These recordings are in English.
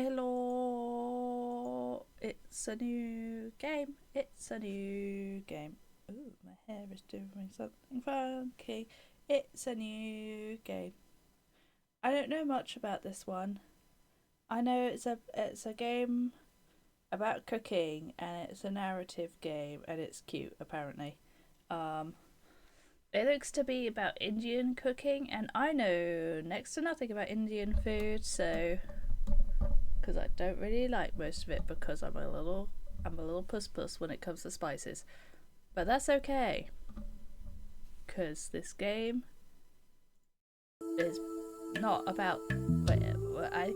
Hello, it's a new game. It's a new game. Ooh, my hair is doing something funky. It's a new game. I don't know much about this one. I know it's a game about cooking and it's a narrative game and it's cute apparently. Um, it looks to be about Indian cooking and I know next to nothing about Indian food, so because I don't really like most of it because I'm a little puss when it comes to spices. But that's okay, because this game is not about. I.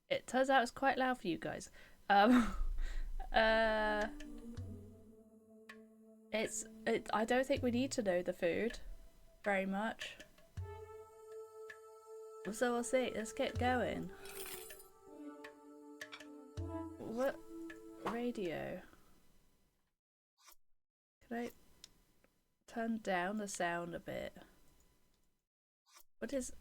It turns out it's quite loud for you guys. Um, uh, I don't think we need to know the food very much. So we'll see. Let's get going. What radio? Can I turn down the sound a bit? What is?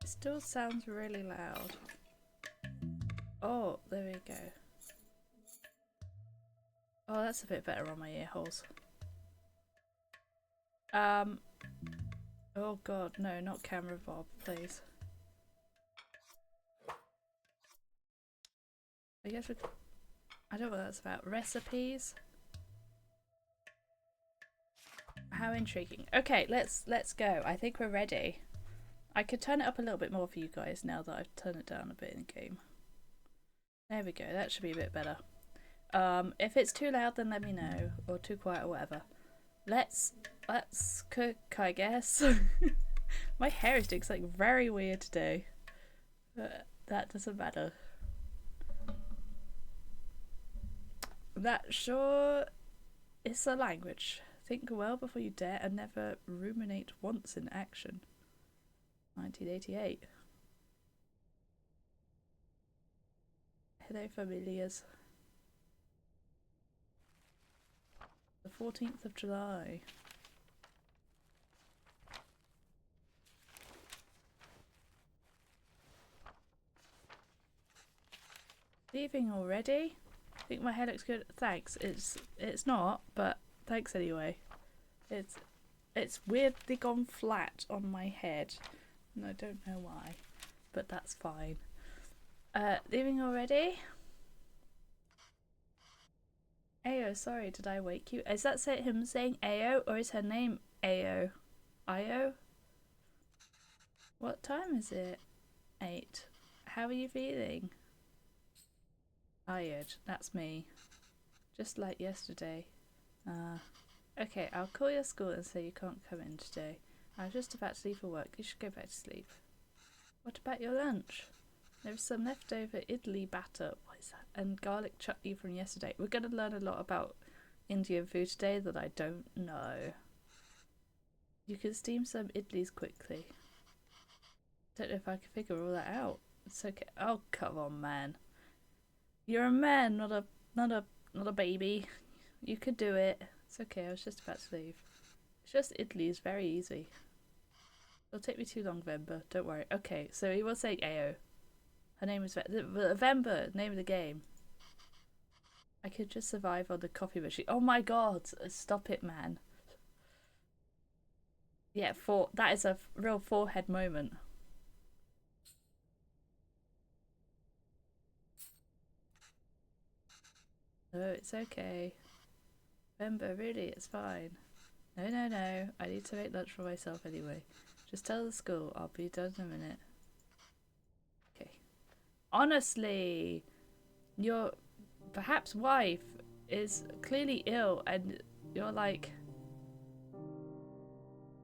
It still sounds really loud. Oh, there we go. Oh, that's a bit better on my ear holes. Oh god, no, not camera Bob, please. I guess I don't know what that's about. Recipes? How intriguing. Okay, let's go. I think we're ready. I could turn it up a little bit more for you guys now that I've turned it down a bit in the game. There we go, that should be a bit better. If it's too loud then let me know, or too quiet or whatever. Let's cook, I guess. My hair is doing something very weird today. But that doesn't matter. That sure is a language. Think well before you dare and never ruminate once in action. 1988. Hello, familiars. The 14th of July. Leaving already? Think my hair looks good? Thanks. It's not, but thanks anyway. It's weirdly gone flat on my head, and I don't know why, but that's fine. Leaving already? Ayo, sorry, did I wake you? Is that him saying Ayo, or is her name Ayo? Ayo? What time is it? 8. How are you feeling? Tired. That's me. Just like yesterday. Okay, I'll call your school and say you can't come in today. I was just about to leave for work. You should go back to sleep. What about your lunch? There's some leftover idli batter. What is that? And garlic chutney from yesterday. We're going to learn a lot about Indian food today that I don't know. You can steam some idlis quickly. Don't know if I can figure all that out. It's okay. Oh, come on, man. You're a man, not a baby. You could do it. It's okay, I was just about to leave. It's just idlis, very easy. It'll take me too long, Venba. Don't worry. Okay, so he was saying Ao. Her name is Venba, name of the game. I could just survive on the coffee machine. Oh my god, stop it, man. Yeah, that is a real forehead moment. No, it's okay. Remember, really, it's fine. No. I need to make lunch for myself anyway. Just tell the school. I'll be done in a minute. Okay. Honestly, your perhaps wife is clearly ill and you're like,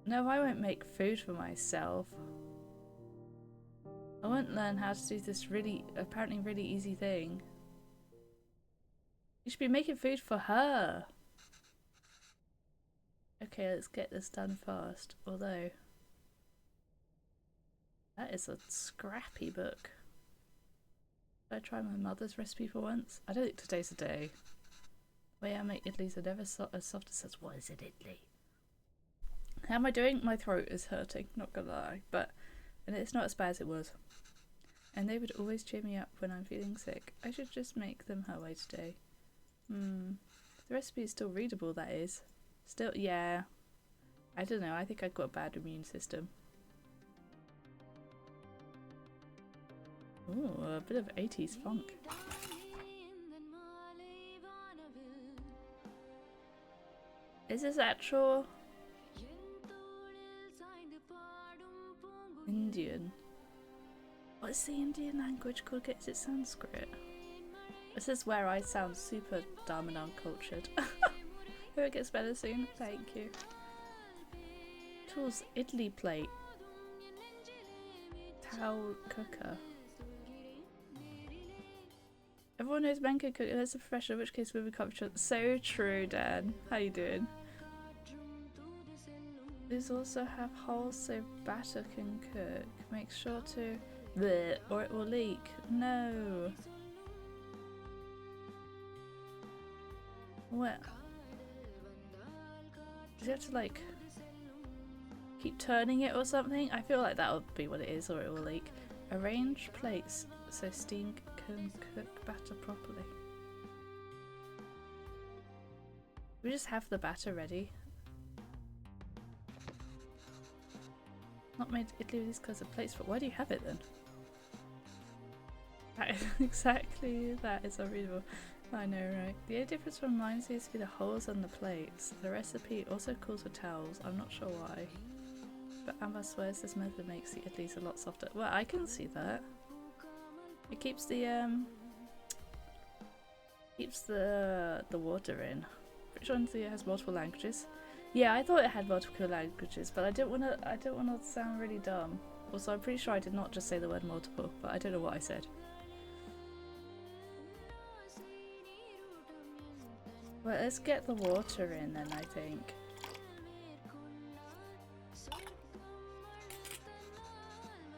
no, I won't make food for myself. I won't learn how to do this apparently really easy thing. You should be making food for her. Okay, let's get this done fast. Although, that is a scrappy book. Did I try my mother's recipe for once? I don't think today's the day. The way I make idlis are never as soft as says, what is an idli? How am I doing? My throat is hurting, not gonna lie. But And it's not as bad as it was. And they would always cheer me up when I'm feeling sick. I should just make them her way today. The recipe is still readable, that is. Still, yeah. I don't know, I think I've got a bad immune system. Ooh, a bit of 80s funk. Is this actual Indian? What's the Indian language called? Is it Sanskrit? This is where I sound super dumb and uncultured. Hope it gets better soon. Thank you. Tools, idli plate. Towel cooker. Everyone knows men can cook unless a professional, in which case women can't be. So true, Dan. How you doing? These also have holes so batter can cook. Make sure to... bleh, or it will leak. No. What? Does you have to like keep turning it or something? I feel like that would be what it is, or it will leak. Arrange plates so steam can cook batter properly. We just have the batter ready. Not made Italy with these kinds of plates, but why do you have it then? That is exactly that is unreadable. I know, right? The only difference from mine seems to be the holes on the plates. The recipe also calls for towels. I'm not sure why. But Amber swears this method makes the idlis a lot softer. Well, I can see that. It keeps the water in. Which one has multiple languages? Yeah, I thought it had multiple languages, but I don't wanna sound really dumb. Also, I'm pretty sure I did not just say the word multiple, but I don't know what I said. Well, let's get the water in then, I think.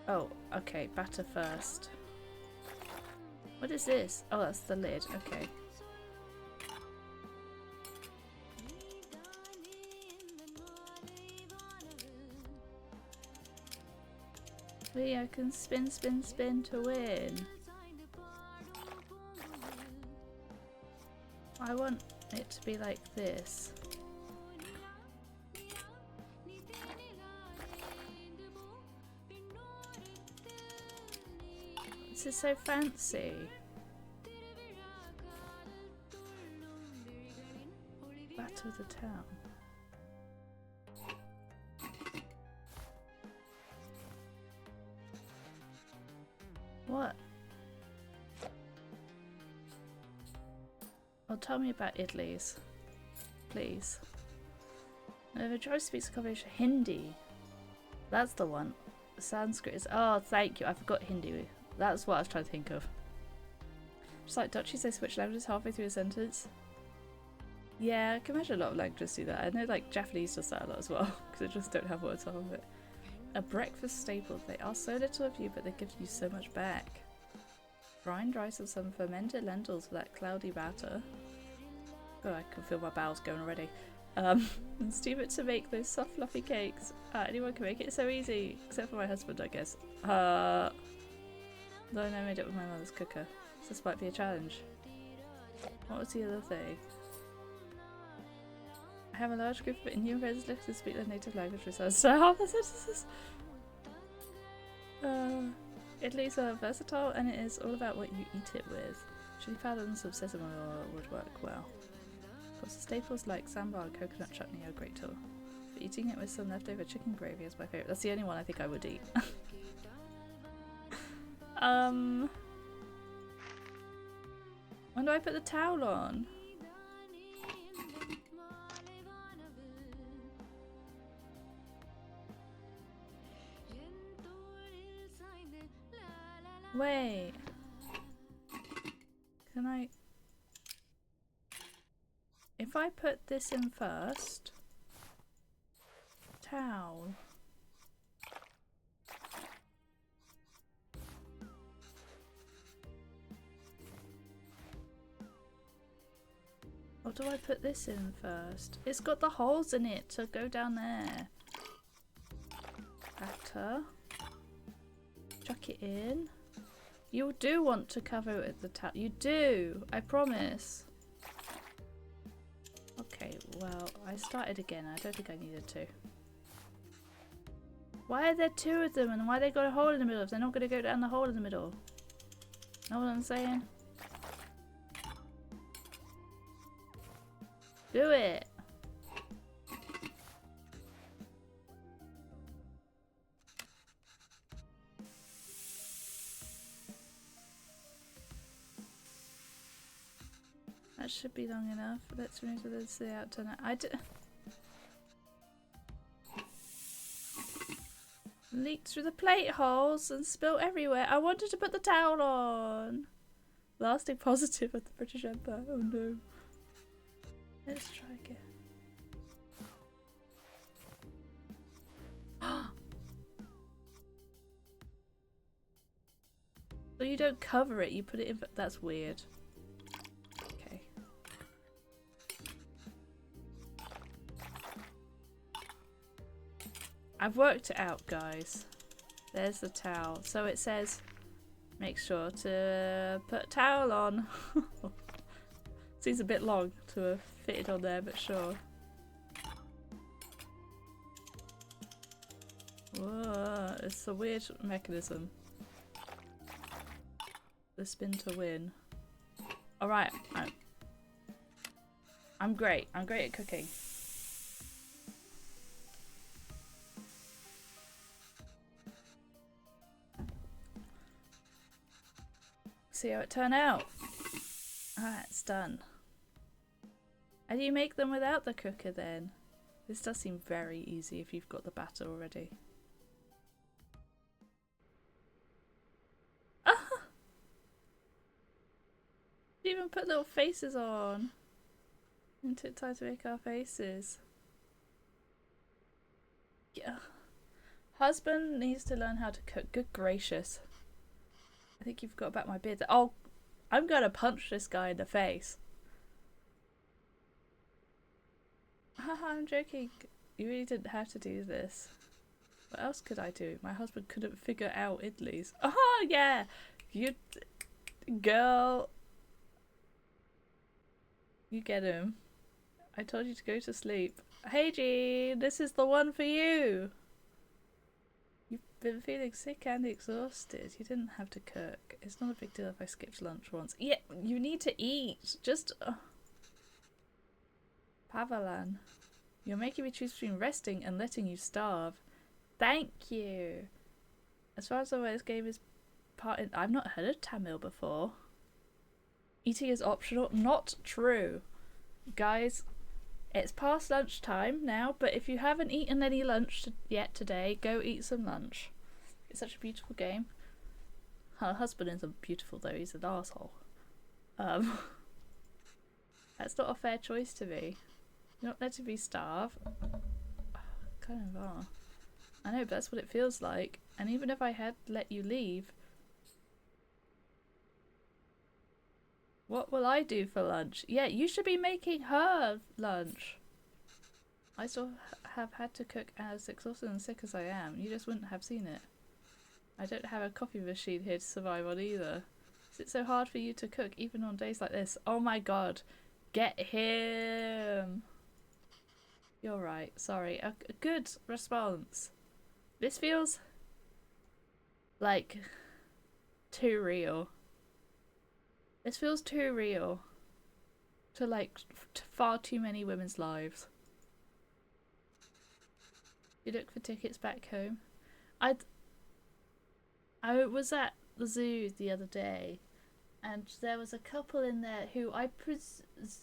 Oh, okay, batter first. What is this? Oh, that's the lid, okay. See, I can spin, spin, spin to win. I want it to be like this. This is so fancy. Battle of the town. What? Oh, tell me about idlis, please. The Joy speaks a combination of Hindi. That's the one. Sanskrit is. Oh, thank you. I forgot Hindi. That's what I was trying to think of. Just like Dutchies, they switch languages halfway through a sentence. Yeah, I can imagine a lot of languages do that. I know like Japanese does that a lot as well, because they just don't have words off of it. A breakfast staple. They ask so little of you, but they give you so much back. Brine rice and some fermented lentils for that cloudy batter. Oh, I can feel my bowels going already. And steam it to make those soft fluffy cakes. Anyone can make it, so easy. Except for my husband, I guess. Though I made it with my mother's cooker. So this might be a challenge. What was the other thing? I have a large group of Indian friends left to speak their native language with us. So half the sentences. Idlis are versatile, and it is all about what you eat it with. Chili powder and some sesame oil would work well. Of course, the staples like sambar and coconut chutney are great too. But eating it with some leftover chicken gravy is my favourite. That's the only one I think I would eat. When do I put the towel on? Wait. Can I... If I put this in first... Towel. Or do I put this in first? It's got the holes in it to go down there. Batter. tuck it in. You do want to cover it with the towel. You do. I promise. Okay, well, I started again. I don't think I needed to. Why are there two of them and why they got a hole in the middle if they're not going to go down the hole in the middle? Know what I'm saying? Do it! That should be long enough. Let's move to this out tonight. Leaked through the plate holes and spilt everywhere. I wanted to put the towel on. Lasting positive at the British Empire. Oh no. Let's try again. So you don't cover it, you put it in. That's weird. Okay. I've worked it out, guys. There's the towel. So it says, make sure to put a towel on. Seems a bit long to have fitted on there, but sure. Whoa, it's a weird mechanism. The spin to win. Alright, I'm great. I'm great at cooking. See how it turned out. Alright, it's done. How do you make them without the cooker then? This does seem very easy if you've got the batter already. Even put little faces on. Isn't it time to make our faces? Yeah. Husband needs to learn how to cook. Good gracious. I think you've got back my beard. Oh, I'm gonna punch this guy in the face. Haha, I'm joking. You really didn't have to do this. What else could I do? My husband couldn't figure out idlis. Oh, yeah! You... Girl... You get him. I told you to go to sleep. Hey Jean, this is the one for you. You've been feeling sick and exhausted. You didn't have to cook. It's not a big deal if I skipped lunch once. Yeah, you need to eat. Just... Pavalan. You're making me choose between resting and letting you starve. Thank you. As far as the way this game is part in... I've not heard of Tamil before. Eating is optional. Not true. Guys, it's past lunchtime now, but if you haven't eaten any lunch yet today, go eat some lunch. It's such a beautiful game. Her husband isn't beautiful though, he's an arsehole. That's not a fair choice to be. You're not letting me starve. Kind of are. I know, but that's what it feels like. And even if I had let you leave, what will I do for lunch? Yeah, you should be making her lunch. I still have had to cook as exhausted and sick as I am. You just wouldn't have seen it. I don't have a coffee machine here to survive on either. Is it so hard for you to cook even on days like this? Oh my god. Get him. You're right. Sorry. A good response. This feels like too real. This feels too real to like far too many women's lives. You look for tickets back home. I was at the zoo the other day, and there was a couple in there who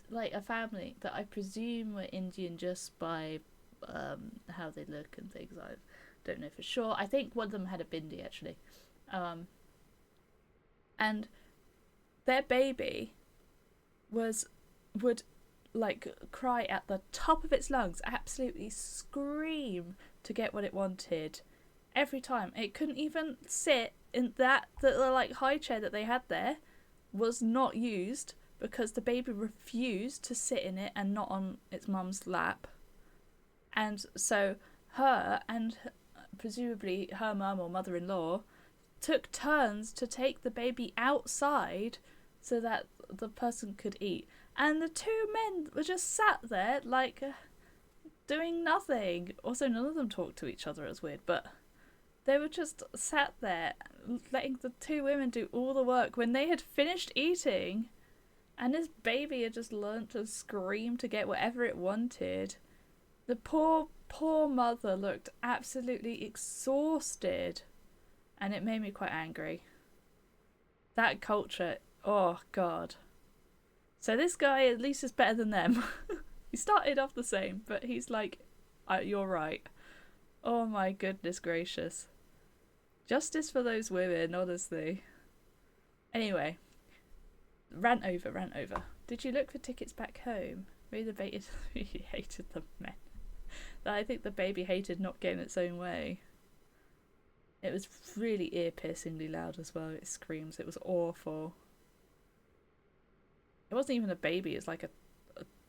like a family that I presume were Indian just by how they look and things. I don't know for sure. I think one of them had a bindi actually, and their baby would like cry at the top of its lungs, absolutely scream to get what it wanted every time. It couldn't even sit in the like high chair that they had there was not used because the baby refused to sit in it and not on its mum's lap. And so her and presumably her mum or mother-in-law took turns to take the baby outside so that the person could eat. And the two men were just sat there, like, doing nothing. Also, none of them talked to each other. It was weird, but they were just sat there, letting the two women do all the work when they had finished eating. And this baby had just learnt to scream to get whatever it wanted. The poor mother looked absolutely exhausted. And it made me quite angry. That culture, oh god. So this guy at least is better than them. He started off the same, but he's like, you're right. Oh my goodness gracious. Justice for those women, honestly. Anyway. Rant over. Did you look for tickets back home? Really debated. He hated the men. I think the baby hated not getting its own way. It was really ear-piercingly loud as well. It screams. It was awful. It wasn't even a baby. It was like a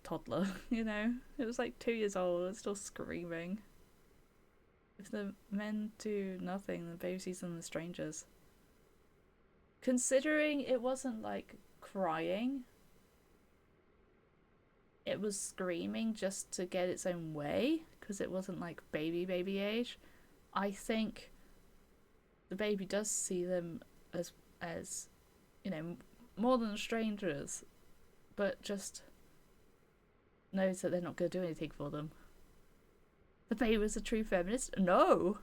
toddler, you know? It was like 2 years old. It was still screaming. If the men do nothing, the baby sees them as strangers. Considering it wasn't like crying. It was screaming just to get its own way. Because it wasn't like baby age. I think the baby does see them as you know, more than strangers, but just knows that they're not going to do anything for them. The baby was a true feminist? No!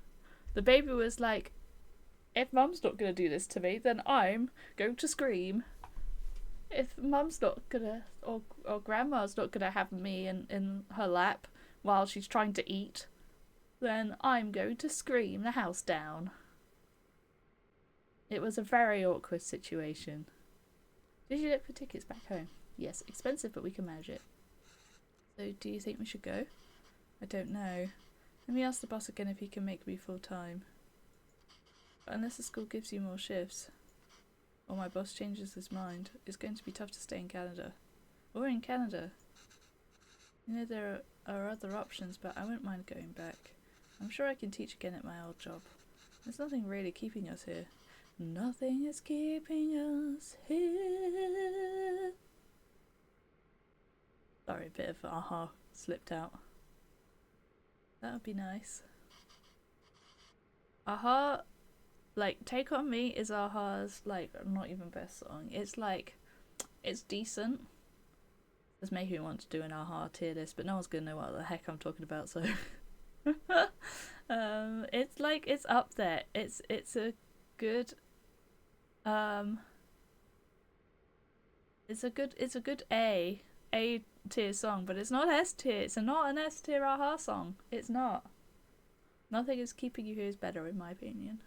The baby was like, if mum's not going to do this to me, then I'm going to scream. If mum's not going to, or grandma's not going to have me in her lap while she's trying to eat, then I'm going to scream the house down. It was a very awkward situation. Did you look for tickets back home? Yes, expensive, but we can manage it. So, do you think we should go? I don't know. Let me ask the boss again if he can make me full-time. But unless the school gives you more shifts, or my boss changes his mind, it's going to be tough to stay in Canada. Or in Canada. You know, there are other options, but I wouldn't mind going back. I'm sure I can teach again at my old job. There's nothing really keeping us here. Nothing is keeping us here. Sorry, a bit of aha slipped out. That would be nice. Aha, like, Take On Me is Aha's, like, not even best song. It's like, it's decent. This makes me want to do an Aha tier list, but no one's gonna know what the heck I'm talking about, so. It's like, it's up there. It's a good, it's a good A tier song, but it's not S tier. It's not an S tier Aha song. It's not. Nothing is keeping you here is better, in my opinion.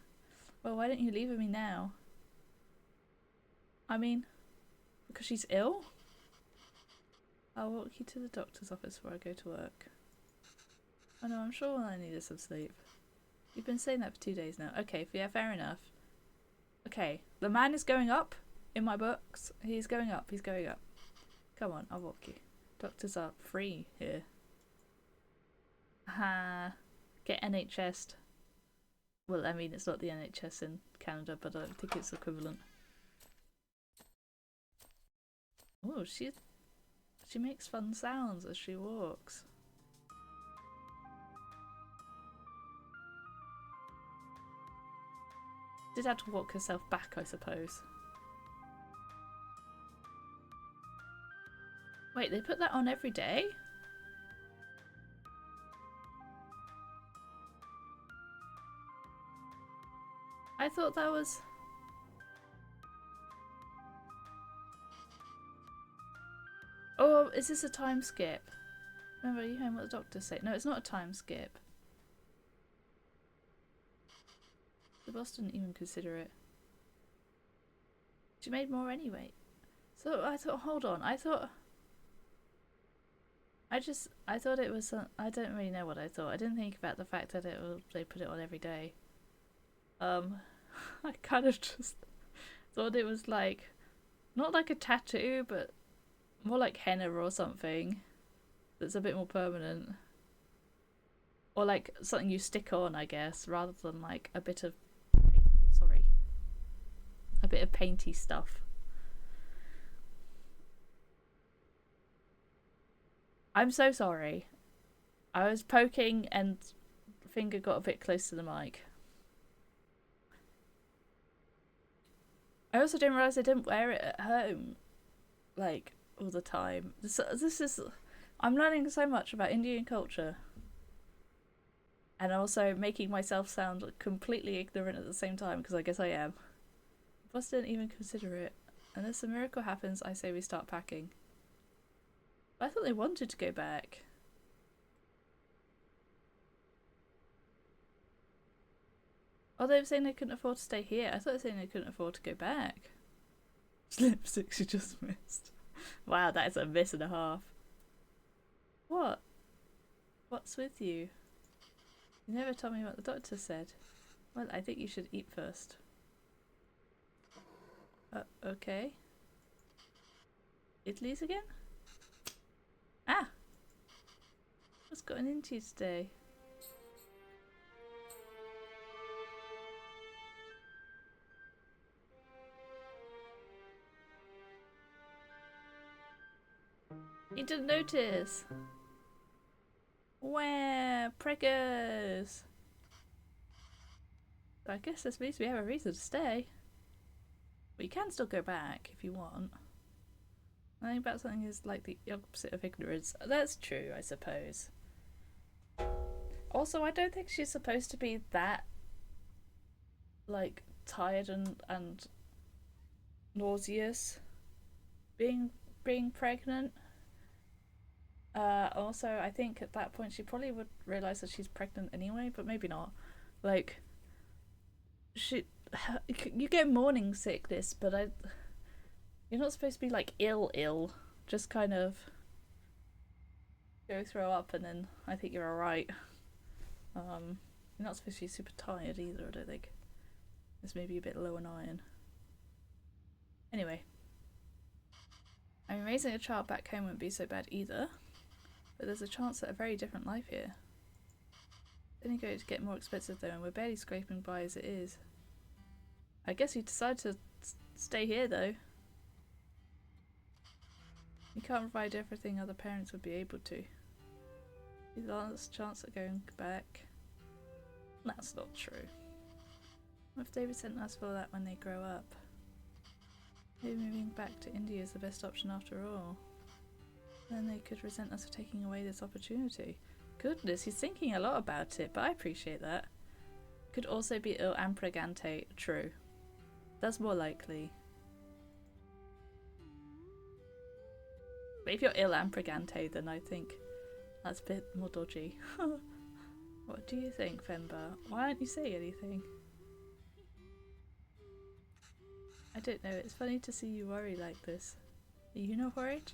Well, why don't you leave with me now? I mean, because she's ill? I'll walk you to the doctor's office before I go to work. Oh no, I'm sure I needed some sleep. You've been saying that for 2 days now. Okay, yeah, fair enough. Okay, the man is going up in my books. He's going up, he's going up. Come on, I'll walk you. Doctors are free here. Get NHS'd. Well, I mean, it's not the NHS in Canada, but I think it's equivalent. Oh, she makes fun sounds as she walks. Did have to walk herself back, I suppose. Wait, they put that on every day? I thought that was... Oh, is this a time skip? Remember, are you hearing what the doctor said? No, it's not a time skip. The boss didn't even consider it. She made more anyway. So I thought, hold on, I thought it was, I don't really know what I thought. I didn't think about the fact that they put it on every day. I kind of just thought it was like, not like a tattoo, but more like henna or something that's a bit more permanent. Or like something you stick on, I guess, rather than like a bit of paint. Sorry, a bit of painty stuff. I'm so sorry. I was poking and finger got a bit close to the mic. I also didn't realise I didn't wear it at home, like, all the time. This is... I'm learning so much about Indian culture. And also making myself sound completely ignorant at the same time, because I guess I am. Boss didn't even consider it. Unless a miracle happens, I say we start packing. But I thought they wanted to go back. Oh, they were saying they couldn't afford to stay here. I thought they were saying they couldn't afford to go back. Lipstick she just missed. Wow, that is a miss and a half. What? What's with you? You never told me what the doctor said. Well, I think you should eat first. Okay. Italy's again? Ah! What's gotten into you today? You didn't notice! Where? Preggers! I guess this means we have a reason to stay. But you can still go back if you want. I think about something is like the opposite of ignorance. That's true, I suppose. Also, I don't think she's supposed to be that, like, tired and nauseous being pregnant. Also, I think at that point she probably would realise that she's pregnant anyway, but maybe not. Like, you get morning sickness, but you're not supposed to be like ill. Just kind of go throw up and then I think you're alright. You're not supposed to be super tired either, I don't think. It's maybe a bit low on iron. Anyway. I mean, raising a child back home wouldn't be so bad either. But there's a chance at a very different life here. It's only going to get more expensive though, and we're barely scraping by as it is. I guess you decide to stay here though. You can't provide everything other parents would be able to. There's a last chance at going back. That's not true. What if David sent us for that when they grow up? Maybe moving back to India is the best option after all. Then they could resent us for taking away this opportunity. Goodness, he's thinking a lot about it, but I appreciate that. Could also be ill and pregante. True. That's more likely. But if you're ill and pregante, then I think that's a bit more dodgy. What do you think, Venba? Why aren't you saying anything? I don't know, it's funny to see you worry like this. Are you not worried?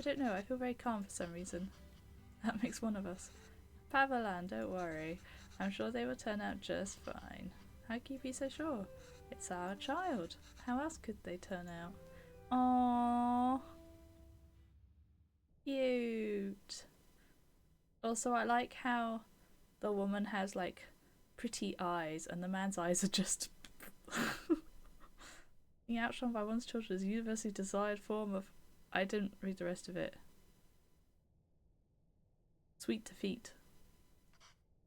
I don't know, I feel very calm for some reason. That makes one of us. Pavalan, don't worry. I'm sure they will turn out just fine. How can you be so sure? It's our child. How else could they turn out? Aww. Cute. Also, I like how the woman has like pretty eyes and the man's eyes are just being outshone by one's children's universally desired form of... I didn't read the rest of it. Sweet defeat.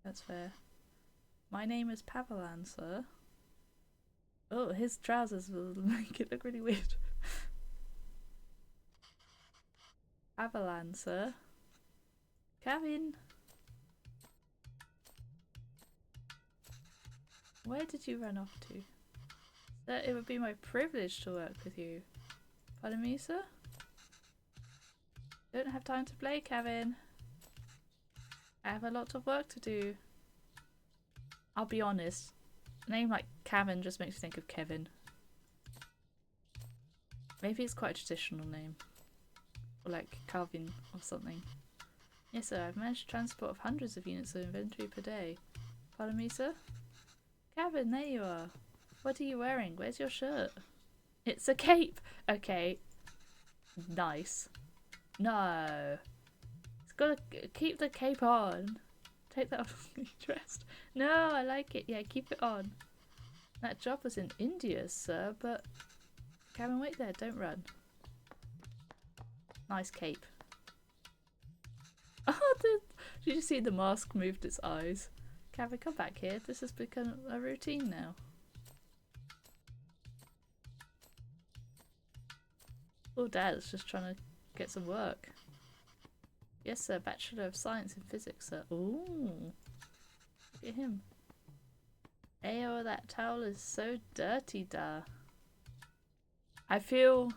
That's fair. My name is Pavalan, sir. Oh, his trousers will make it look really weird. Pavalan, sir. Kevin. Where did you run off to? Sir, it would be my privilege to work with you. Pardon me, sir? Don't have time to play, Kevin. I have a lot of work to do. I'll be honest. A name like Kevin just makes me think of Kevin. Maybe it's quite a traditional name. Or like Calvin or something. Yes, sir. I've managed transport of hundreds of units of inventory per day. Pardon me, sir? Kevin, there you are. What are you wearing? Where's your shirt? It's a cape! Okay. Nice. No. It's gotta keep the cape on. Take that off when you're dressed. No, I like it. Yeah, keep it on. That job was in India, sir, but Gavin, wait there, don't run. Nice cape. Oh, did you see the mask moved its eyes? Gavin, come back here. This has become a routine now. Oh, Dad's just trying to get some work. Yes, sir. Bachelor of Science in Physics, sir. Ooh. Look at him. Ayo, that towel is so dirty, da. I feel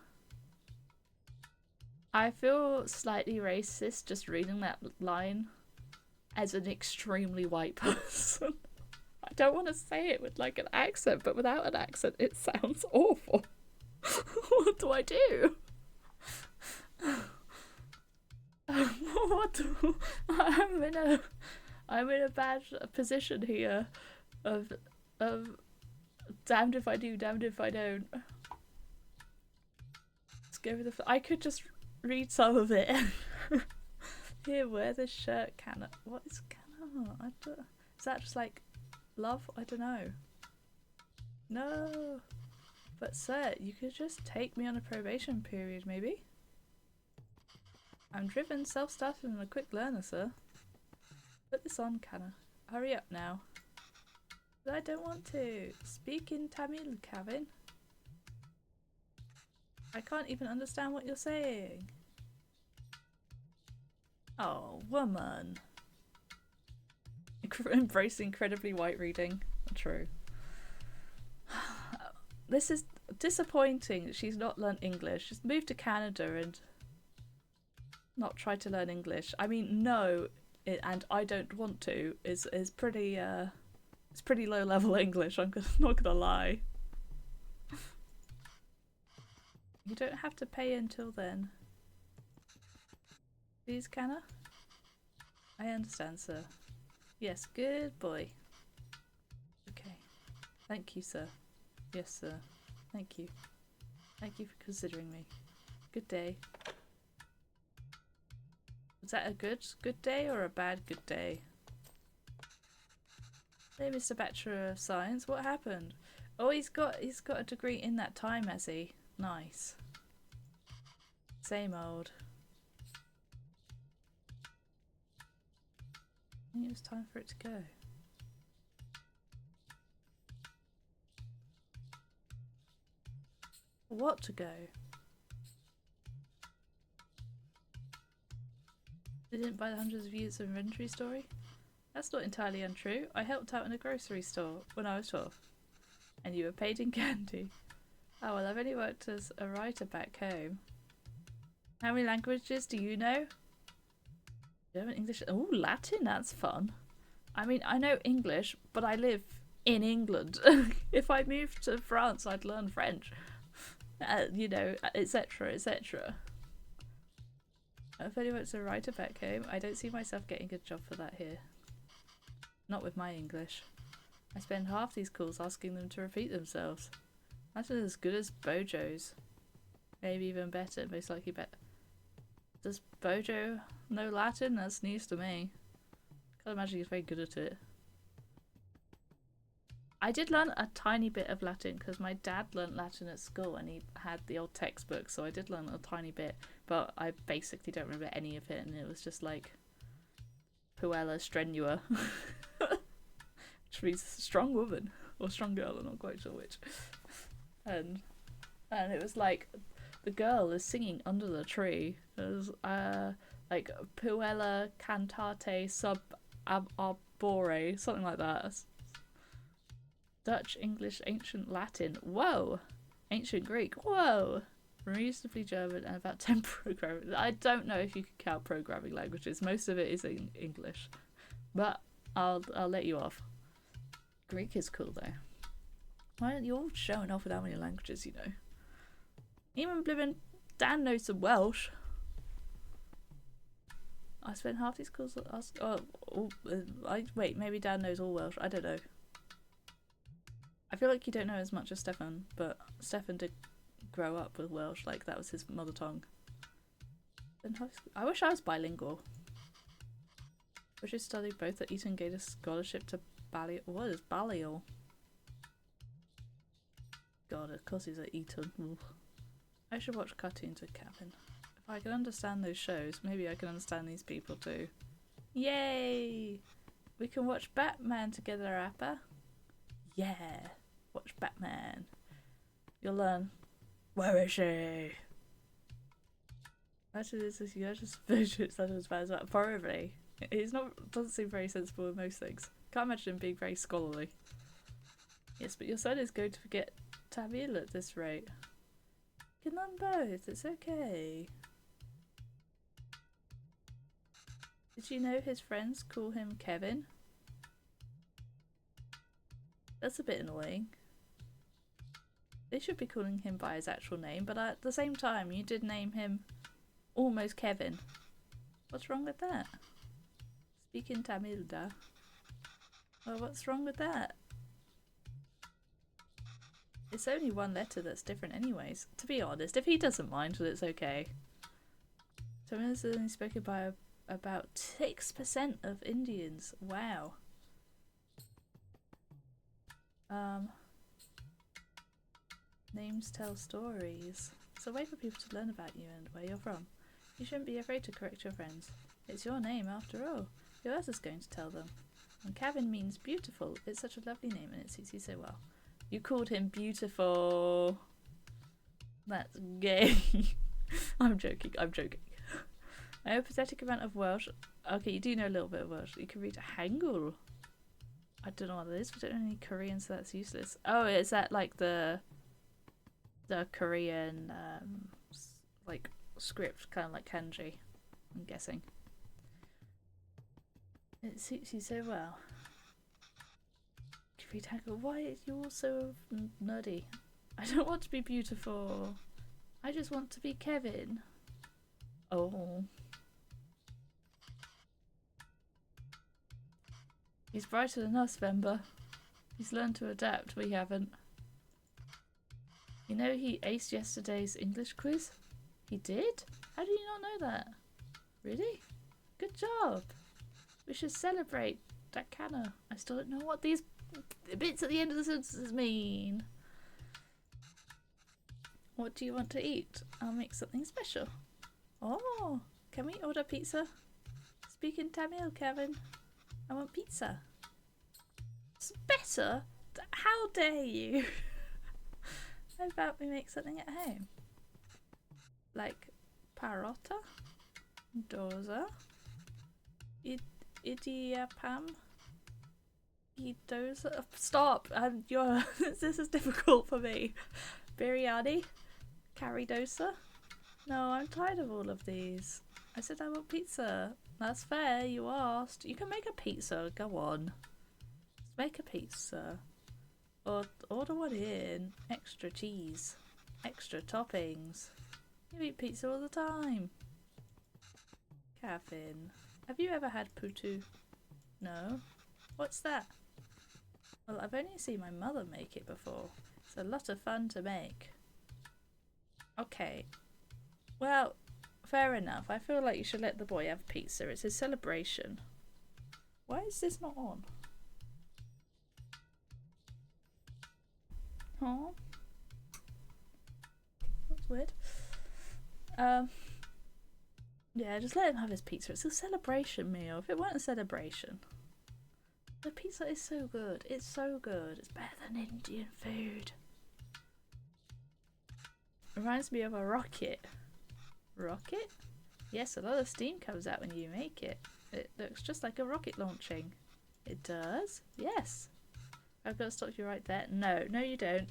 slightly racist just reading that line as an extremely white person. I don't want to say it with like an accent, but without an accent it sounds awful. What do I do? I'm in a bad position here of damned if I do, damned if I don't. Let's go with the I could just read some of it. Here, wear this shirt, Canna. What is Canna? Is that just like love? I don't know. No. But sir, you could just take me on a probation period, maybe? I'm driven, self-started and a quick learner, sir. Put this on, Canna. Hurry up now. But I don't want to. Speak in Tamil, Kevin. I can't even understand what you're saying. Oh, woman. Embrace incredibly white reading. True. This is disappointing that she's not learnt English. She's moved to Canada and not tried to learn English. I mean, no, and I don't want to is pretty it's pretty low level English. I'm not gonna lie. You don't have to pay until then. Please, Canna? I understand, sir. Yes, good boy. Okay. Thank you, sir. Yes, sir. Thank you. Thank you for considering me. Good day. Was that a good day or a bad good day? Hey, Mr. Bachelor of Science, what happened? Oh, he's got a degree in that time, has he? Nice. Same old. I think it was time for it to go. What to go? They didn't buy the hundreds of units of inventory story? That's not entirely untrue. I helped out in a grocery store when I was 12. And you were paid in candy. Oh well, I've only worked as a writer back home. How many languages do you know? German, English. Oh, Latin, that's fun. I mean, I know English, but I live in England. If I moved to France, I'd learn French. You know, etc, etc. I've only worked as a writer back home. I don't see myself getting a good job for that here. Not with my English. I spend half these calls asking them to repeat themselves. That's as good as Bojo's. Maybe even better, most likely better. Does Bojo know Latin? That's news to me. Can't imagine he's very good at it. I did learn a tiny bit of Latin because my dad learnt Latin at school and he had the old textbook, so I did learn a tiny bit, but I basically don't remember any of it, and it was just like Puella Strenua, which means strong woman or strong girl, I'm not quite sure which. And it was like the girl is singing under the tree. It was like Puella cantate sub arbore, something like that. Dutch, English, Ancient Latin. Whoa! Ancient Greek. Whoa! Reasonably German and about 10 programming. I don't know if you can count programming languages. Most of it is in English. But I'll let you off. Greek is cool though. Why aren't you all showing off with how many languages you know? Even blimmin' Dan knows some Welsh. I spent half these calls wait, maybe Dan knows all Welsh. I don't know. I feel like you don't know as much as Steffan, but Steffan did grow up with Welsh, like that was his mother tongue. I wish I was bilingual. I should study both at Eton Gator Scholarship to Balliol. What is Balliol? God, of course he's at Eton. Oof. I should watch cartoons with Kevin. If I can understand those shows, maybe I can understand these people too. Yay! We can watch Batman together, Appa. Yeah! Watch Batman. You'll learn. Where is she? Actually, this is you're just visual as bad as that. Probably. He's not doesn't seem very sensible with most things. Can't imagine him being very scholarly. Yes, but your son is going to forget Tamil at this rate. You can learn both, it's okay. Did you know his friends call him Kevin? That's a bit annoying. They should be calling him by his actual name, but at the same time you did name him almost Kevin. What's wrong with that? Speaking Tamil, da. Well, what's wrong with that? It's only one letter that's different anyways. To be honest, if he doesn't mind, then it's okay. Tamil is only spoken by about 6% of Indians. Wow. Names tell stories. It's a way for people to learn about you and where you're from. You shouldn't be afraid to correct your friends. It's your name after all. Who else is going to tell them? And Kevin means beautiful. It's such a lovely name and it suits you so well. You called him beautiful. That's gay. I'm joking, I'm joking. I know a pathetic amount of Welsh. Okay, you do know a little bit of Welsh. You can read a Hangul. I don't know what it is. We don't know any Korean, so that's useless. Oh, is that like the Korean like script, kind of like kanji, I'm guessing. It suits you so well. Read Hangul. Why are you all so nerdy? I don't want to be beautiful. I just want to be Kevin. Oh. He's brighter than us, Venba. He's learned to adapt, we haven't. You know he aced yesterday's English quiz? He did? How do you not know that? Really? Good job. We should celebrate DayKat. I still don't know what these bits at the end of the sentences mean. What do you want to eat? I'll make something special. Oh, can we order pizza? Speak in Tamil, Kevin. I want pizza. It's better? How dare you? How about we make something at home? Like parota, dosa, idiyappam, dosa. Stop! This is difficult for me. Biryani, curry dosa. No, I'm tired of all of these. I said I want pizza. That's fair, you asked. You can make a pizza, go on. Let's make a pizza. Or order one in. Extra cheese. Extra toppings. You eat pizza all the time. Kevin, have you ever had putu? No? What's that? Well, I've only seen my mother make it before. It's a lot of fun to make. Okay. Well, fair enough. I feel like you should let the boy have pizza. It's his celebration. Why is this not on? Oh. That's weird. Yeah, just let him have his pizza. It's a celebration meal. If it weren't a celebration. The pizza is so good. It's so good. It's better than Indian food. Reminds me of a rocket. Rocket? Yes, a lot of steam comes out when you make it. It looks just like a rocket launching. It does? Yes. I've got to stop you right there. No, no you don't.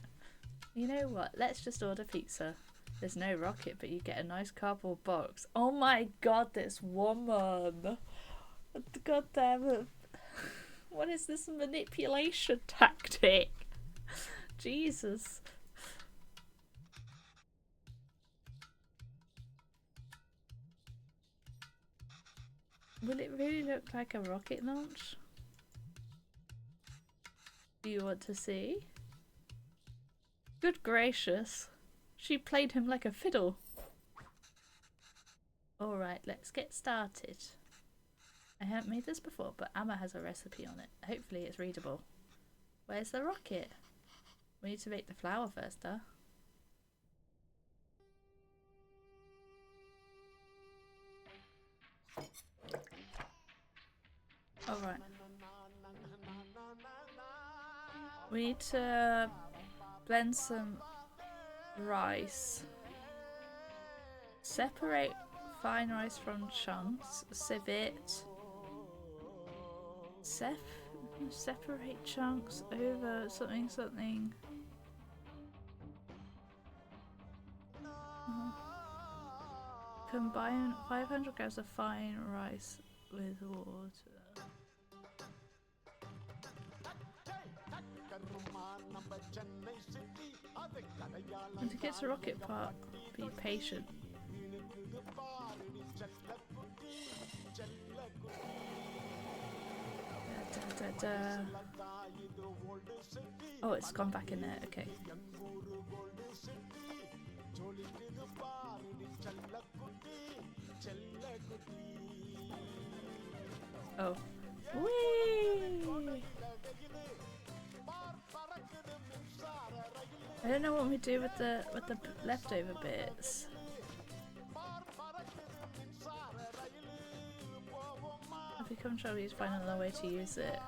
You know what? Let's just order pizza. There's no rocket, but you get a nice cardboard box. Oh my god, this woman. God damn it. What is this manipulation tactic? Jesus. Will it really look like a rocket launch? Do you want to see? Good gracious. She played him like a fiddle. Alright, let's get started. I haven't made this before, but Amma has a recipe on it. Hopefully it's readable. Where's the rocket? We need to make the flour first, huh? Alright. We need to blend some rice. Separate fine rice from chunks. Sieve it. Separate chunks over something. Combine 500 grams of fine rice with water. And to get to rocket part, be patient. Oh, it's gone back in there, okay. Oh. Whee! I don't know what we do with the leftover bits. If we come try to find another way to use it.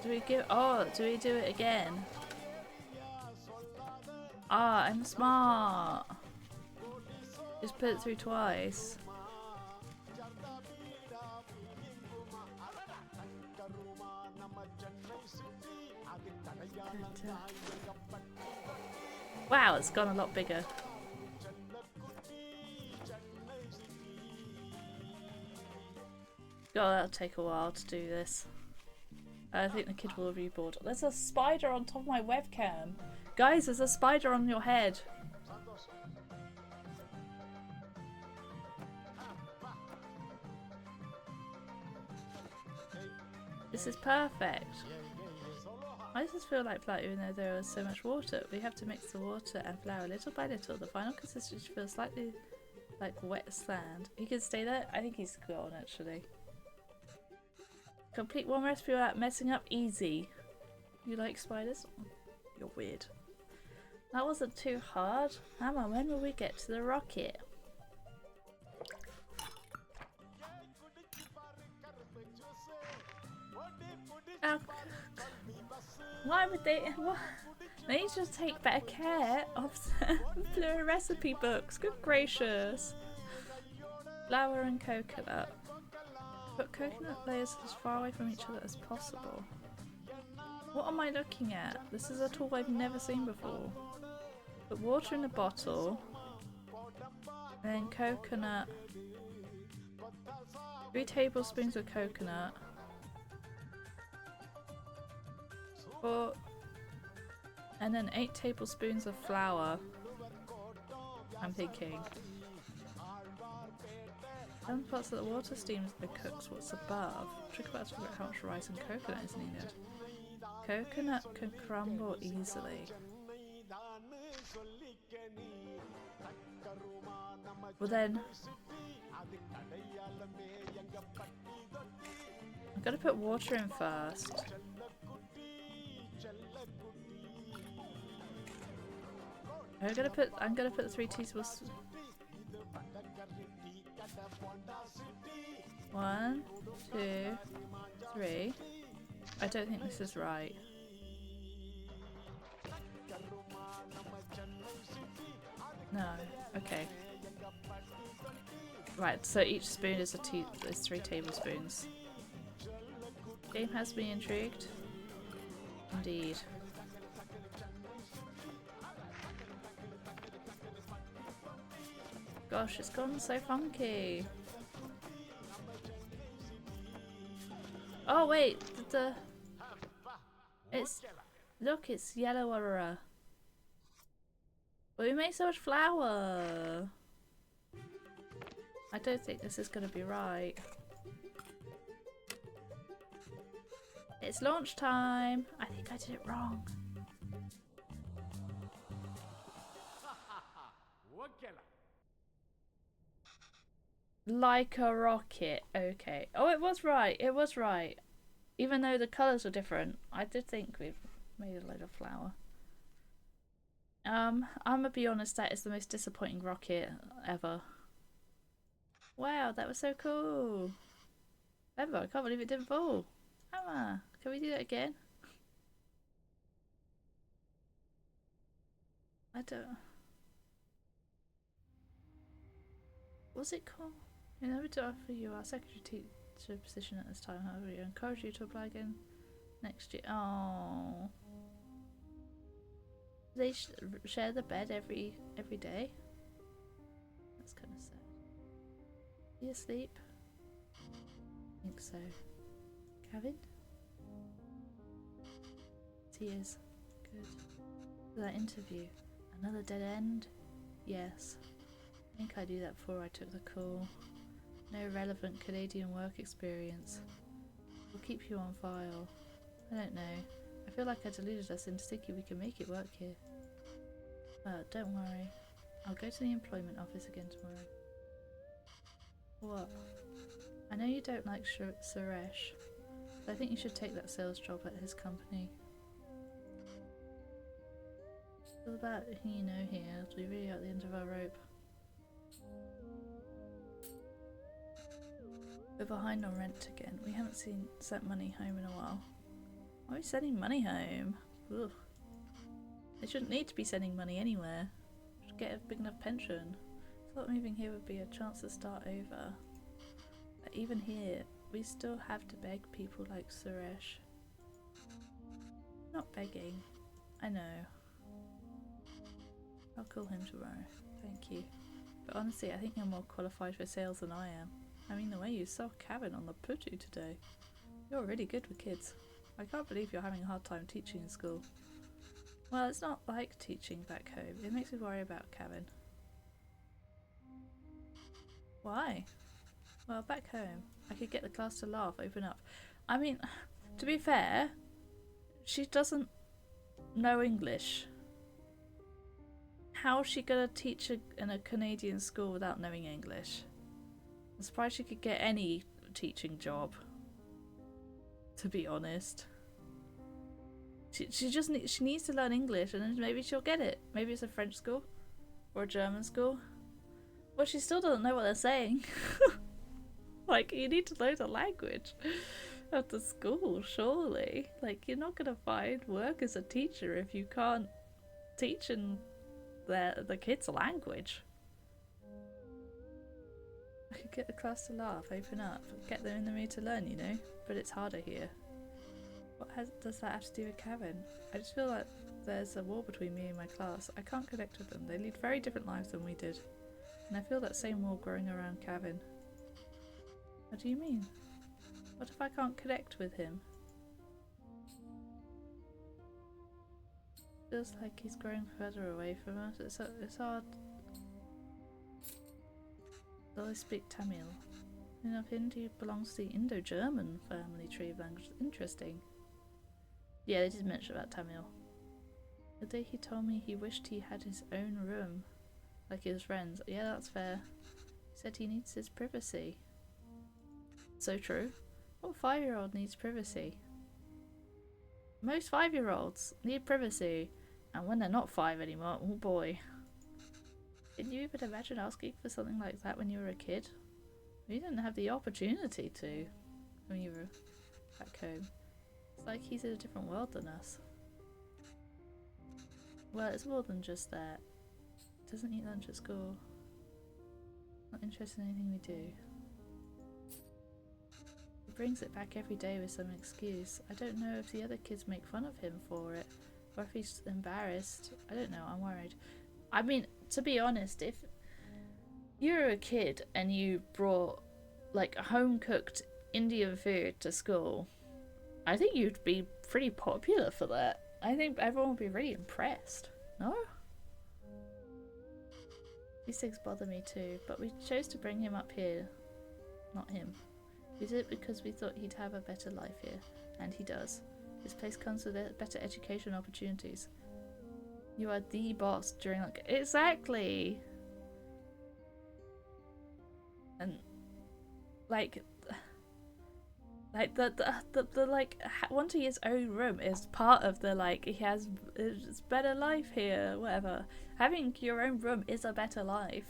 Do we do it again? Ah, I'm smart. Just put it through twice. Wow, it's gone a lot bigger. God, that'll take a while to do this. I think the kid will be bored. There's a spider on top of my webcam. Guys, there's a spider on your head. This is perfect. I just feel like flour even though there was so much water. We have to mix the water and flour little by little. The final consistency feels slightly like wet sand. He can stay there? I think he's gone actually. Complete one recipe without messing up easy. You like spiders? You're weird. That wasn't too hard. Hammer, when will we get to the rocket? Oh. Why would they? What? They need to take better care of the recipe books. Good gracious. Flour and coconut. Put coconut layers as far away from each other as possible. What am I looking at? This is a tool I've never seen before. Put water in a bottle. And then coconut. 3 tablespoons of coconut. And then 8 tablespoons of flour. I'm thinking. Some parts of the water steams and cooks what's above. Trick about to figure out how much rice and coconut is needed. Coconut can crumble easily. Well then, I'm gonna put water in first. I'm gonna put 3 teaspoons. 1, 2, 3. I don't think this is right. No. Okay. Right. So each spoon is 3 tablespoons. Game has me intrigued. Indeed. Gosh, it's gone so funky. Oh wait, look, it's yellow aurora. But we made so much flour. I don't think this is gonna be right. It's launch time. I think I did it wrong. Like a rocket. Okay. Oh, it was right. It was right. Even though the colours were different, I did think we made a load of flour. I'm gonna be honest, that is the most disappointing rocket ever. Wow, that was so cool. Venba, I can't believe it didn't fall. Emma, can we do that again? I don't... What's it called? In order to offer you our secretary teacher position at this time, however, we encourage you to apply again next year. Oh, they share the bed every day. That's kind of sad. You asleep? I think so. Kevin? Tears. Good. That interview. Another dead end? Yes. I think I knew that before I took the call. No relevant Canadian work experience. We'll keep you on file. I don't know. I feel like I deluded us into thinking we can make it work here. Well, don't worry. I'll go to the employment office again tomorrow. What? I know you don't like Suresh, but I think you should take that sales job at his company. It's all about who you know here. We're really at the end of our rope. We're behind on rent again. We haven't sent money home in a while. Why are we sending money home? Ugh. They shouldn't need to be sending money anywhere. Should get a big enough pension. I thought moving here would be a chance to start over. But even here, we still have to beg people like Suresh. Not begging. I know. I'll call him tomorrow. Thank you. But honestly, I think you're more qualified for sales than I am. I mean, the way you saw Kevin on the putty today. You're really good with kids. I can't believe you're having a hard time teaching in school. Well, it's not like teaching back home. It makes me worry about Kevin. Why? Well, back home, I could get the class to laugh, open up. I mean, to be fair, she doesn't know English. How is she gonna teach in a Canadian school without knowing English? I'm surprised she could get any teaching job, to be honest. She needs to learn English, and then maybe she'll get it. Maybe it's a French school or a German school. Well, she still doesn't know what they're saying. Like, you need to know the language of the school, surely. Like, you're not gonna find work as a teacher if you can't teach in the kids' language. I could get the class to laugh, open up, get them in the mood to learn, you know? But it's harder here. What does that have to do with Kevin? I just feel like there's a wall between me and my class. I can't connect with them. They lead very different lives than we did. And I feel that same wall growing around Kevin. What do you mean? What if I can't connect with him? Feels like he's growing further away from us. It's hard. Though I speak Tamil. Enough Hindi belongs to the Indo-German family tree of languages. Interesting. Yeah, they did mention about Tamil. The day he told me he wished he had his own room, like his friends. Yeah, that's fair. He said he needs his privacy. So true. What 5-year-old needs privacy? Most 5-year-olds need privacy, and when they're not 5 anymore, oh boy. Can you even imagine asking for something like that when you were a kid? You didn't have the opportunity to when you were back home. It's like he's in a different world than us. Well, it's more than just that. Doesn't eat lunch at school. Not interested in anything we do. He brings it back every day with some excuse. I don't know if the other kids make fun of him for it, or if he's embarrassed. I don't know, I'm worried. I mean, to be honest, if you were a kid and you brought like home-cooked Indian food to school, I think you'd be pretty popular for that. I think everyone would be really impressed. No? These things bother me too, but we chose to bring him up here. Not him. We did it because we thought he'd have a better life here, and he does. This place comes with better education opportunities. You are the boss during like exactly. And like the like wanting his own room is part of the like he has it's better life here, whatever. Having your own room is a better life,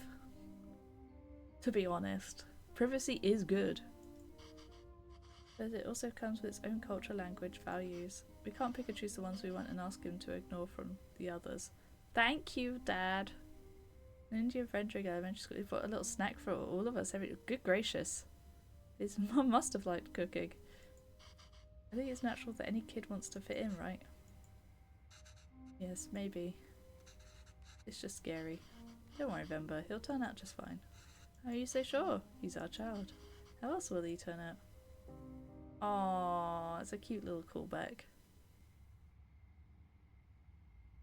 to be honest. Privacy is good. But it also comes with its own culture, language, values. We can't pick and choose the ones we want and ask him to ignore from the others. Thank you, Dad. An Indian friend during elementary school. He brought a little snack for all of us. Good gracious. His mum must have liked cooking. I think it's natural that any kid wants to fit in, right? Yes, maybe. It's just scary. Don't worry, Venba. He'll turn out just fine. How are you so sure? He's our child. How else will he turn out? Aww, it's a cute little callback.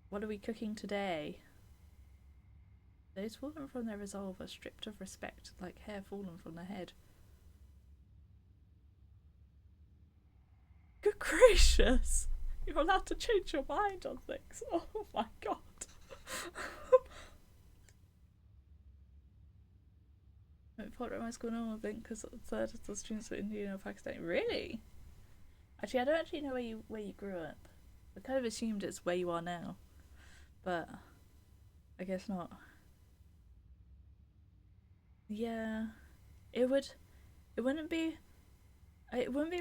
What are we cooking today? Those fallen from their resolve are stripped of respect, like hair fallen from their head. Good gracious! You're allowed to change your mind on things. Oh my god. I thought at my school no one would think because a third of the students were Indian or Pakistani. Really? Actually, I don't actually know where you grew up. I kind of assumed it's where you are now, but I guess not. Yeah, it wouldn't be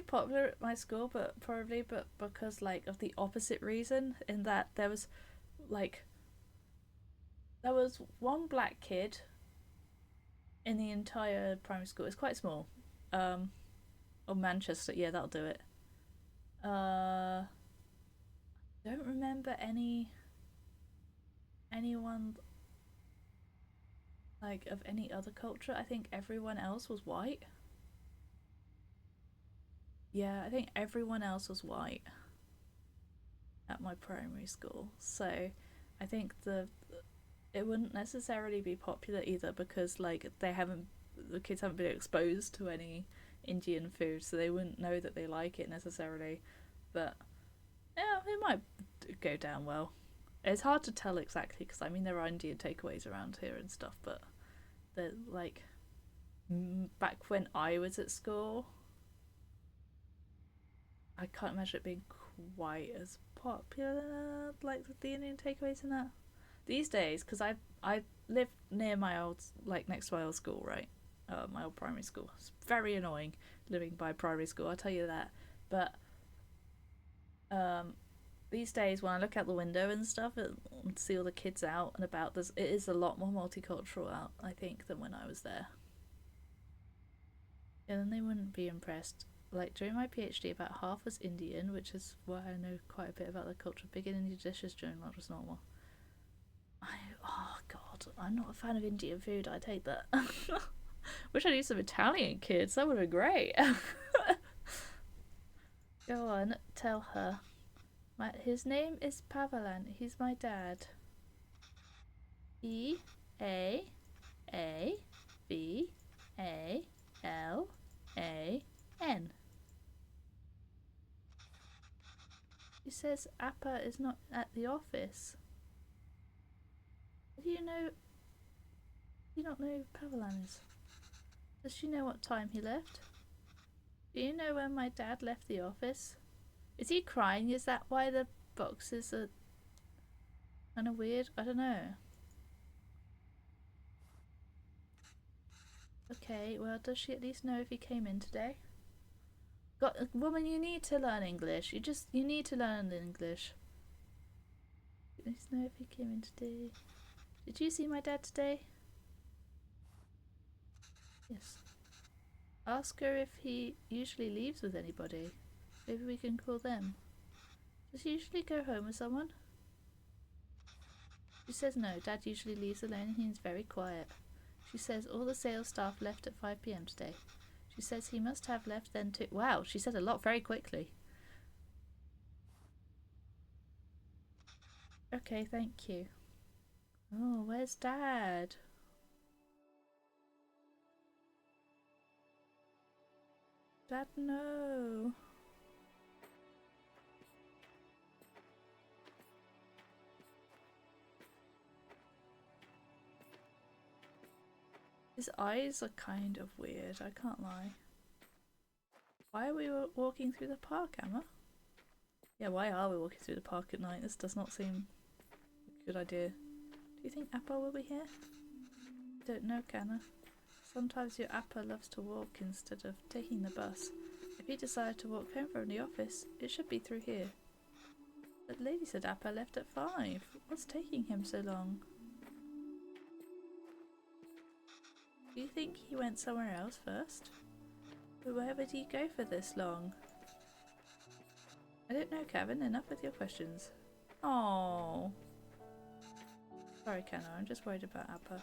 popular at my school, but because like of the opposite reason, in that there was one black kid in the entire primary school. It's quite small. Or Manchester, yeah, that'll do it. Don't remember anyone like of any other culture. I think everyone else was white. Yeah, I think everyone else was white at my primary school. So I think it wouldn't necessarily be popular either because like the kids haven't been exposed to any Indian food, so they wouldn't know that they like it necessarily. But yeah, it might go down well. It's hard to tell exactly because I mean there are Indian takeaways around here and stuff, but the like back when I was at school, I can't imagine it being quite as popular like the Indian takeaways and that. These days, because I live near my old, like next to my old school, right? My old primary school. It's very annoying living by primary school, I'll tell you that. But these days when I look out the window and stuff and see all the kids out and about, it is a lot more multicultural out, I think, than when I was there. Yeah, then they wouldn't be impressed. Like during my PhD, about half was Indian, which is why I know quite a bit about the culture. Big Indian dishes during lunch was normal. Oh god, I'm not a fan of Indian food. I'd hate that. Wish I knew some Italian kids. That would have been great. Go on, tell her. His name is Pavalan. He's my dad. Eavalan. He says Appa is not at the office. Do you know? Do you not know who Pavalan is? Does she know what time he left? Do you know when my dad left the office? Is he crying? Is that why the boxes are kind of weird? I don't know. Okay, well, does she at least know if he came in today? Woman, you need to learn English. You need to learn English. At least know if he came in today. Did you see my dad today? Yes. Ask her if he usually leaves with anybody. Maybe we can call them. Does he usually go home with someone? She says no, Dad usually leaves alone and he's very quiet. She says all the sales staff left at 5 PM today. She says he must have left then too. Wow, she said a lot very quickly. Okay, thank you. Oh, where's Dad? Dad, no. His eyes are kind of weird, I can't lie. Why are we walking through the park, Emma? Yeah, why are we walking through the park at night? This does not seem a good idea. Do you think Appa will be here? I don't know, Canna. Sometimes your Appa loves to walk instead of taking the bus. If he decided to walk home from the office, it should be through here. But the lady said Appa left at 5. What's taking him so long? Do you think he went somewhere else first? But where would he go for this long? I don't know, Kevin. Enough with your questions. Oh. Sorry, Kenna. I'm just worried about Appa.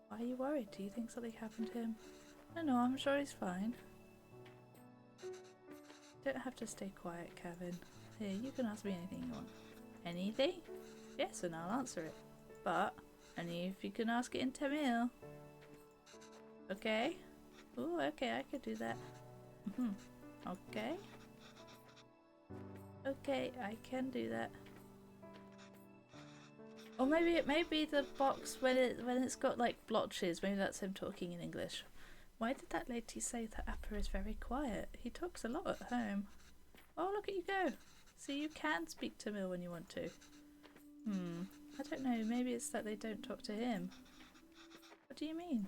Why are you worried? Do you think something happened to him? No, I'm sure he's fine. You don't have to stay quiet, Kevin. Here, you can ask me anything you want. Anything? Yes, and I'll answer it. But only if you can ask it in Tamil. Okay? Ooh, okay, I could do that. Okay? Okay, I can do that. Or maybe it may be the box when it's got like blotches. Maybe that's him talking in English. Why did that lady say that Appa is very quiet? He talks a lot at home. Oh, look at you go. See, you can speak Tamil when you want to. I don't know. Maybe it's that they don't talk to him. What do you mean?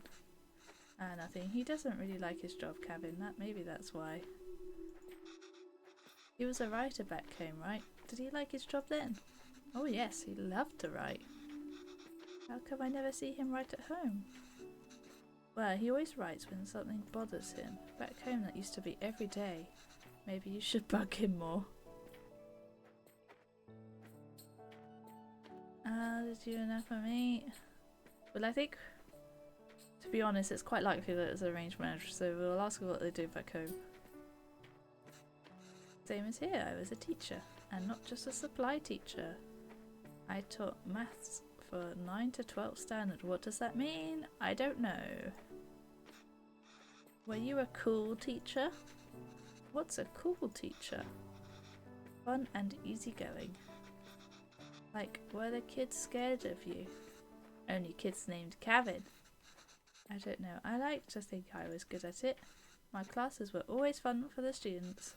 Ah, nothing. He doesn't really like his job, Kevin. Maybe that's why. He was a writer back home, right? Did he like his job then? Oh yes, he loved to write. How come I never see him write at home? Well, he always writes when something bothers him. Back home that used to be every day. Maybe you should bug him more. Did you enough for me? Well, I think, to be honest, it's quite likely that it's arranged marriage, so we'll ask what they do back home. Same as here, I was a teacher, and not just a supply teacher. I taught maths for 9 to 12 standard. What does that mean? I don't know. Were you a cool teacher? What's a cool teacher? Fun and easygoing. Like, were the kids scared of you? Only kids named Kevin. I don't know. I like to think I was good at it. My classes were always fun for the students.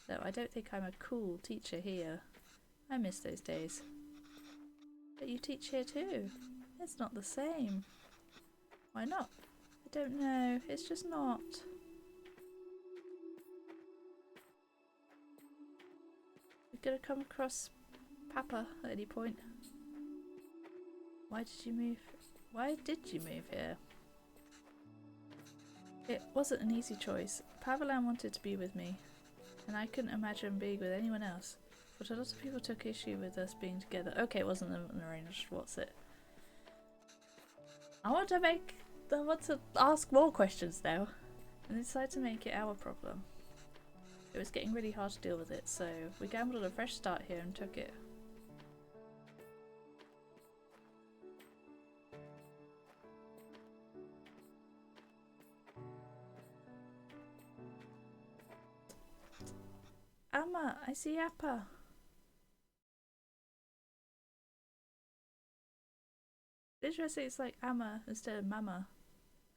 Though I don't think I'm a cool teacher here. I miss those days. But you teach here too. It's not the same. Why not? I don't know. It's just not. You're gonna come across Papa at any point. Why did you move here? It wasn't an easy choice. Pavalan wanted to be with me, and I couldn't imagine being with anyone else. But a lot of people took issue with us being together. Okay, it wasn't an arranged, what's it? I want to ask more questions now. And decided to make it our problem. It was getting really hard to deal with it, so we gambled on a fresh start here and took it. Amma, I see Appa. Interesting, it's like Amma instead of Mama,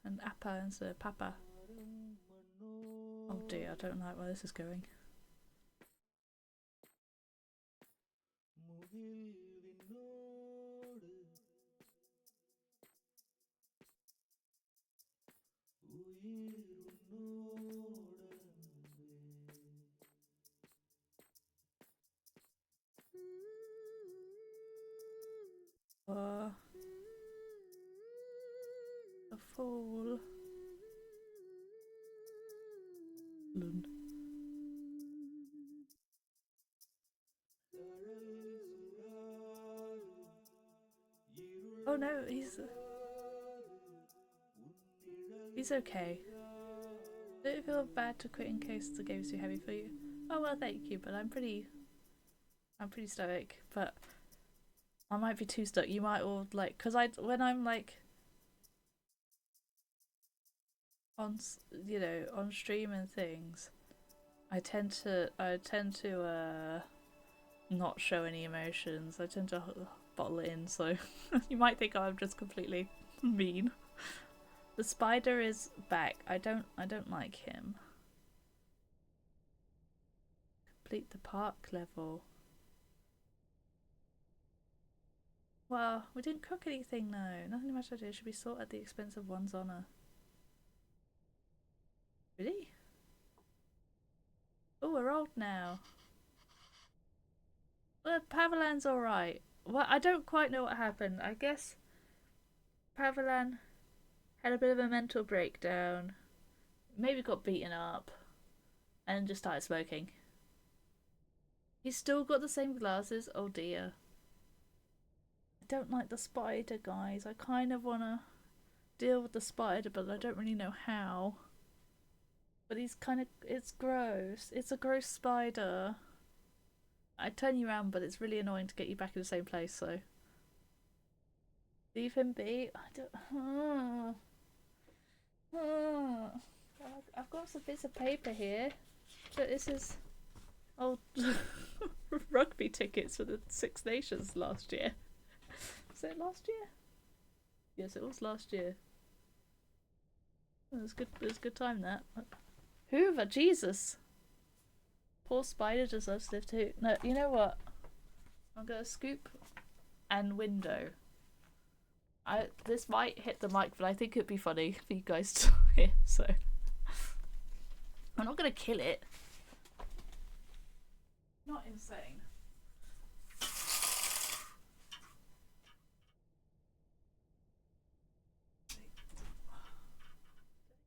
and Appa instead of Papa. Oh dear, I don't like where this is going. A fool. Lun. Oh no, he's okay. Don't you feel bad to quit in case the game's too heavy for you? Oh well, thank you, but I'm pretty stoic, but I might be too stuck. You might all like, cause when I'm like on stream and things, I tend to not show any emotions. I tend to bottle it in, so you might think I'm just completely mean. The spider is back. I don't like him. Complete the park level. Well, we didn't cook anything though. Nothing much I do should be sought at the expense of one's honour. Really? Oh, we're old now. Well, Pavalan's alright. Well, I don't quite know what happened. I guess Pavalan had a bit of a mental breakdown. Maybe got beaten up. And just started smoking. He's still got the same glasses. Oh dear. I don't like the spider, guys. I kind of want to deal with the spider, but I don't really know how. But he's kind of... It's gross. It's a gross spider. I turn you around, but it's really annoying to get you back in the same place, so... Leave him be. I don't... I've got some bits of paper here. But this is... old rugby tickets for the Six Nations last year. Was it last year? Yes, it was last year. It was good. It was a good time, that. Hoover, Jesus! Poor spider deserves to live too. No, you know what? I'm gonna scoop and window. This might hit the mic, but I think it'd be funny for you guys to hear, so... I'm not gonna kill it. Not insane.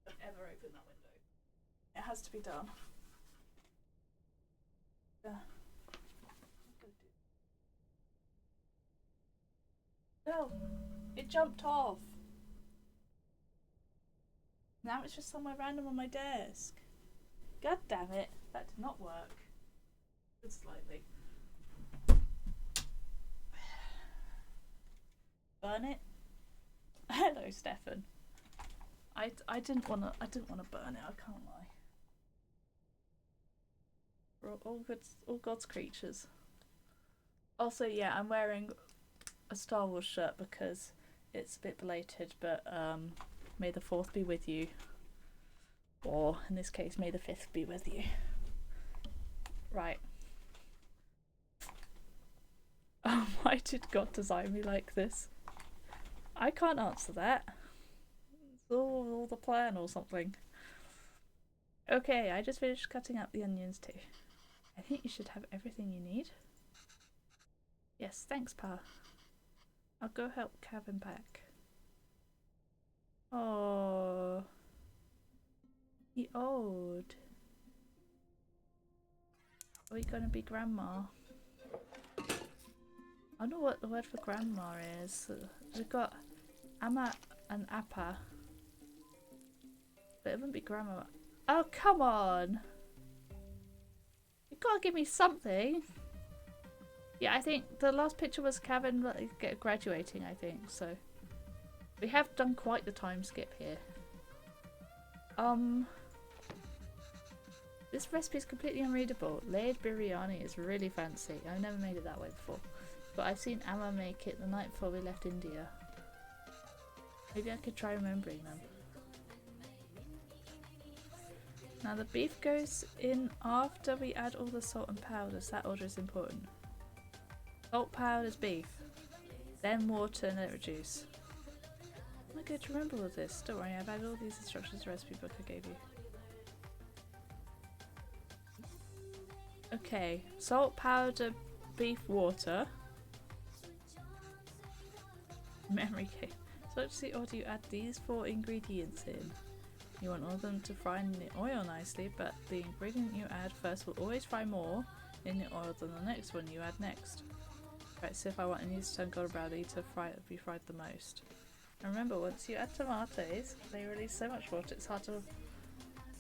Don't ever open that window. It has to be done. Yeah. No, it jumped off. Now it's just somewhere random on my desk. God damn it, that did not work. Just slightly. Burn it. Hello, Steffan. I didn't wanna burn it. I can't lie. We're all God's creatures. Also, yeah, I'm wearing a Star Wars shirt because it's a bit belated, but may the 4th be with you. Or, in this case, may the 5th be with you. Right. Oh, why did God design me like this? I can't answer that. It's all the plan or something. Okay, I just finished cutting up the onions too. I think you should have everything you need. Yes, thanks, Pa. I'll go help Kevin pack. Oh, he old. Are we gonna be grandma? I don't know what the word for grandma is. We've got Amma and Appa. But it wouldn't be grandma. Oh, come on! You gotta give me something. Yeah, I think the last picture was Kevin graduating, I think, so. We have done quite the time skip here. This recipe is completely unreadable. Layered biryani is really fancy. I've never made it that way before. But I've seen Amma make it the night before we left India. Maybe I could try remembering them. Now the beef goes in after we add all the salt and powders. That order is important. Salt, powders, beef. Then water and let it reduce. I'm not going to remember all this. Don't worry, I've added all these instructions to the recipe book I gave you. Okay, salt, powder, beef, water. Memory cake. So let's see, or do you add these 4 ingredients in? You want all of them to fry in the oil nicely, but the ingredient you add first will always fry more in the oil than the next one you add next. Right, so if I want these to turn golden brown, they need to be fried the most. And remember, once you add tomatoes, they release so much water it's hard to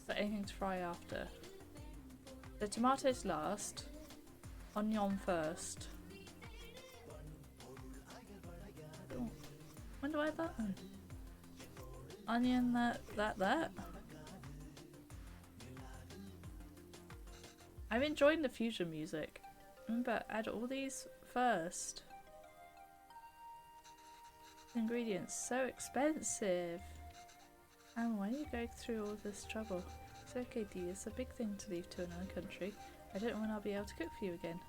put anything to fry after. The tomatoes last, onion first. Ooh. When do I add that? Onion, that. I'm enjoying the fusion music. Remember, add all these first. Ingredients, so expensive. And why are you going through all this trouble? It's okay, Dee, it's a big thing to leave to another country. I don't know when I'll be able to cook for you again.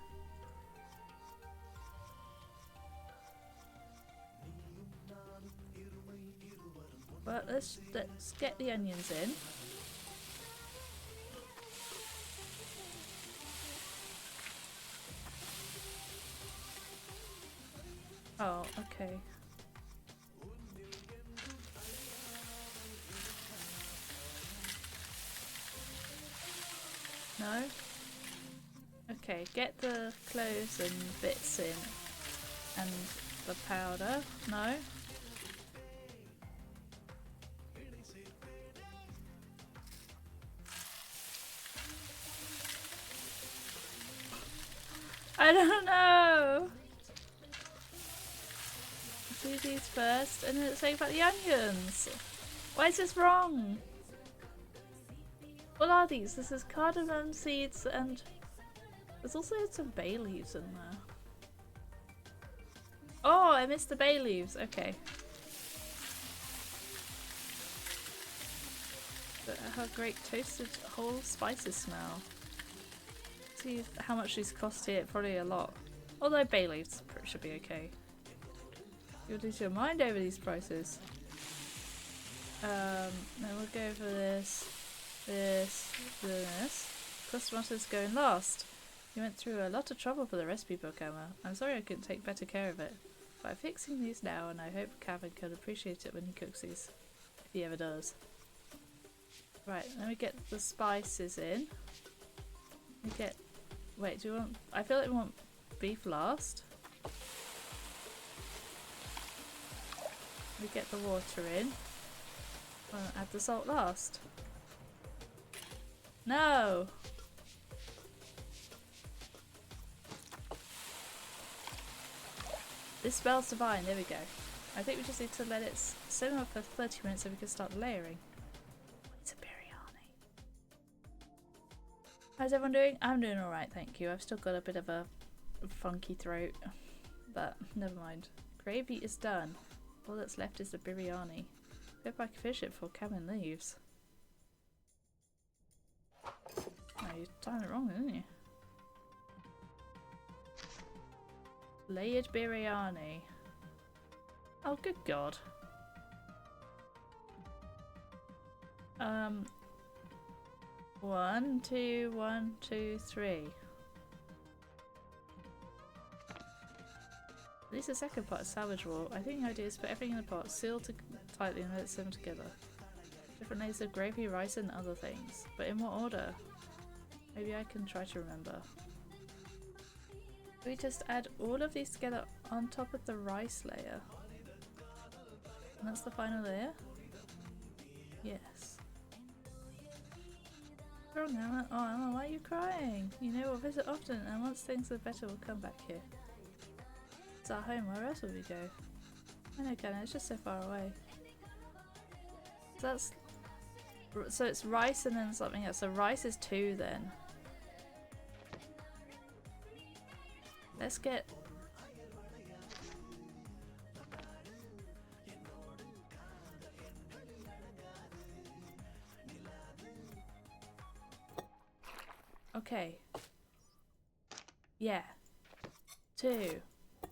Well, let's get the onions in. Oh, okay. No? Okay, get the clothes and bits in. And the powder. No? I don't know! Do these first and then it's saying about the onions! Why is this wrong? What are these? This is cardamom seeds and there's also some bay leaves in there. Oh, I missed the bay leaves. Okay. But how great toasted whole spices smell. See how much these cost here. Probably a lot. Although bay leaves should be okay. You'll lose your mind over these prices. Then we'll go for this, this. Customers going last. You went through a lot of trouble for the recipe book, Emma. I'm sorry I couldn't take better care of it. But I'm fixing these now and I hope Kevin can appreciate it when he cooks these. If he ever does. Right, let me get the spices in. We get... Wait, do you want... I feel like we want beef last. We get the water in. Add the salt last. No! This smells divine, there we go. I think we just need to let it simmer for 30 minutes so we can start layering. It's a biryani. How's everyone doing? I'm doing alright, thank you. I've still got a bit of a funky throat, but never mind. Gravy is done. All that's left is the biryani. Hope I can finish it before Kevin leaves. Oh, you timed it wrong, didn't you? Layered biryani. Oh, good God. 1, 2, 1, 2, 3. At least the second part is salvageable. I think the idea is put everything in the pot, seal tightly and let it simmer together. Different layers of gravy, rice and other things. But in what order? Maybe I can try to remember. We just add all of these together on top of the rice layer. And that's the final layer? Yes. What's wrong, Emma? Oh, Emma, why are you crying? You know we'll visit often and once things are better we'll come back here. It's our home, where else would we go? I know, Ken, it's just so far away. So that's... So it's rice and then something else. So rice is 2 then. Let's get... Okay. Yeah. 2.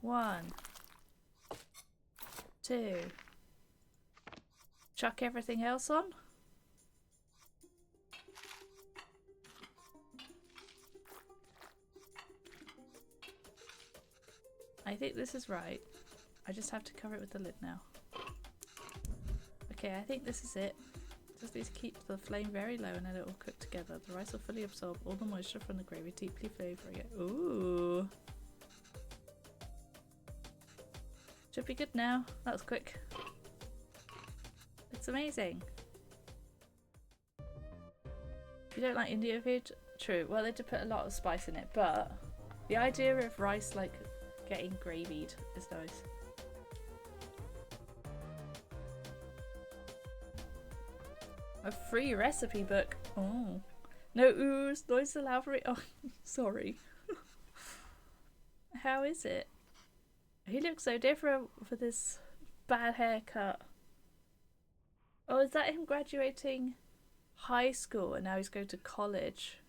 1. 2. Chuck everything else on. I think this is right. I just have to cover it with the lid now. Okay, I think this is it. Just need to keep the flame very low and let it all cook together. The rice will fully absorb all the moisture from the gravy, deeply flavouring it. Ooh. Should be good now. That was quick. It's amazing. You don't like Indian food? True. Well, they did put a lot of spice in it, but the idea of rice like getting gravied is nice. A free recipe book. Oh. No oohs. Noise allowed for it. Oh, sorry. How is it? He looks so different for this bad haircut. Oh, is that him graduating high school and now he's going to college?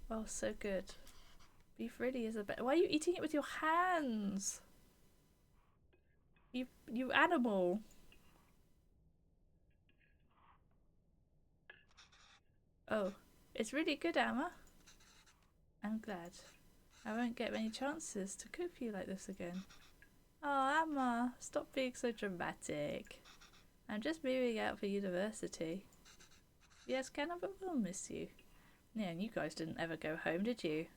Oh, so good. Beef really is a bit. Why are you eating it with your hands? You animal. Oh, it's really good, Emma. I'm glad. I won't get many chances to cook you like this again. Oh, Emma, stop being so dramatic. I'm just moving out for university. Yes, Kenna, but we'll miss you. Yeah, and you guys didn't ever go home, did you?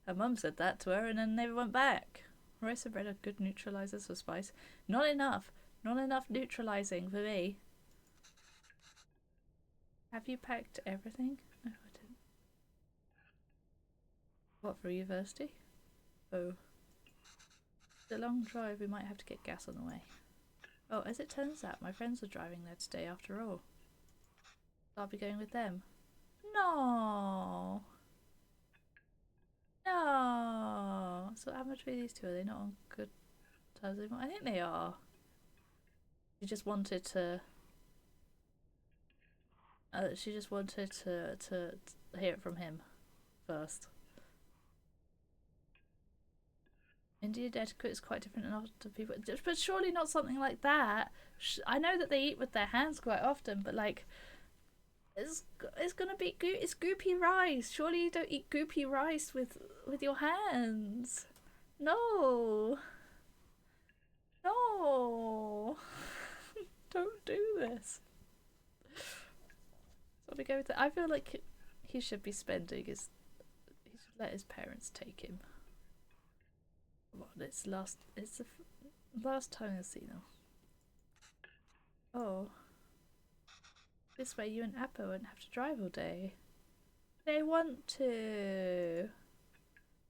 Her mum said that to her and then never went back. Rice and bread are good neutralisers for spice. Not enough. Not enough neutralising for me. Have you packed everything? No, I didn't. What, for university? Oh. It's a long drive, we might have to get gas on the way. Oh, as it turns out, my friends are driving there today after all. I'll be going with them. No! No! So how much between these two? Are they not on good terms anymore? I think they are. She just wanted to... she just wanted to hear it from him first. Indian etiquette is quite different enough to people, but surely not something like that. I know that they eat with their hands quite often, but like, it's gonna be it's goopy rice. Surely you don't eat goopy rice with your hands. No, no, don't do this. So we go with that. I feel like he should be spending his. He should let his parents take him. Well, it's the last time I've seen them. Oh. This way you and Appa won't have to drive all day. They want to.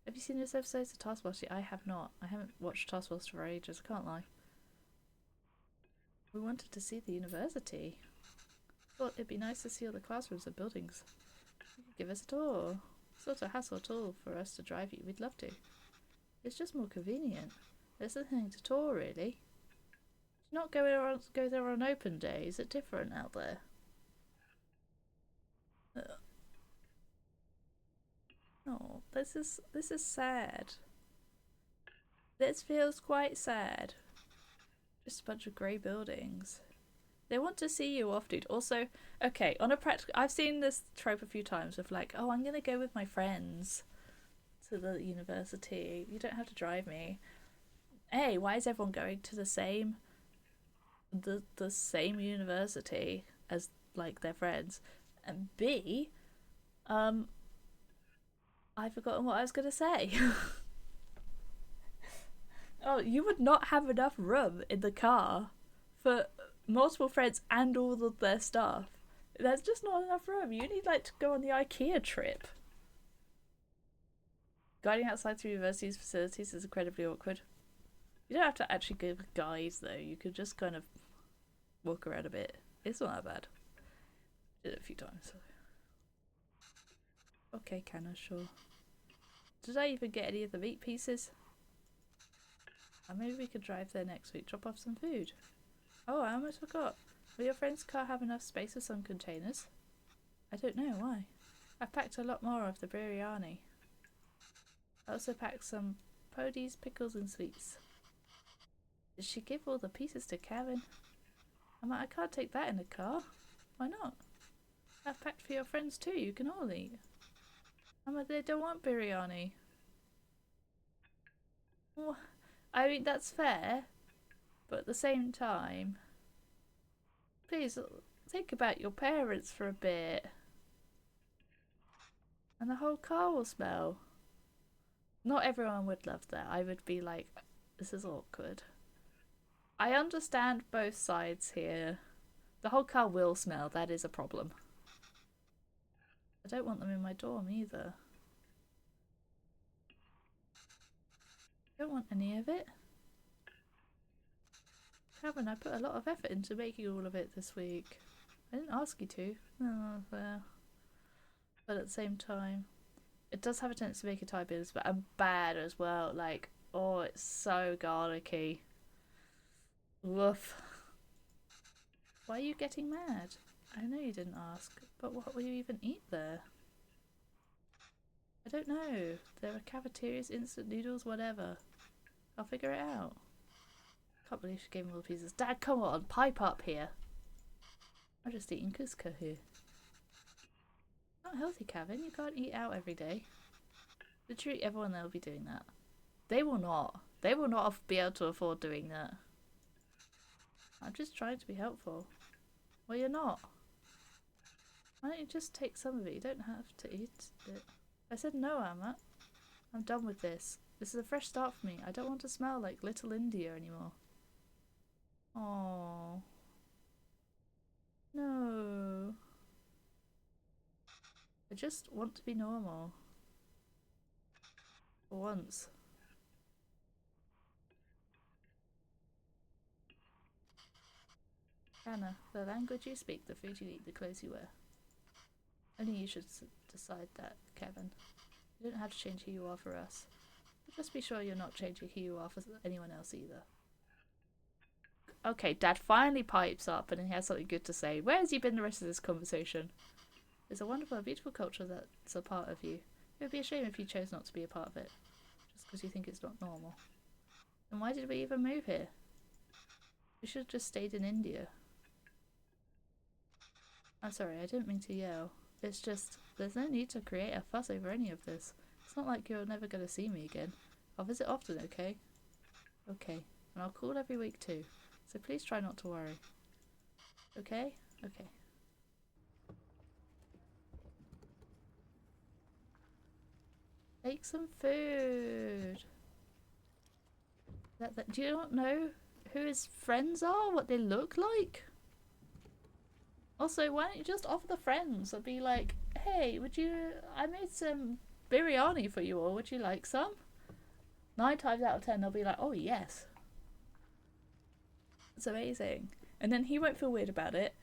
Have you seen this episode of Taskmaster? I have not. I haven't watched Taskmaster for ages, I can't lie. We wanted to see the university. Thought it'd be nice to see all the classrooms and buildings. You could give us a tour. It's not a hassle at all for us to drive you. We'd love to. It's just more convenient. There's nothing to tour, really. Do not go there on open days. It's different out there. Oh, this is sad. This feels quite sad. Just a bunch of grey buildings. They want to see you off, dude. Also, okay, on a practical... I've seen this trope a few times of like, oh, I'm going to go with my friends to the university. You don't have to drive me. A, why is everyone going to the same university as like their friends? And B, I've forgotten what I was going to say. Oh, you would not have enough room in the car for multiple friends and all of their stuff. There's just not enough room. You need like to go on the IKEA trip. Guiding outside through university's facilities is incredibly awkward. You don't have to actually give guides though. You could just kind of walk around a bit. It's not that bad. Did it a few times. So. Okay, Canna, sure. Did I even get any of the meat pieces? Maybe we could drive there next week, drop off some food. Oh, I almost forgot. Will your friend's car have enough space for some containers? I don't know, why? I've packed a lot more of the biryani. I also packed some podies, pickles and sweets. Did she give all the pieces to Kevin? I can't take that in the car. Why not? I've packed for your friends too, you can all eat. They don't want biryani. Well, I mean, that's fair, but at the same time, please think about your parents for a bit. And the whole car will smell. Not everyone would love that. I would be like, this is awkward. I understand both sides here. The whole car will smell, that is a problem. I don't want them in my dorm either. I don't want any of it. Kevin, I put a lot of effort into making all of it this week. I didn't ask you to. Oh, fair. But at the same time, it does have a tendency to make a Thai business, but I'm bad as well. Like, oh, it's so garlicky. Woof. Why are you getting mad? I know you didn't ask, but what will you even eat there? I don't know. There are cafeterias, instant noodles, whatever. I'll figure it out. Can't believe she gave me all the pieces. Dad, come on, pipe up here. I'm just eating Cusco here. Not healthy, Kevin. You can't eat out every day. Literally everyone there will be doing that. They will not. They will not be able to afford doing that. I'm just trying to be helpful. Well, you're not. Why don't you just take some of it? You don't have to eat it. I said no, Amma. I'm done with this. This is a fresh start for me. I don't want to smell like Little India anymore. Oh. No. I just want to be normal. For once. Anna, the language you speak, the food you eat, the clothes you wear. Only you should decide that, Kevin. You don't have to change who you are for us. But just be sure you're not changing who you are for anyone else either. Okay, Dad finally pipes up and he has something good to say. Where has he been the rest of this conversation? There's a wonderful and beautiful culture that's a part of you. It would be a shame if you chose not to be a part of it. Just because you think it's not normal. Then why did we even move here? We should have just stayed in India. I'm sorry, I didn't mean to yell. It's just, there's no need to create a fuss over any of this. It's not like you're never going to see me again. I'll visit often, okay? Okay. And I'll call every week too. So please try not to worry. Okay? Okay. Make some food. Do you not know who his friends are? What they look like? Also, why don't you just offer the friends and be like, hey, I made some biryani for you all. Would you like some? 9 times out of 10 they'll be like, oh yes. It's amazing. And then he won't feel weird about it.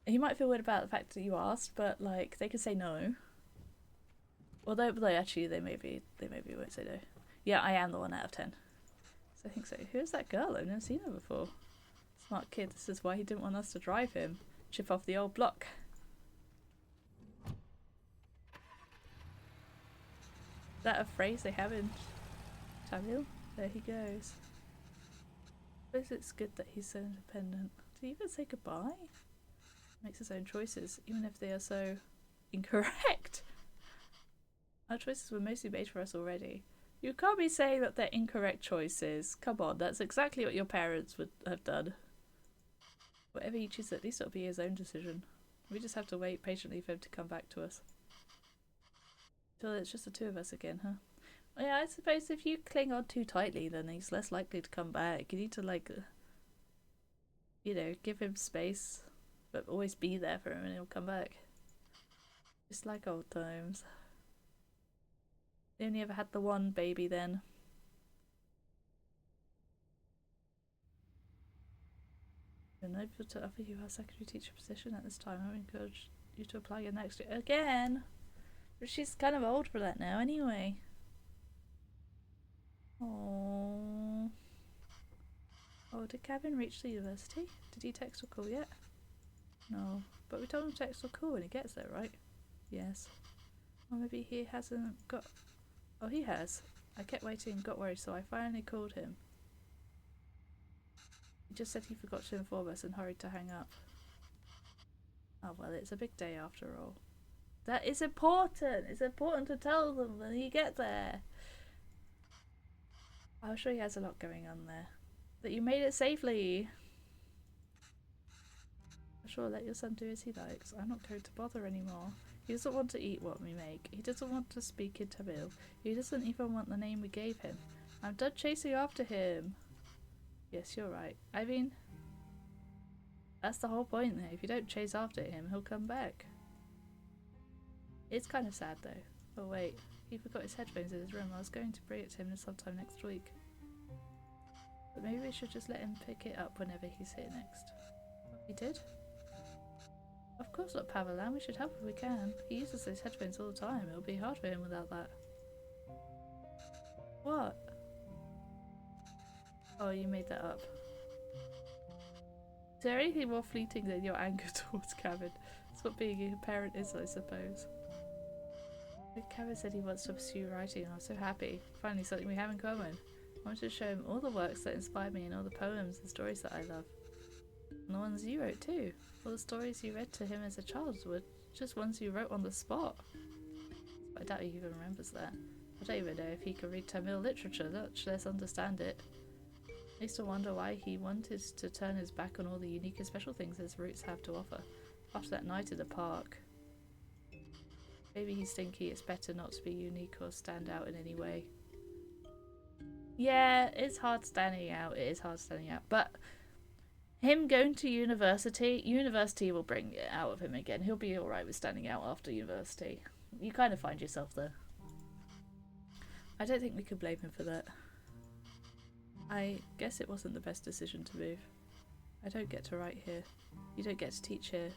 He might feel weird about the fact that you asked, but like they could say no. Although actually they maybe won't say no. Yeah, I am the 1 out of 10. So I think so. Who is that girl? I've never seen her before. Smart kid. This is why he didn't want us to drive him. Chip off the old block. Is that a phrase they have in Tamil? There he goes. I suppose it's good that he's so independent. Did he even say goodbye? Makes his own choices, even if they are so incorrect. Our choices were mostly made for us already. You can't be saying that they're incorrect choices. Come on, that's exactly what your parents would have done. Whatever he chooses, at least it'll be his own decision. We just have to wait patiently for him to come back to us. Till it's just the 2 of us again, huh? Well, yeah, I suppose if you cling on too tightly, then he's less likely to come back. You need to, like, you know, give him space, but always be there for him and he'll come back. Just like old times. They only ever had the one baby then. We're unable to offer you our secondary teacher position at this time. I encourage you to apply again next year. Again! But she's kind of old for that now anyway. Oh. Oh, did Gavin reach the university? Did he text or call yet? No. But we told him to text or call when he gets there, right? Yes. Or maybe he hasn't got... Oh, he has. I kept waiting and got worried, so I finally called him. He just said he forgot to inform us and hurried to hang up. Oh well, it's a big day after all. That is important! It's important to tell them when you get there. I'm sure he has a lot going on there. That you made it safely. I'm sure let your son do as he likes. I'm not going to bother anymore. He doesn't want to eat what we make. He doesn't want to speak in Tamil. He doesn't even want the name we gave him. I'm done chasing after him. Yes, you're right. I mean, that's the whole point there. If you don't chase after him, he'll come back. It's kind of sad though. Oh wait, he forgot his headphones in his room. I was going to bring it to him sometime next week. But maybe we should just let him pick it up whenever he's here next. He did? Of course not, Pavelan. We should help if we can. He uses those headphones all the time. It'll be hard for him without that. What? Oh, you made that up. Is there anything more fleeting than your anger towards Kevin? That's what being a parent is, I suppose. Kevin said he wants to pursue writing and I'm so happy. Finally something we have in common. I wanted to show him all the works that inspired me and all the poems and stories that I love. And the ones you wrote too. All the stories you read to him as a child were just ones you wrote on the spot. It's I doubt he even remembers that. I don't even know if he can read Tamil literature, much less understand it. I used to wonder why he wanted to turn his back on all the unique and special things his roots have to offer. After that night in the park. Maybe he's thinking it's better not to be unique or stand out in any way. Yeah, it's hard standing out. It is hard standing out. But him going to university will bring it out of him again. He'll be alright with standing out after university. You kind of find yourself there. I don't think we could blame him for that. I guess it wasn't the best decision to move. I don't get to write here. You don't get to teach here.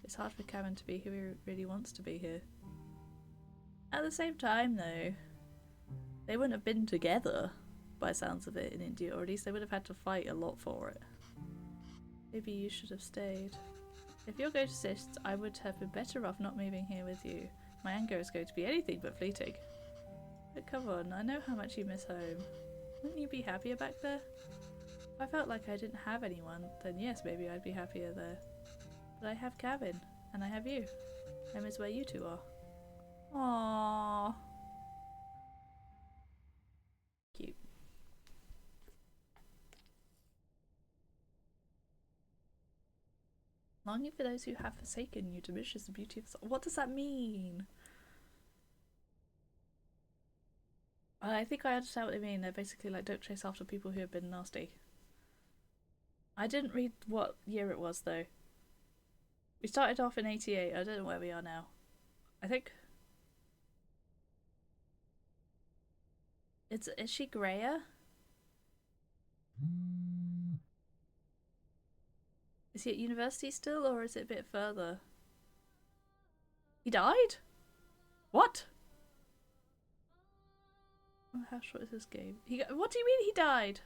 It's hard for Cameron to be who he really wants to be here. At the same time though, they wouldn't have been together by sounds of it in India, or at least they would have had to fight a lot for it. Maybe you should have stayed. If you're going to insist, I would have been better off not moving here with you. My anger is going to be anything but fleeting. But come on, I know how much you miss home. Wouldn't you be happier back there? If I felt like I didn't have anyone, then yes, maybe I'd be happier there. But I have Kevin, and I have you. Home is where you two are. Aww. Cute. Longing for those who have forsaken you diminishes the beauty of the soul. What does that mean? I think I understand what they mean. They're basically like, don't chase after people who have been nasty. I didn't read what year it was though. We started off in 88. I don't know where we are now. I think... Is she Greya? Is he at university still, or is it a bit further? He died? What? Oh, how short is this game? What do you mean he died?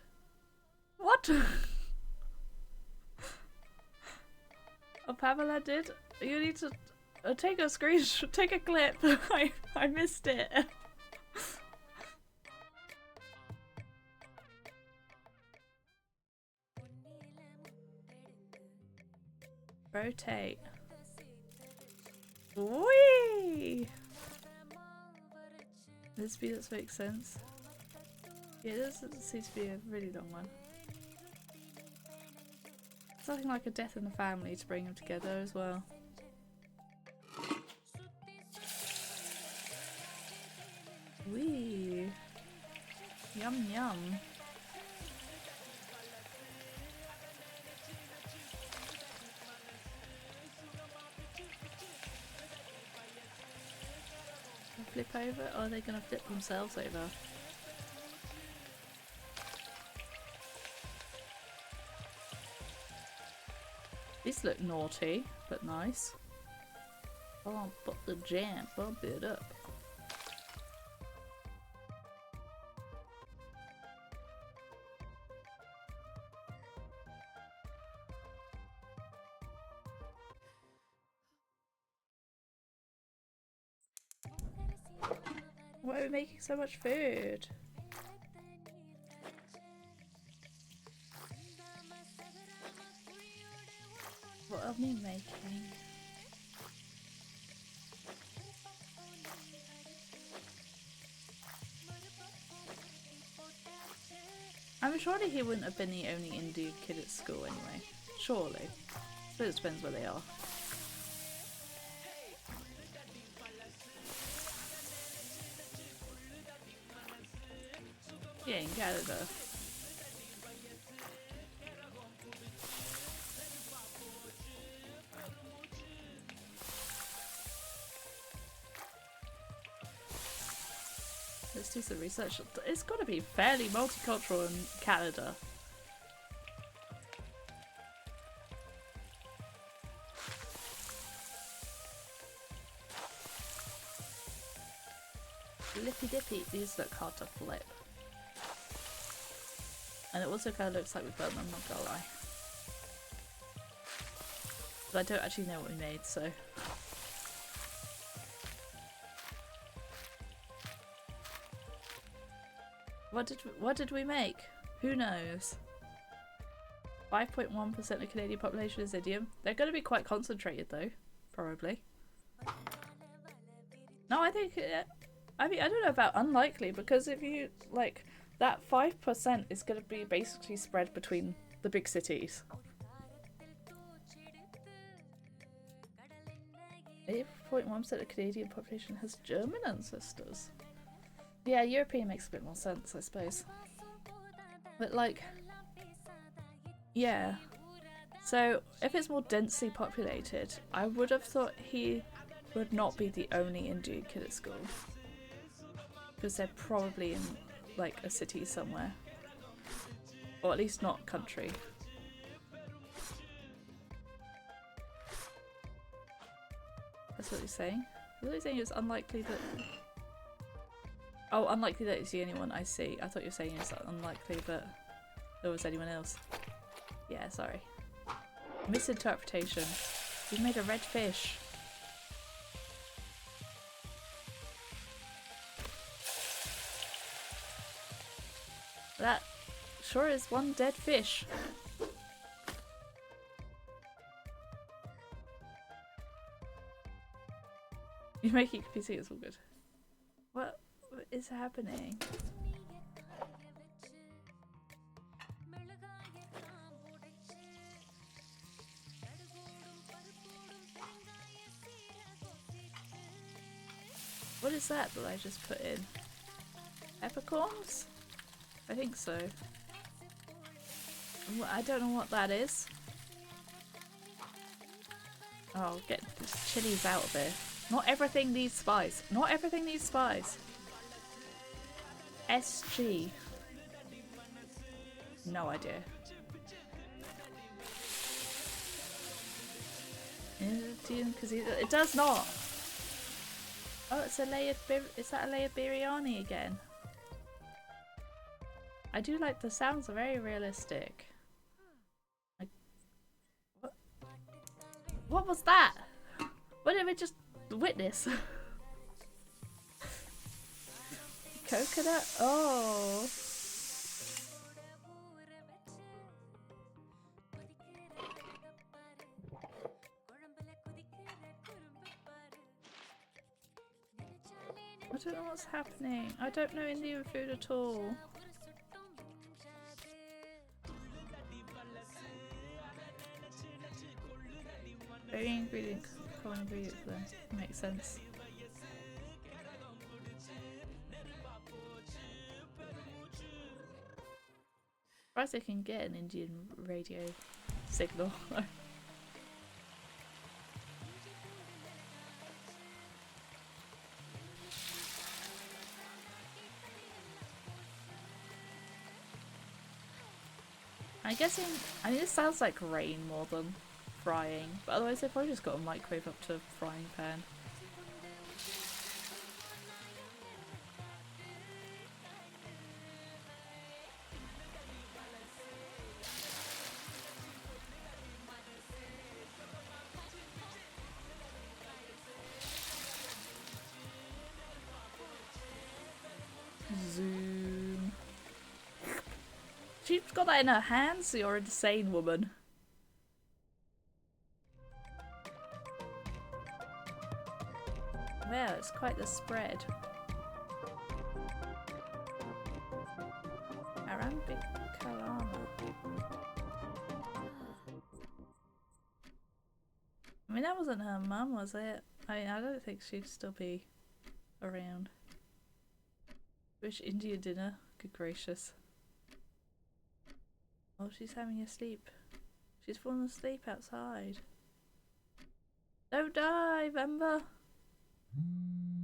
What? Oh, Pamela did? You need to take a screenshot, take a clip. I missed it. Rotate. Whee! This speed makes sense. Yeah, this seems to be a really long one. Something like a death in the family to bring them together as well. Wee! Yum yum. Flip over, or are they going to flip themselves over? These look naughty, but nice. Oh, put the jam, bump it up. Why are we making so much food? What are we making? I'm surely he wouldn't have been the only Hindu kid at school anyway. Surely. But it depends where they are. Yeah, in Canada. Let's do some research. It's got to be fairly multicultural in Canada. Flippy dippy. These look hard to flip. And it also kind of looks like we've burnt them, I'm not gonna lie. But I don't actually know what we made, so... What did we make? Who knows? 5.1% of Canadian population is Indian. They're going to be quite concentrated though, probably. No, I think I mean I don't know about unlikely, because if you like that 5% is going to be basically spread between the big cities. 8.1% of the Canadian population has German ancestors. Yeah, European makes a bit more sense, I suppose. But like, yeah. So if it's more densely populated, I would have thought he would not be the only Indian kid at school, because they're probably in like a city somewhere, or at least not country. That's what he's saying. I thought he was saying it's unlikely that. Oh, unlikely that it's the only one I see. I thought you were saying it's unlikely that there was anyone else. Yeah, sorry. Misinterpretation. You've made a red fish. That sure is one dead fish. You're making confusing, it's all good. What is happening? What is that I just put in? Peppercorns? I think so. I don't know what that is. Oh, get the chilies out of there. Not everything needs spice. Not everything needs spice. SG. No idea. Because it does not. Oh, it's a layered. Is that a layered biryani again? I do like the sounds. Are very realistic. Like, what was that? What did we just witness? Coconut? Oh. I don't know what's happening. I don't know Indian food at all. Very ingredient, common ingredient for them. Makes sense. Surprised they can get an Indian radio signal. I'm guessing, I mean, this sounds like rain more than frying, but otherwise they've probably just got a microwave up to a frying pan. Zoom. She's got that in her hands, you're an insane woman. Well, it's quite the spread. Arambic Kalama. I mean, that wasn't her mum, was it? I mean, I don't think she'd still be around. Wish Indian dinner. Good gracious. Oh, she's having a sleep. She's fallen asleep outside. Don't die, Venba!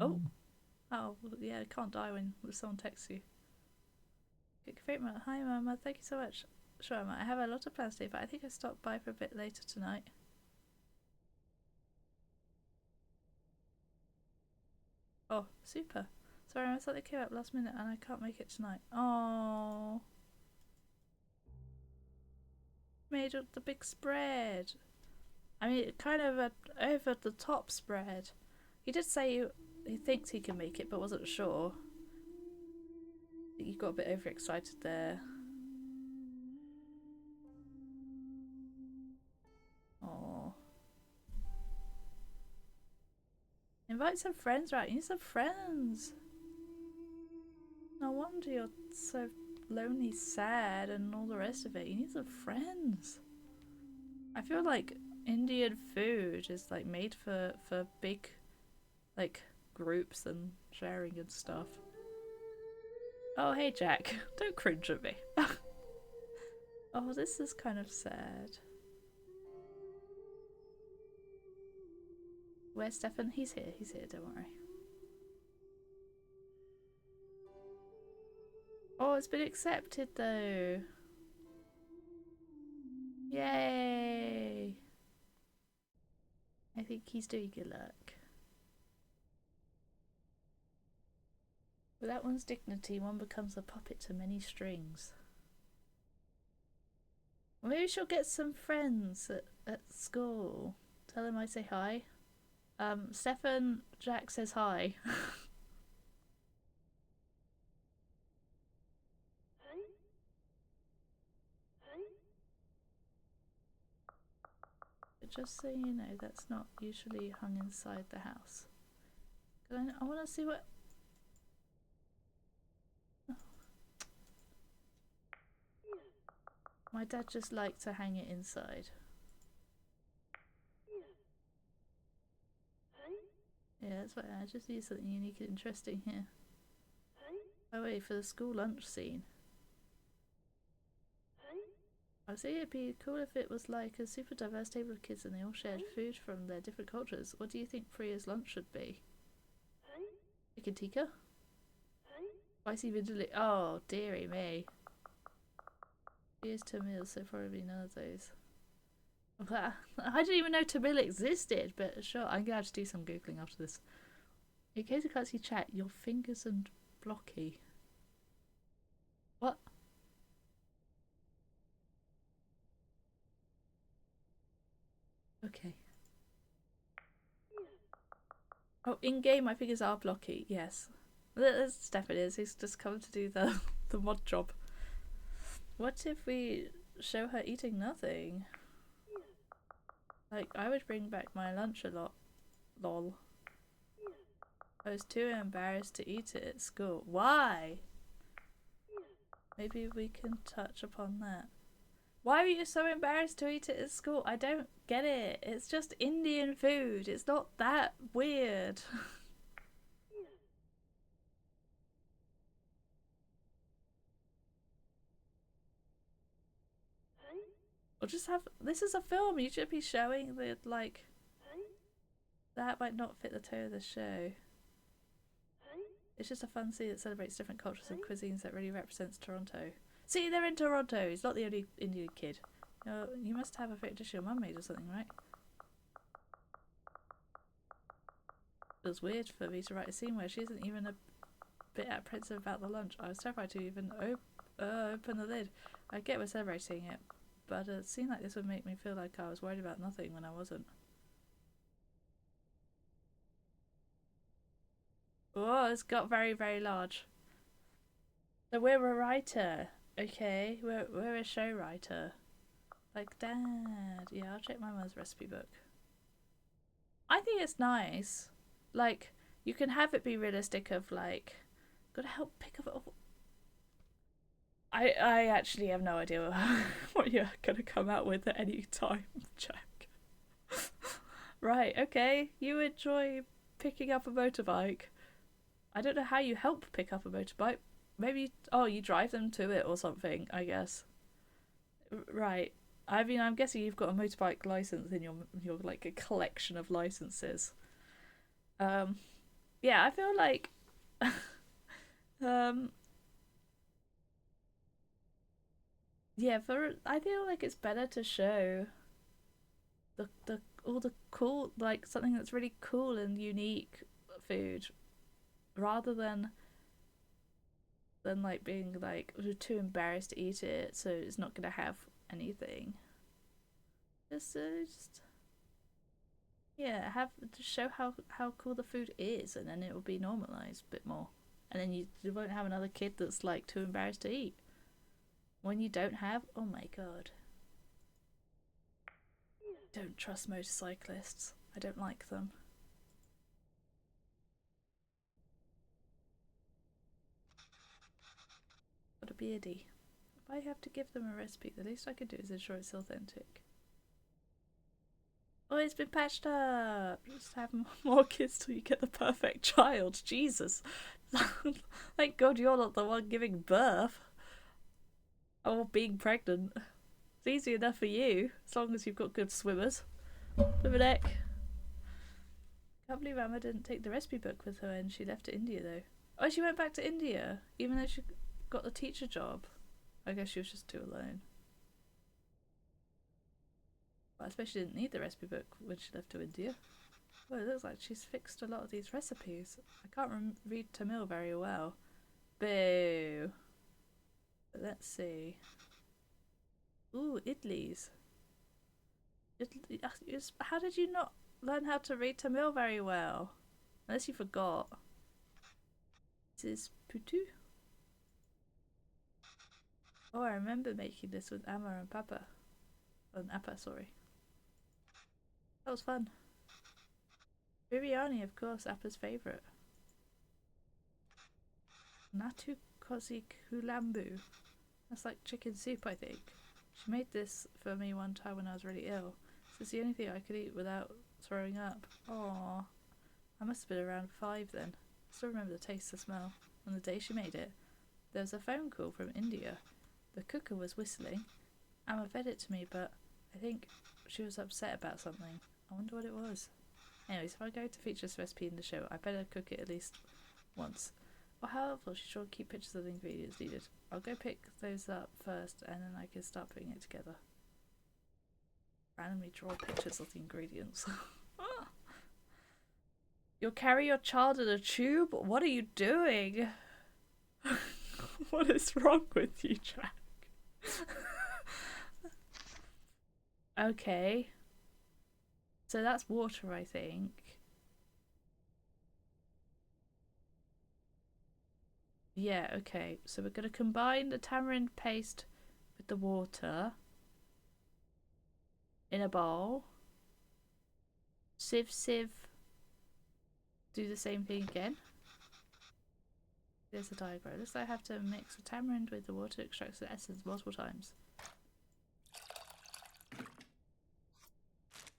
Oh! Oh, yeah, can't die when someone texts you. Great, hi, Mama. Thank you so much. Sure, Mama. I have a lot of plans today, but I think I'll stop by for a bit later tonight. Oh, super. Sorry, I something came up last minute and I can't make it tonight. Oh. Made up the big spread. I mean, kind of a over the top spread. He did say he thinks he can make it, but wasn't sure. I think you got a bit overexcited there. Oh. Invite some friends, right? You need some friends. No wonder you're so lonely, sad, and all the rest of it. You need some friends. I feel like Indian food is like made for big, like, groups and sharing and stuff. Oh, hey Jack. Don't cringe at me. Oh, this is kind of sad. Where's Stefan? He's here, don't worry. Oh, it's been accepted though. Yay! I think he's doing good luck. Without one's dignity, one becomes a puppet to many strings. Well, maybe she'll get some friends at school. Tell him I say hi. Stefan, Jack says hi. But just so you know, that's not usually hung inside the house. I want to see what... Oh. My dad just liked to hang it inside. Yeah, that's why I just need something unique and interesting here. Oh wait, for the school lunch scene. I was thinking it'd be cool if it was like a super diverse table of kids and they all shared food from their different cultures. What do you think Priya's lunch should be? Chicken tikka? Spicy vindaloo? Oh, dearie me. Here's Tamil, so probably none of those. I didn't even know Tamil existed, but sure, I'm gonna have to do some googling after this. In case you can't see chat, your fingers and blocky. What? Okay. Oh, in game my fingers are blocky. Yes, that's Stefan is. He's just come to do the the mod job. What if we show her eating nothing? Like, I would bring back my lunch a lot. Lol. I was too embarrassed to eat it at school. Why? Maybe we can touch upon that. Why were you so embarrassed to eat it at school? I don't get it. It's just Indian food. It's not that weird. Or just have... This is a film. You should be showing the, like... That might not fit the tone of the show. It's just a fun scene that celebrates different cultures and cuisines that really represents Toronto. See, they're in Toronto. He's not the only Indian kid. You must have a favourite dish your mum made or something, right? It was weird for me to write a scene where she isn't even a bit apprehensive about the lunch. I was terrified to even open the lid. I get we're celebrating it, but a scene like this would make me feel like I was worried about nothing when I wasn't. Oh, it's got very, very large. So we're a writer, okay? We're a show writer. Like, Dad. Yeah, I'll check my mum's recipe book. I think it's nice. Like, you can have it be realistic of, like, gotta help pick up... I actually have no idea what you're gonna come out with at any time, Jack. Right, okay. You enjoy picking up a motorbike. I don't know how you help pick up a motorbike. Maybe, oh, you drive them to it or something, I guess. Right. I mean, I'm guessing you've got a motorbike license in your like a collection of licenses. Yeah, I feel like um yeah, I feel like it's better to show the all the cool, like something that's really cool and unique food rather than like being like too embarrassed to eat it, so it's not gonna have anything. Just yeah, have to show how cool the food is, and then it will be normalized a bit more, and then you won't have another kid that's like too embarrassed to eat. When you don't have, oh my god, don't trust motorcyclists. I don't like them. beardy. If I have to give them a recipe, the least I could do is ensure it's authentic. Oh, it's been patched up! Just have more kids till you get the perfect child. Jesus. Thank God you're not the one giving birth. Or being pregnant. It's easy enough for you, as long as you've got good swimmers. Flippin' heck. Can't believe Emma didn't take the recipe book with her and she left to India though. Oh, she went back to India, even though she got the teacher job. I guess she was just too alone. Well, I suppose she didn't need the recipe book when she left to India. Well, it looks like she's fixed a lot of these recipes. I can't read Tamil very well. Boo. But let's see. Ooh, idlis. How did you not learn how to read Tamil very well? Unless you forgot. This is putu. Oh, I remember making this with Amma and Papa. And Appa, sorry. That was fun. Biryani, of course, Appa's favourite. Natu kozi kulambu. That's like chicken soup, I think. She made this for me one time when I was really ill. This is the only thing I could eat without throwing up. Aww. I must have been around 5 then. I still remember the taste, the smell. On the day she made it, there was a phone call from India. The cooker was whistling. Amma fed it to me, but I think she was upset about something. I wonder what it was. Anyways, if I go to feature this recipe in the show, I better cook it at least once. Well, how helpful, she sure keep pictures of the ingredients needed. I'll go pick those up first and then I can start putting it together. Randomly draw pictures of the ingredients. You'll carry your child in a tube? What are you doing? What is wrong with you, Jack? Okay. So that's water, I think. Yeah, okay. So we're going to combine the tamarind paste with the water in a bowl. Sieve. Do the same thing again. There's the diagram. Looks like I have to mix the tamarind with the water, extract the essence multiple times.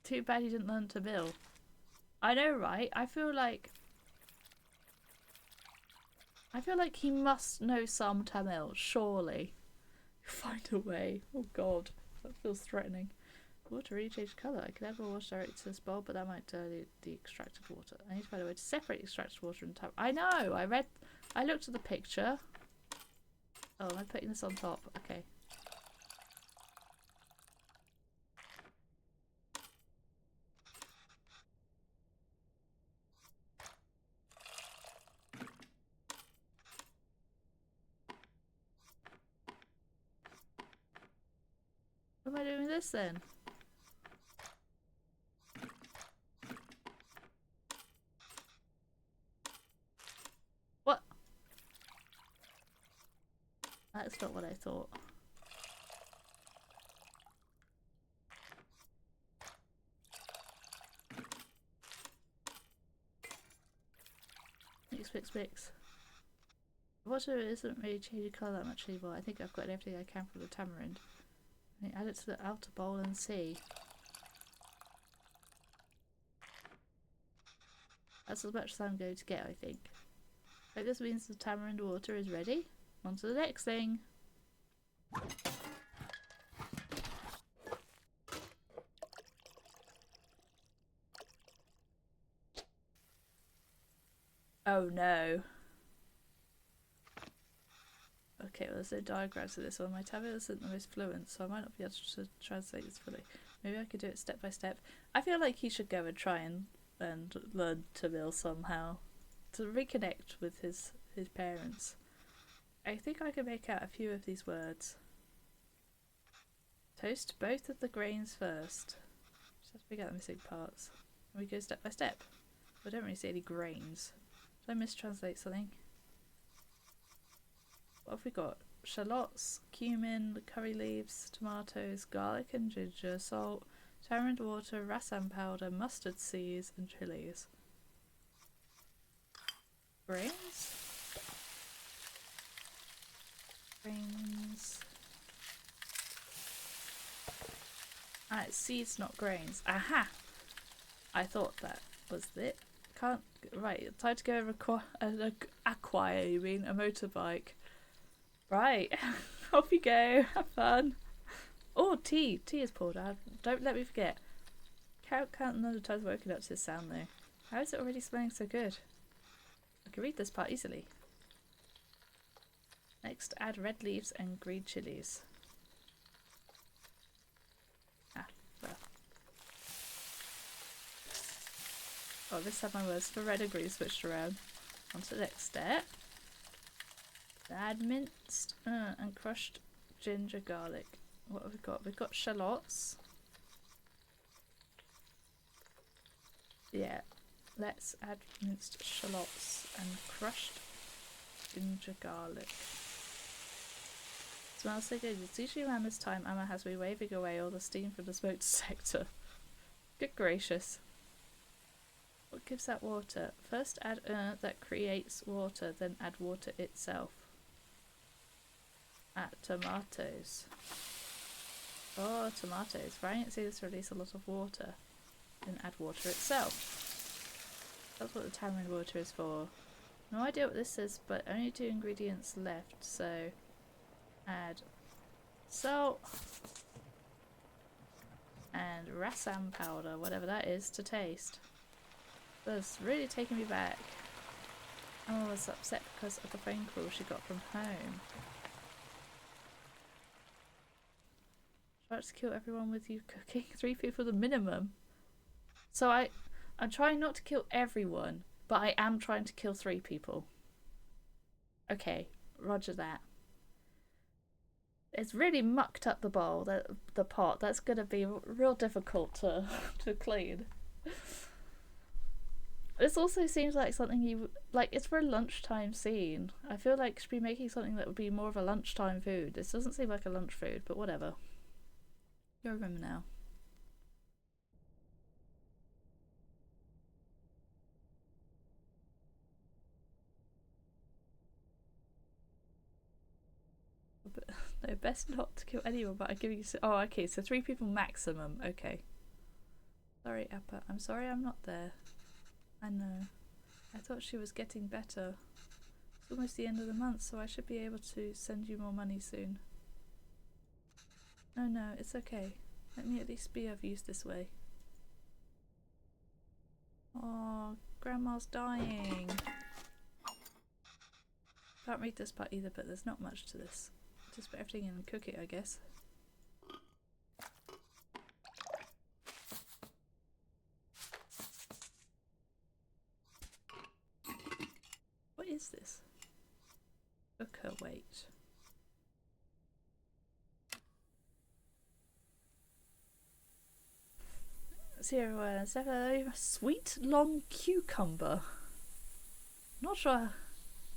Too bad you didn't learn to mill. I know, right? I feel like he must know some Tamil, surely. Find a way. Oh god, that feels threatening. Water really changed colour. I could add more water directly to this bowl, but that might dilute the extracted water. I need to find a way to separate extracted water and tamarind. I know! I looked at the picture. Oh, am I putting this on top? Okay. What am I doing with this then? What? That's not what I thought. Mix. Water isn't really changing colour that much anymore. I think I've got everything I can from the tamarind. Add it to the outer bowl and see. That's as much as I'm going to get, I think. Hope this means the tamarind water is ready. On to the next thing. Oh no. Okay, well there's no diagrams of this one. My Tamil isn't the most fluent, so I might not be able to translate this fully. Maybe I could do it step by step. I feel like he should go and try and learn Tamil somehow. To reconnect with his parents. I think I can make out a few of these words. Toast both of the grains first. Just have to figure out the missing parts. And we go step by step. I don't really see any grains. Did I mistranslate something? What have we got? Shallots, cumin, curry leaves, tomatoes, garlic and ginger, salt, tamarind water, rasam powder, mustard seeds and chilies. Grains? Grains. Ah, it's seeds, not grains. Aha! I thought that was it. Can't. Right, time to go acquire, you mean? A motorbike. Right, off you go. Have fun. Oh, tea. Tea is poured out. Don't let me forget. Can't count the number of times woken up to this sound though. How is it already smelling so good? I can read this part easily. Next, add red leaves and green chilies. Ah, well. Oh, this had my words for red and green switched around. On to the next step. Add minced and crushed ginger garlic. What have we got? We've got shallots. Yeah, let's add minced shallots and crushed ginger garlic. Smells so good. It's usually around this time Emma has me waving away all the steam from the smoke detector. Good gracious. What gives that water? First add that creates water, then add water itself. Add tomatoes. Oh, tomatoes. Variant seeds release a lot of water. Then add water itself. That's what the tamarind water is for. No idea what this is, but only 2 ingredients left, so add salt and rasam powder, whatever that is, to taste. That's really taking me back. Emma was upset because of the phone call she got from home. Try to kill everyone with you cooking. 3 people the minimum. So I'm trying not to kill everyone, but I am trying to kill 3 people. Okay, roger that. It's really mucked up the bowl, the pot. That's gonna be real difficult to clean. This also seems like something you like. It's for a lunchtime scene. I feel like you should be making something that would be more of a lunchtime food. This doesn't seem like a lunch food, but whatever. You'll remember now. No, best not to kill anyone, but I'm giving you. Oh, okay, so 3 people maximum. Okay. Sorry, Appa. I'm sorry I'm not there. I know. I thought she was getting better. It's almost the end of the month, so I should be able to send you more money soon. No, it's okay. Let me at least be of use this way. Oh, Grandma's dying. Can't read this part either, but there's not much to this. Just put everything in and cook it, I guess. What is this? Cooker weight. Sweet long cucumber. Not sure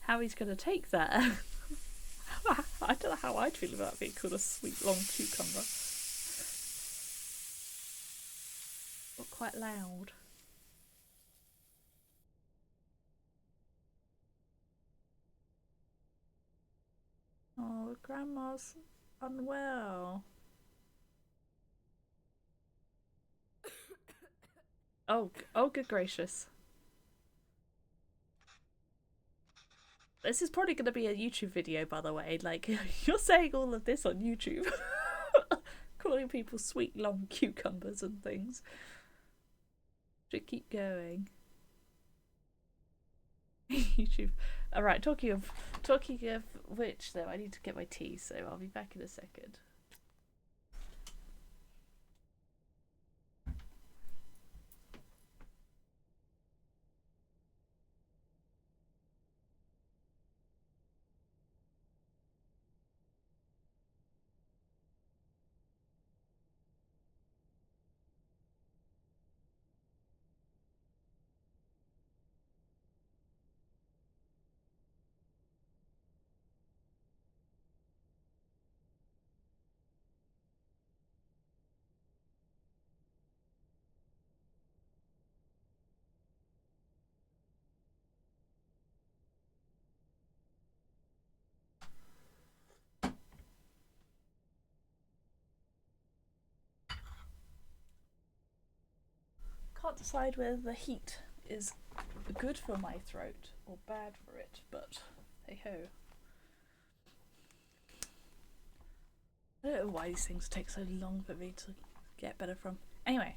how he's going to take that. I don't know how I'd feel about being called a sweet long cucumber. But quite loud. Oh, Grandma's unwell. Oh, good gracious. This is probably going to be a YouTube video, by the way. Like, you're saying all of this on YouTube. Calling people sweet long cucumbers and things. Should keep going. YouTube. Alright, talking of which, though, I need to get my tea, so I'll be back in a second. can't decide whether the heat is good for my throat or bad for it, but hey ho. I don't know why these things take so long for me to get better from. Anyway,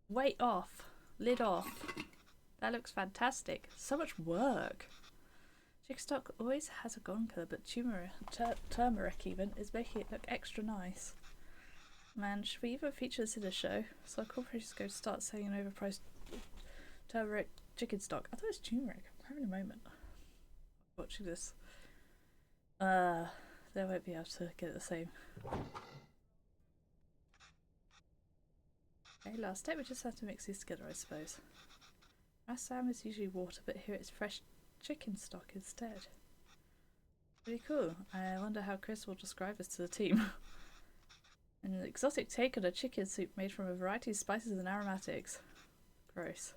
weight off, lid off. That looks fantastic. So much work. Chick stock always has a gone colour, but turmeric even is making it look extra nice. Man, should we even feature this in a show? So corporations go start selling an overpriced turmeric chicken stock. I thought it was turmeric. I'm having a moment watching this. They won't be able to get it the same. Okay, last step, we just have to mix these together, I suppose. Assam is usually water, but here it's fresh chicken stock instead. Pretty cool. I wonder how Chris will describe this to the team. An exotic take on a chicken soup made from a variety of spices and aromatics. Gross.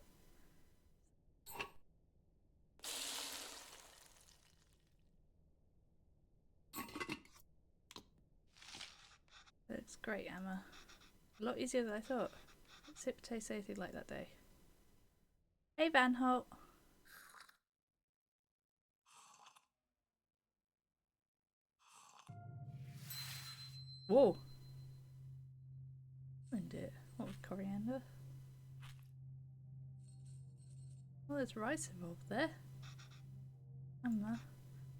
It's great, Emma. A lot easier than I thought. Sip tastes anything like that day. Hey, Van Holt. Whoa. Ruined it. What with coriander? Well, there's rice involved there. Emma,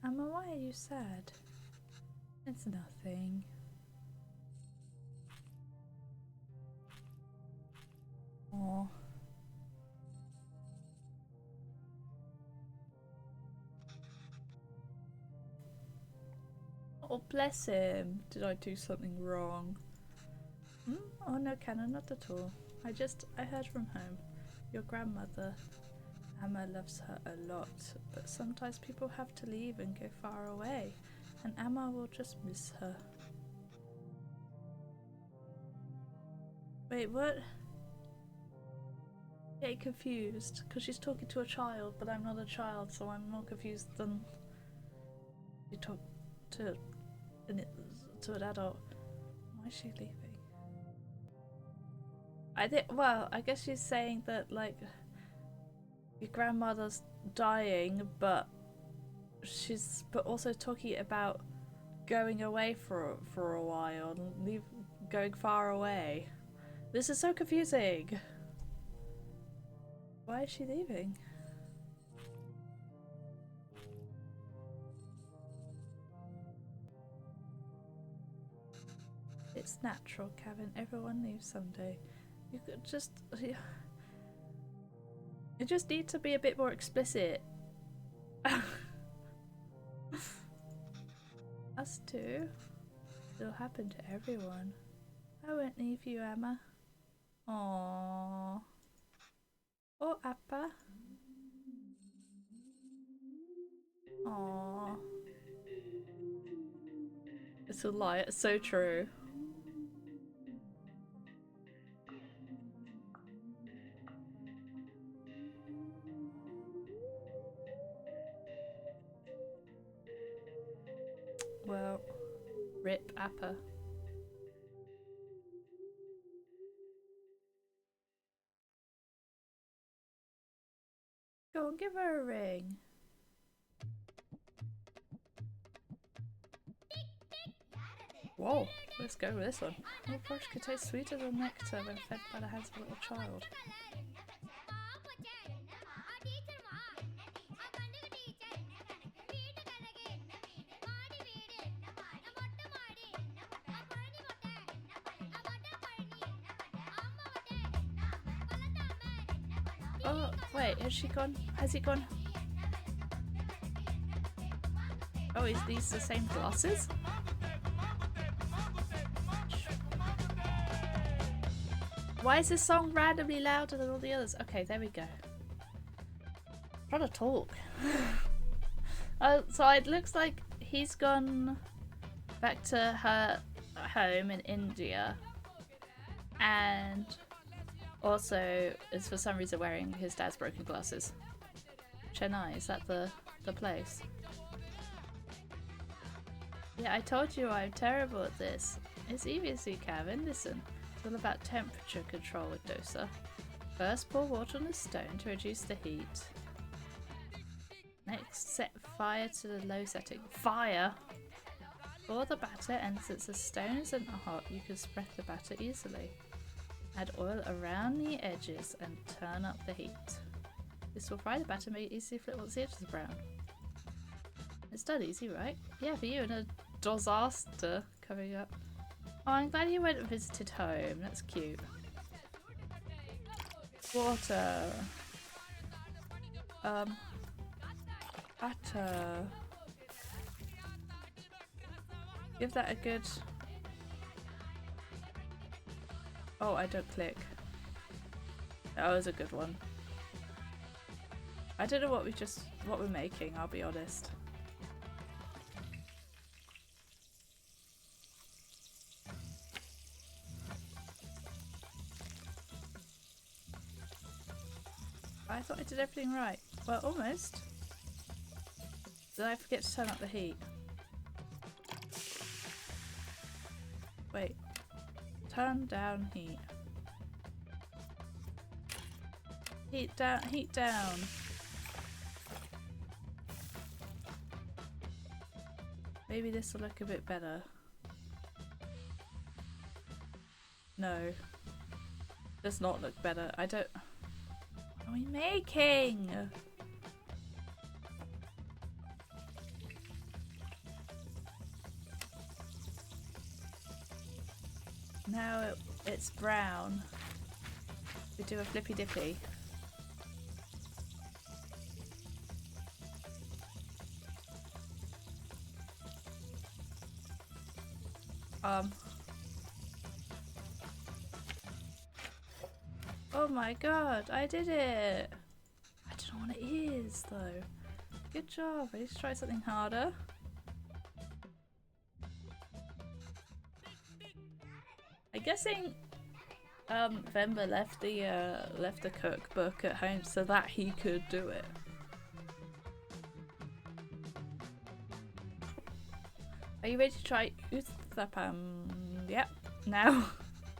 why are you sad? It's nothing. Aww. Oh, bless him. Did I do something wrong? Oh no, Canon, not at all. I heard from home. Your grandmother, Emma, loves her a lot, but sometimes people have to leave and go far away, and Emma will just miss her. Wait, what? Getting confused, because she's talking to a child, but I'm not a child, so I'm more confused than you talk to an adult. Why is she leaving? I guess she's saying that, like, your grandmother's dying, but she's also talking about going away for a while and going far away. This is so confusing. Why is she leaving? It's natural, Kevin. Everyone leaves someday. You could just... You just need to be a bit more explicit. Us too. It'll happen to everyone. I won't leave you, Emma. Aww. Oh, Appa. Aww. It's a lie, it's so true. Well, rip Appa. Go and give her a ring. Whoa, let's go with this one. Oh, brush could taste sweeter than nectar when fed by the hands of a little child. Oh, wait, has she gone? Has he gone? Oh, is these the same glasses? Why is this song randomly louder than all the others? Okay, there we go. I'm trying to talk. So it looks like he's gone back to her home in India, and also is for some reason wearing his dad's broken glasses. Chennai, is that the place? Yeah, I told you I'm terrible at this. It's easy, Kevin. Listen, It's all about temperature control with dosa. First, pour water on the stone to reduce the heat. Next, set fire to the low setting. Fire! Pour the batter, and since the stone isn't hot, you can spread the batter easily. Add oil around the edges and turn up the heat. This will fry the batter, make it easy to flip once the edges are brown. It's done easy, right? Yeah, for you and a disaster coming up. Oh, I'm glad you went and visited home. That's cute. Water. Butter. Give that a good... Oh, I don't click. That was a good one. I don't know what we're making, I'll be honest. I thought I did everything right. Well, almost. Did I forget to turn up the heat? Wait. Turn down heat. Heat down, heat down. Maybe this will look a bit better. No. Does not look better. I don't... What are we making? Now it's brown. We do a flippy dippy. Oh my god, I did it! I don't know what it is though. Good job, ready to try something harder? I'm guessing Venba left the cookbook at home so that he could do it. Are you ready to try uthapam? Yep. Now,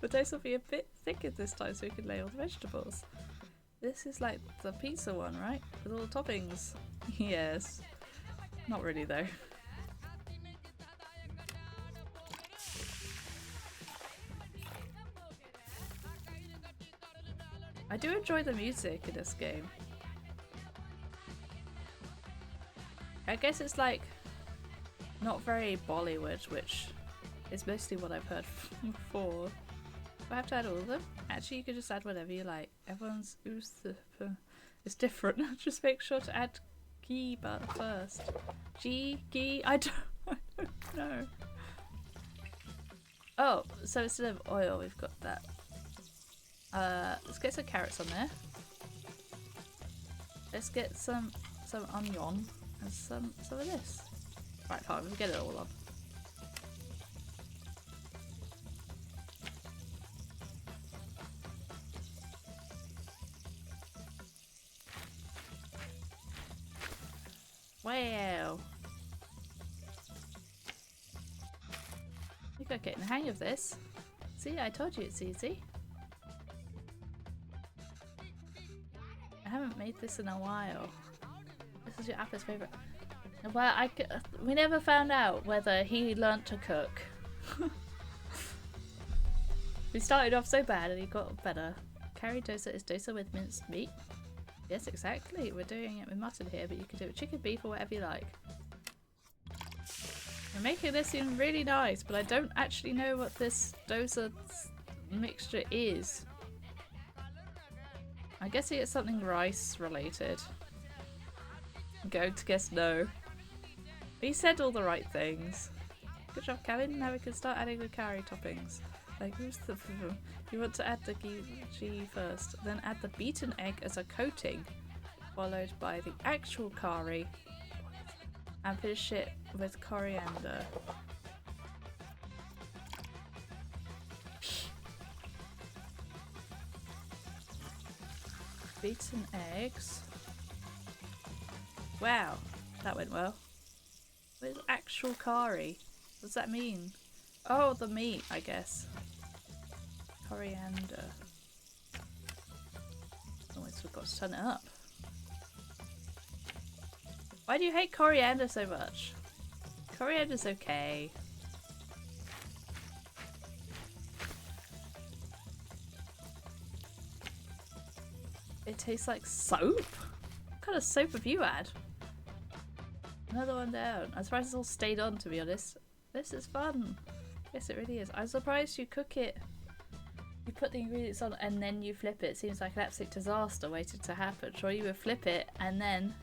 the toast will be a bit thicker this time so we can lay all the vegetables. This is like the pizza one, right? With all the toppings. Yes. Not really though. I do enjoy the music in this game. I guess it's like not very Bollywood, which is mostly what I've heard before. Do I have to add all of them? Actually, you could just add whatever you like. Everyone's is different. Just make sure to add ghee first. Ghee? I don't know. Oh, so instead of oil, we've got that. Let's get some carrots on there. Let's get some onion and some of this. Right, fine, we'll get it all on. Wow. I think I'm getting the hang of this. See, I told you it's easy. I haven't made this in a while. This is your Appa's favourite. Well, we never found out whether he learnt to cook. We started off so bad and he got better. Curry dosa is dosa with minced meat. Yes, exactly. We're doing it with mutton here, but you can do it with chicken, beef, or whatever you like. We're making this seem really nice, but I don't actually know what this dosa mixture is. I guess it's something rice related. I'm going to guess no. He said all the right things. Good job, Kevin. Now we can start adding the curry toppings. Like, you want to add the ghee first, then add the beaten egg as a coating, followed by the actual curry, and finish it with coriander. Beaten eggs. Wow, that went well. What is actual curry? What does that mean? Oh, the meat, I guess. Coriander. Almost forgot to turn it up. Why do you hate coriander so much? Coriander's okay. It tastes like soap? What kind of soap have you had? Another one down. I'm surprised it's all stayed on, to be honest. This is fun. Yes, it really is. I'm surprised you cook it. You put the ingredients on and then you flip it. Seems like an absolute disaster waiting to happen. Sure, you would flip it and then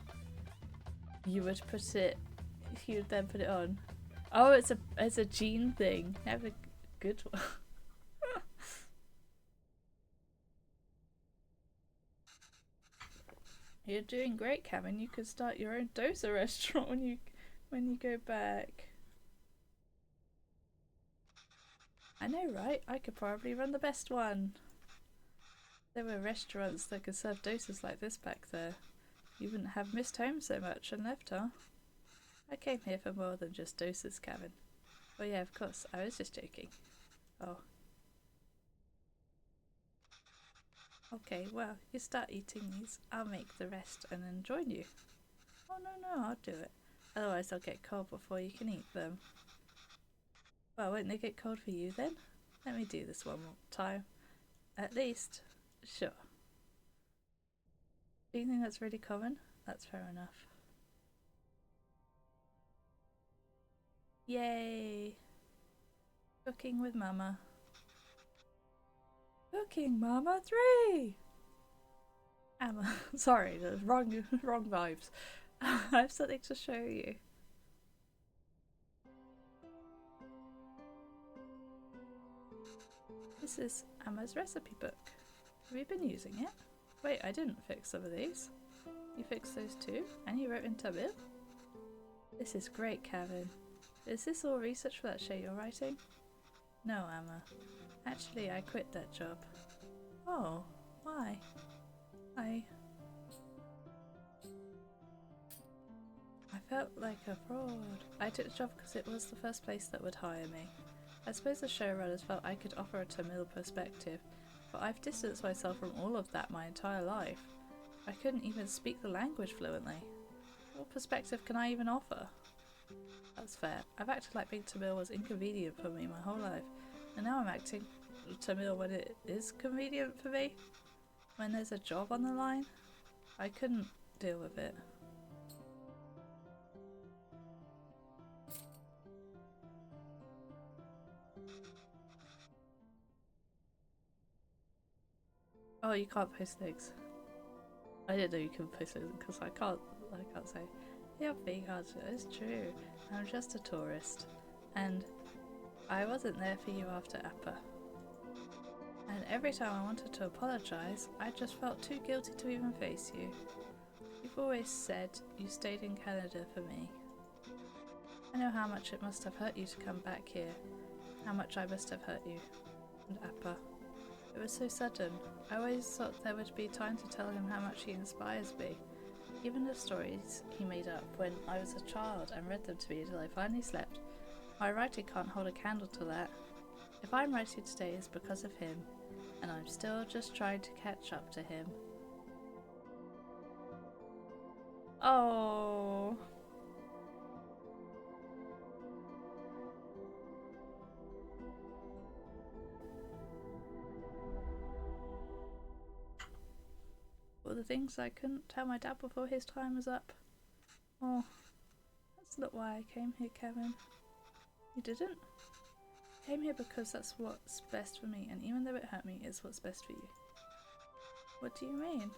you would put it. You would then put it on. Oh, it's a gene thing. Have a good one. You're doing great, Cameron. You could start your own dosa restaurant when you go back. I know, right? I could probably run the best one. There were restaurants that could serve dosas like this back there. You wouldn't have missed home so much and left, huh? I came here for more than just dosas, Cameron. Oh yeah, of course. I was just joking. Oh. Okay, well, you start eating these. I'll make the rest and then join you. Oh no, I'll do it. Otherwise they'll get cold before you can eat them. Well, won't they get cold for you then? Let me do this one more time. At least. Sure. Do you think that's really common? That's fair enough. Yay! Cooking with Mama. Cooking Mama 3! Emma, sorry, the wrong vibes. I have something to show you. This is Emma's recipe book. Have you been using it? Wait, I didn't fix some of these. You fixed those too? And you wrote in Tamil? This is great, Kevin. Is this all research for that show you're writing? No, Emma. Actually, I quit that job. Oh, why? I felt like a fraud. I took the job because it was the first place that would hire me. I suppose the showrunners felt I could offer a Tamil perspective, but I've distanced myself from all of that my entire life. I couldn't even speak the language fluently. What perspective can I even offer? That's fair. I've acted like being Tamil was inconvenient for me my whole life, and now I'm acting Tamil when it is convenient for me. When there's a job on the line, I couldn't deal with it. Oh, you can't post things. I didn't know you could post things because I can't say. You're being hard. It's true. I'm just a tourist, and I wasn't there for you after Appa. And every time I wanted to apologise, I just felt too guilty to even face you. You've always said you stayed in Canada for me. I know how much it must have hurt you to come back here, how much I must have hurt you, and Appa. It was so sudden. I always thought there would be time to tell him how much he inspires me. Even the stories he made up when I was a child and read them to me until I finally slept. My writing can't hold a candle to that. If I'm writing today, it's because of him, and I'm still just trying to catch up to him. Oh. All the things I couldn't tell my dad before his time was up. Oh, that's not why I came here, Kevin. You didn't? I came here because that's what's best for me, and even though it hurt me, it's what's best for you. What do you mean?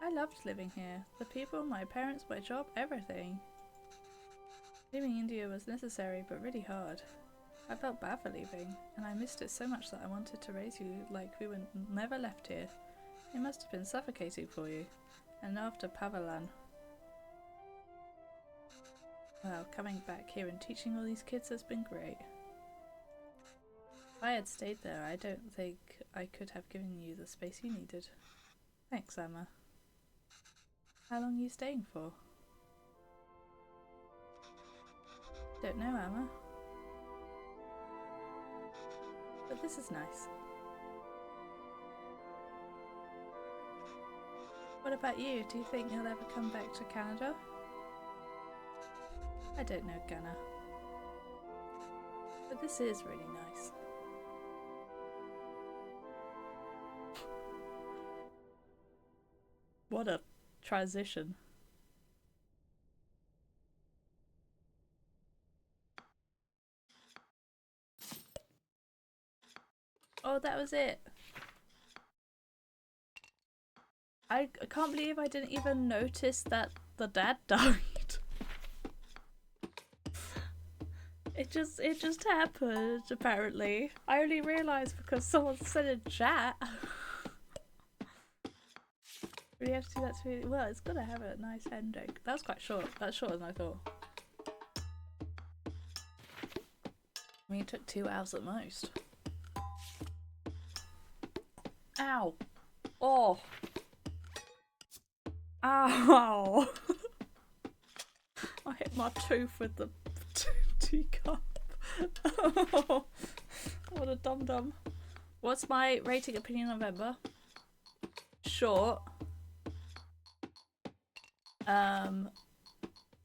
I loved living here. The people, my parents, my job, everything. Leaving India was necessary, but really hard. I felt bad for leaving, and I missed it so much that I wanted to raise you like we were never left here. It must have been suffocating for you. And after Pavalan. Well, coming back here and teaching all these kids has been great. If I had stayed there, I don't think I could have given you the space you needed. Thanks, Emma. How long are you staying for? Don't know, Emma. But this is nice. What about you? Do you think you'll ever come back to Canada? I don't know, Gunnar. But this is really nice. What a transition. Oh, that was it. I can't believe I didn't even notice that the dad died. It just happened, apparently. I only realised because someone said in chat. We have to do that to me. Well, it's gotta have a nice ending. That was quite short. That's shorter than I thought. I mean, it took 2 hours at most. Ow! Oh! Ow! I hit my tooth with the teacup. Oh, what a dum-dum. What's my rating opinion on Venba? Short.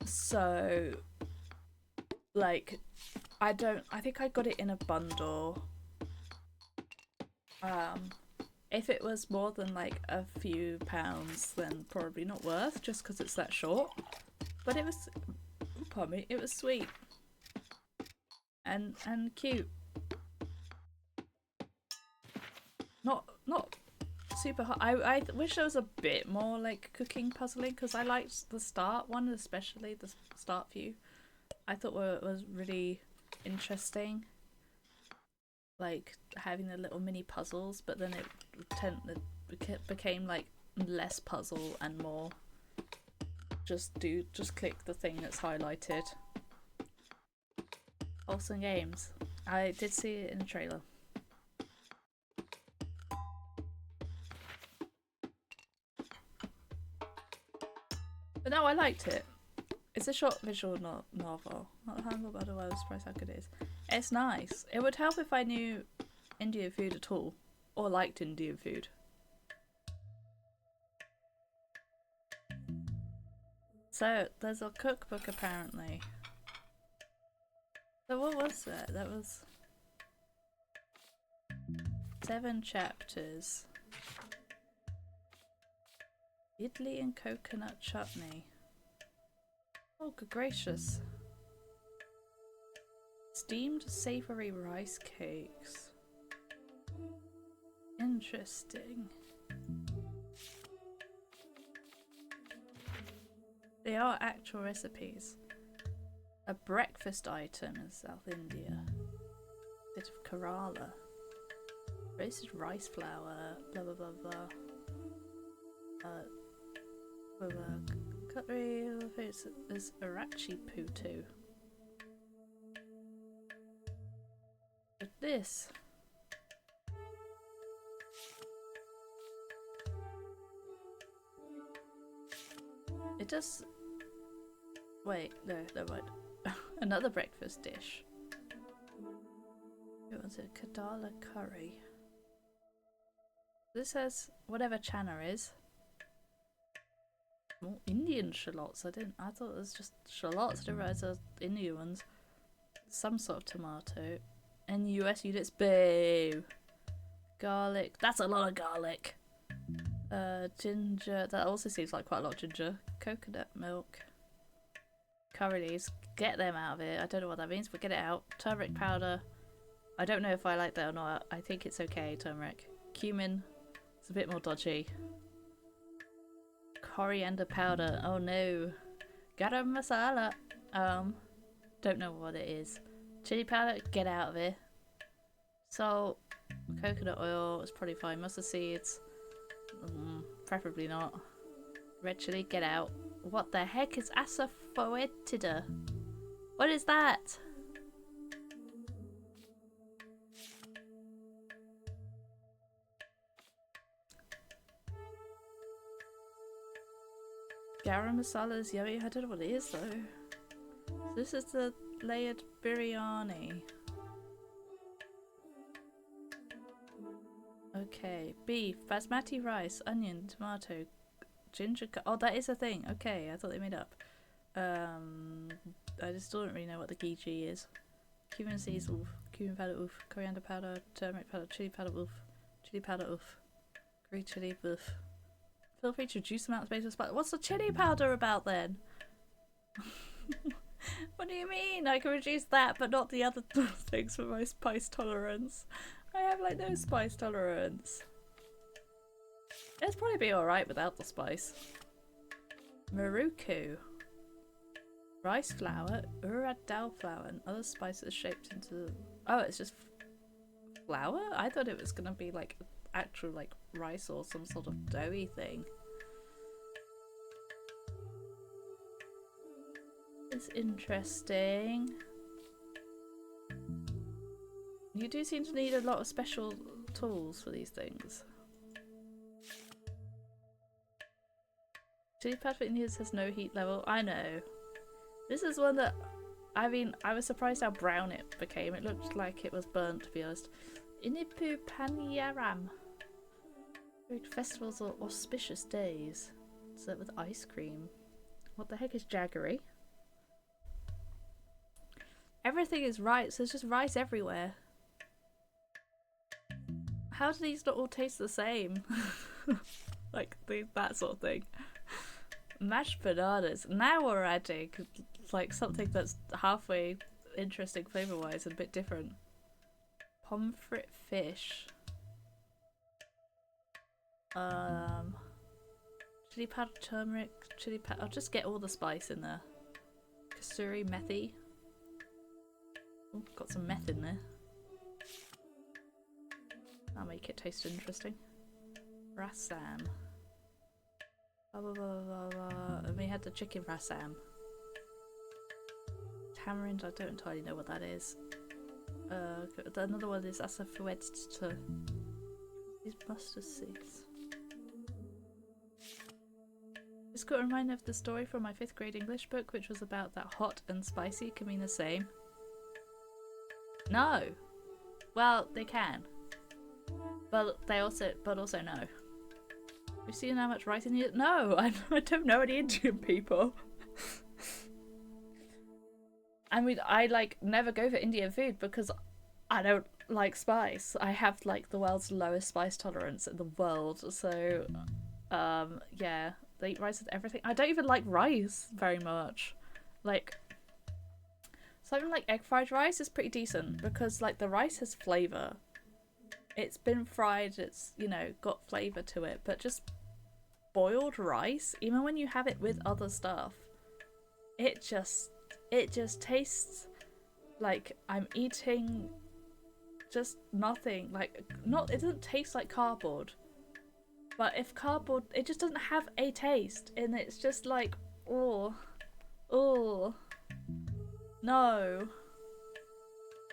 So, like, I think I got it in a bundle. If it was more than like a few pounds, then probably not worth, just because it's that short. But it was, pardon me, it was sweet and cute. Not super hard. I wish there was a bit more like cooking puzzling, because I liked the start one, especially the start view. I thought it was really interesting, like having the little mini puzzles, but then it became like less puzzle and more just click the thing that's highlighted. Awesome games. I did see it in the trailer. But no, I liked it. It's a short visual novel. Not the humble, but I was surprised how good it is. It's nice. It would help if I knew Indian food at all, or liked Indian food. So, there's a cookbook apparently. So what was that? That was 7 chapters. Idli and coconut chutney. Oh, good gracious. Steamed savoury rice cakes. Interesting. They are actual recipes. A breakfast item in South India. Bit of Kerala. Roasted rice flour. Blah blah blah blah. Cutlery. There's Arachi Putu. But this. It does. Wait, no, never mind. Another breakfast dish. It was a Kadala curry. This says whatever chana is. More Indian shallots. I thought it was just shallots. I didn't realize there was Indian ones. Some sort of tomato. And US units. Boo. Garlic. That's a lot of garlic. Ginger. That also seems like quite a lot of ginger. Coconut milk. Curry leaves. Get them out of it. I don't know what that means, but get it out. Turmeric powder. I don't know if I like that or not. I think it's okay, turmeric. Cumin. It's a bit more dodgy. Coriander powder. Oh no. Garam masala. Don't know what it is. Chili powder. Get out of it. Salt. Coconut oil. It's probably fine. Mustard seeds. Preferably not. Red chili. Get out. What the heck is asafoetida? What is that? Garam masala is yummy. I don't know what it is though. This is the layered biryani. Okay, beef, basmati rice, onion, tomato, Ginger. Oh, that is a thing. Okay, I thought they made up. I just still don't really know what the Gigi is. Cumin seeds, oof. Cumin powder, oof. Coriander powder, turmeric powder, chili powder, oof. Chili powder, oof. Green chili, oof. Feel free to reduce the amount of space of spice. What's the chili powder about then? What do you mean? I can reduce that, but not the other things for my spice tolerance. I have like no spice tolerance. It'd probably be alright without the spice. Maruku. Rice flour, urad dal flour, and other spices shaped into... Oh, it's just flour? I thought it was gonna be like actual like rice or some sort of doughy thing. It's interesting. You do seem to need a lot of special tools for these things. Chili powder for Indians has no heat level. I know. This is one that, I mean, I was surprised how brown it became. It looked like it was burnt, to be honest. Inipu Panyaram. Festivals or auspicious days. Served with ice cream. What the heck is jaggery? Everything is rice. There's just rice everywhere. How do these not all taste the same? Like that sort of thing. Mashed bananas. Now we're adding like something that's halfway interesting flavour wise and a bit different. Pomfret fish. Chili powder, turmeric, chili powder. I'll just get all the spice in there. Kasuri methi. Ooh, got some meth in there. I'll make it taste interesting. Rassam. Blah, blah, blah, blah, blah. And we had the chicken rassam. Tamarind, I don't entirely know what that is. Another one is asafoetita. These mustard seeds. This got a reminder of the story from my 5th grade English book, which was about that hot and spicy can mean the same. No! Well, they can. But also no. We've seen how much rice in India. No, I don't know any Indian people. I mean, I like never go for Indian food because I don't like spice. I have like the world's lowest spice tolerance in the world. So, yeah, they eat rice with everything. I don't even like rice very much. Like, something like egg fried rice is pretty decent because like the rice has flavour. It's been fried, it's, you know, got flavour to it, but just boiled rice, even when you have it with other stuff, it just tastes like I'm eating just nothing. Like, it doesn't taste like cardboard, but if cardboard, it just doesn't have a taste, and it's just like, oh, no.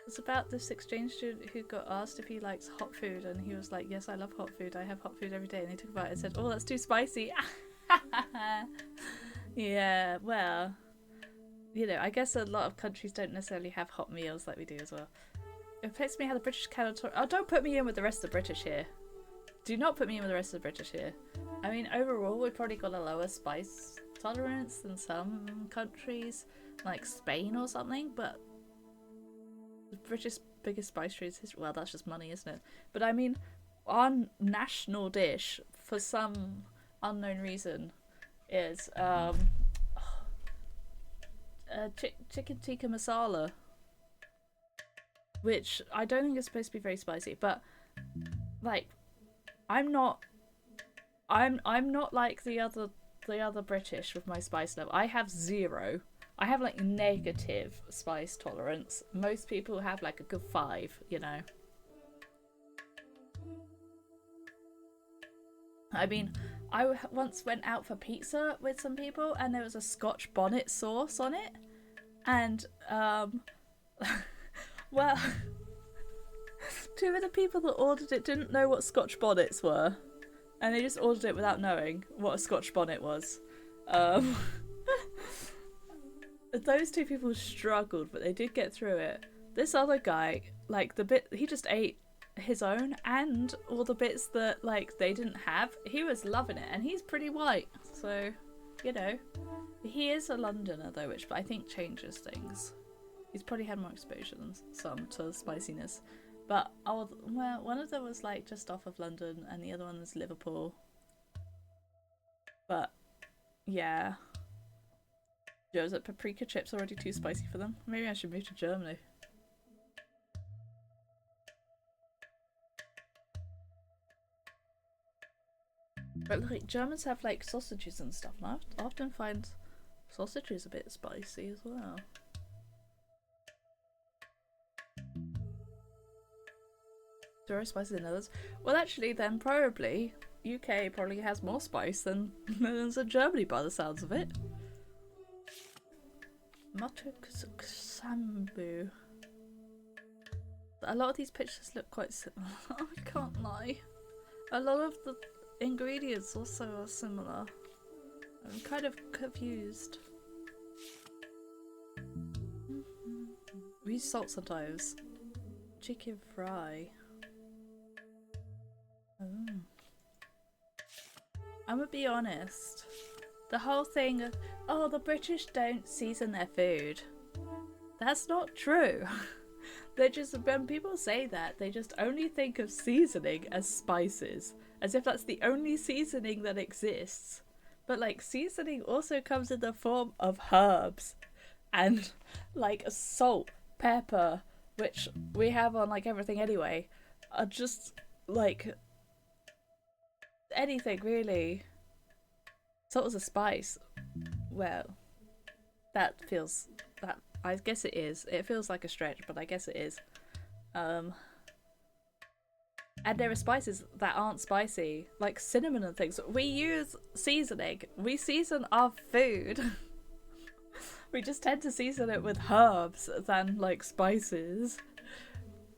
It's about this exchange student who got asked if he likes hot food, and he was like, yes, I love hot food, I have hot food every day, and he took a bite and said, oh, that's too spicy. Yeah, well, you know, I guess a lot of countries don't necessarily have hot meals like we do as well. It affects me how the British cannot talk. Oh, don't put me in with the rest of the British here. Do not put me in with the rest of the British here. I mean, overall, we've probably got a lower spice tolerance than some countries, like Spain or something, but the British biggest spice trade is history. Well, that's just money, isn't it? But I mean, our national dish, for some unknown reason, is chicken tikka masala, which I don't think is supposed to be very spicy, but like, I'm not like the other British with my spice level. I have 0. I have like negative spice tolerance. Most people have like a good 5, you know. I mean, I once went out for pizza with some people and there was a Scotch bonnet sauce on it. And, well, 2 of the people that ordered it didn't know what Scotch bonnets were. And they just ordered it without knowing what a Scotch bonnet was. Those 2 people struggled, but they did get through it. This other guy, like, he just ate his own and all the bits that like they didn't have. He was loving it, and he's pretty white, so you know. He is a Londoner though, which I think changes things. He's probably had more exposure than some to spiciness. But well, one of them was like just off of London, and the other one was Liverpool. But yeah, Joe's at paprika chips already too spicy for them. Maybe I should move to Germany. But like Germans have like sausages and stuff, and I often find sausages a bit spicy as well. Zero spicy than others. Well, actually, then probably UK probably has more spice than Germany by the sounds of it. Sambu. A lot of these pictures look quite similar. I can't lie. A lot of the ingredients also are similar. I'm kind of confused. We use salt sometimes. Chicken fry. Oh. I'm gonna be honest. The whole thing of, oh, the British don't season their food. That's not true. They just, when people say that, they just only think of seasoning as spices. As if that's the only seasoning that exists. But like, seasoning also comes in the form of herbs. And like salt, pepper, which we have on like everything anyway, are just like anything really. Salt is a spice. Well, that feels, that I guess it is. It feels like a stretch, but I guess it is. And there are spices that aren't spicy, like cinnamon and things. We use seasoning. We season our food. We just tend to season it with herbs than like spices.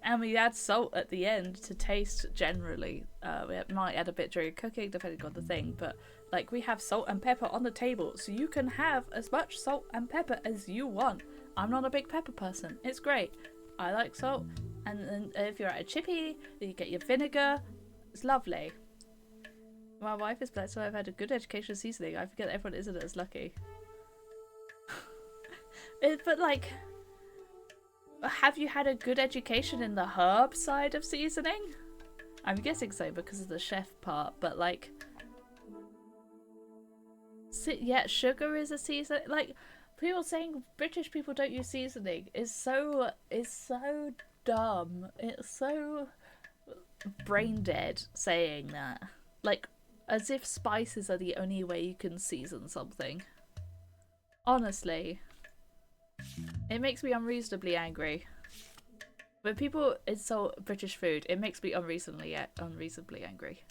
And we add salt at the end to taste generally. We might add a bit during cooking, depending on the thing, but like we have salt and pepper on the table, so you can have as much salt and pepper as you want. I'm not a big pepper person. It's great. I like salt. And then if you're at a chippy, you get your vinegar. It's lovely. My wife is blessed, so I've had a good education of seasoning. I forget that everyone isn't as lucky. But like, have you had a good education in the herb side of seasoning? I'm guessing so because of the chef part, but like, yeah, sugar is a season. Like, people saying British people don't use seasoning is so dumb. It's so brain dead saying that. Like, as if spices are the only way you can season something. Honestly, it makes me unreasonably angry. When people insult British food, it makes me unreasonably angry.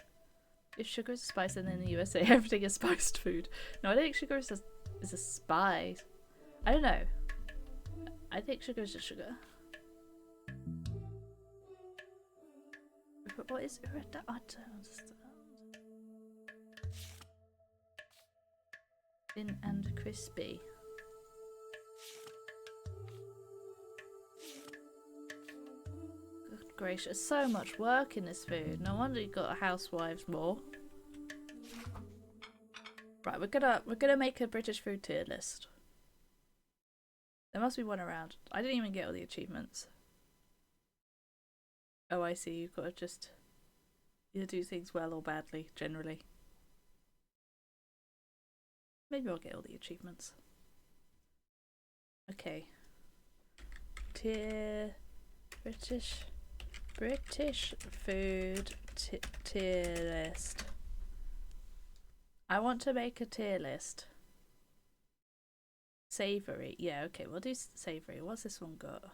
If sugar is a spice, then in the USA everything is spiced food. No, I don't think sugar is a spice. I don't know. I think sugar is just sugar. But what is it? I don't understand. Thin and crispy. Good gracious, so much work in this food. No wonder you got housewives more. Right, we're gonna make a British food tier list. There must be one around. I didn't even get all the achievements. Oh, I see. You've got to just either do things well or badly, generally. Maybe I'll get all the achievements. Okay. Tier British food tier list. I want to make a tier list. Savoury. Yeah, okay, we'll do savoury. What's this one got?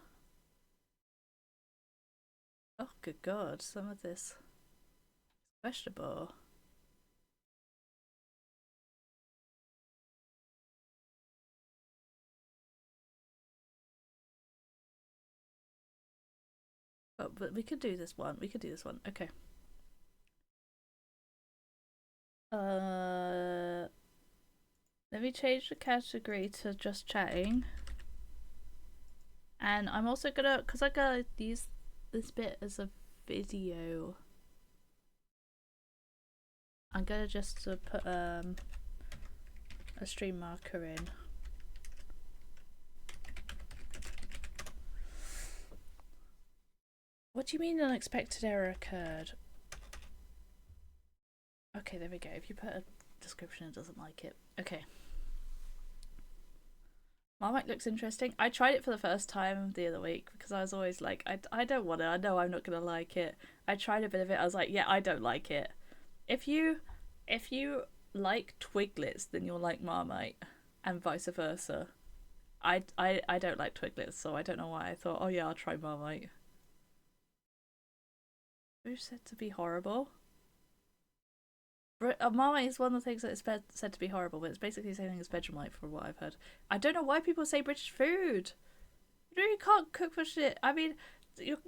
Oh, good God, some of this is questionable. Oh, but we could do this one. We could do this one. Okay. Let me change the category to just chatting. And I'm also gonna, because I gotta use this bit as a video. I'm gonna just put a stream marker in. What do you mean unexpected error occurred? Okay, there we go. If you put a description, it doesn't like it. Okay. Marmite looks interesting. I tried it for the first time the other week because I was always like, I don't want it. I know I'm not going to like it. I tried a bit of it. I was like, yeah, I don't like it. If you like Twiglets, then you'll like Marmite, and vice versa. I don't like Twiglets, so I don't know why I thought, oh yeah, I'll try Marmite. Who's said to be horrible? Marmite is one of the things that is said to be horrible, but it's basically the same thing as Vegemite from what I've heard. I don't know why people say British food. You can't cook for shit. I mean, the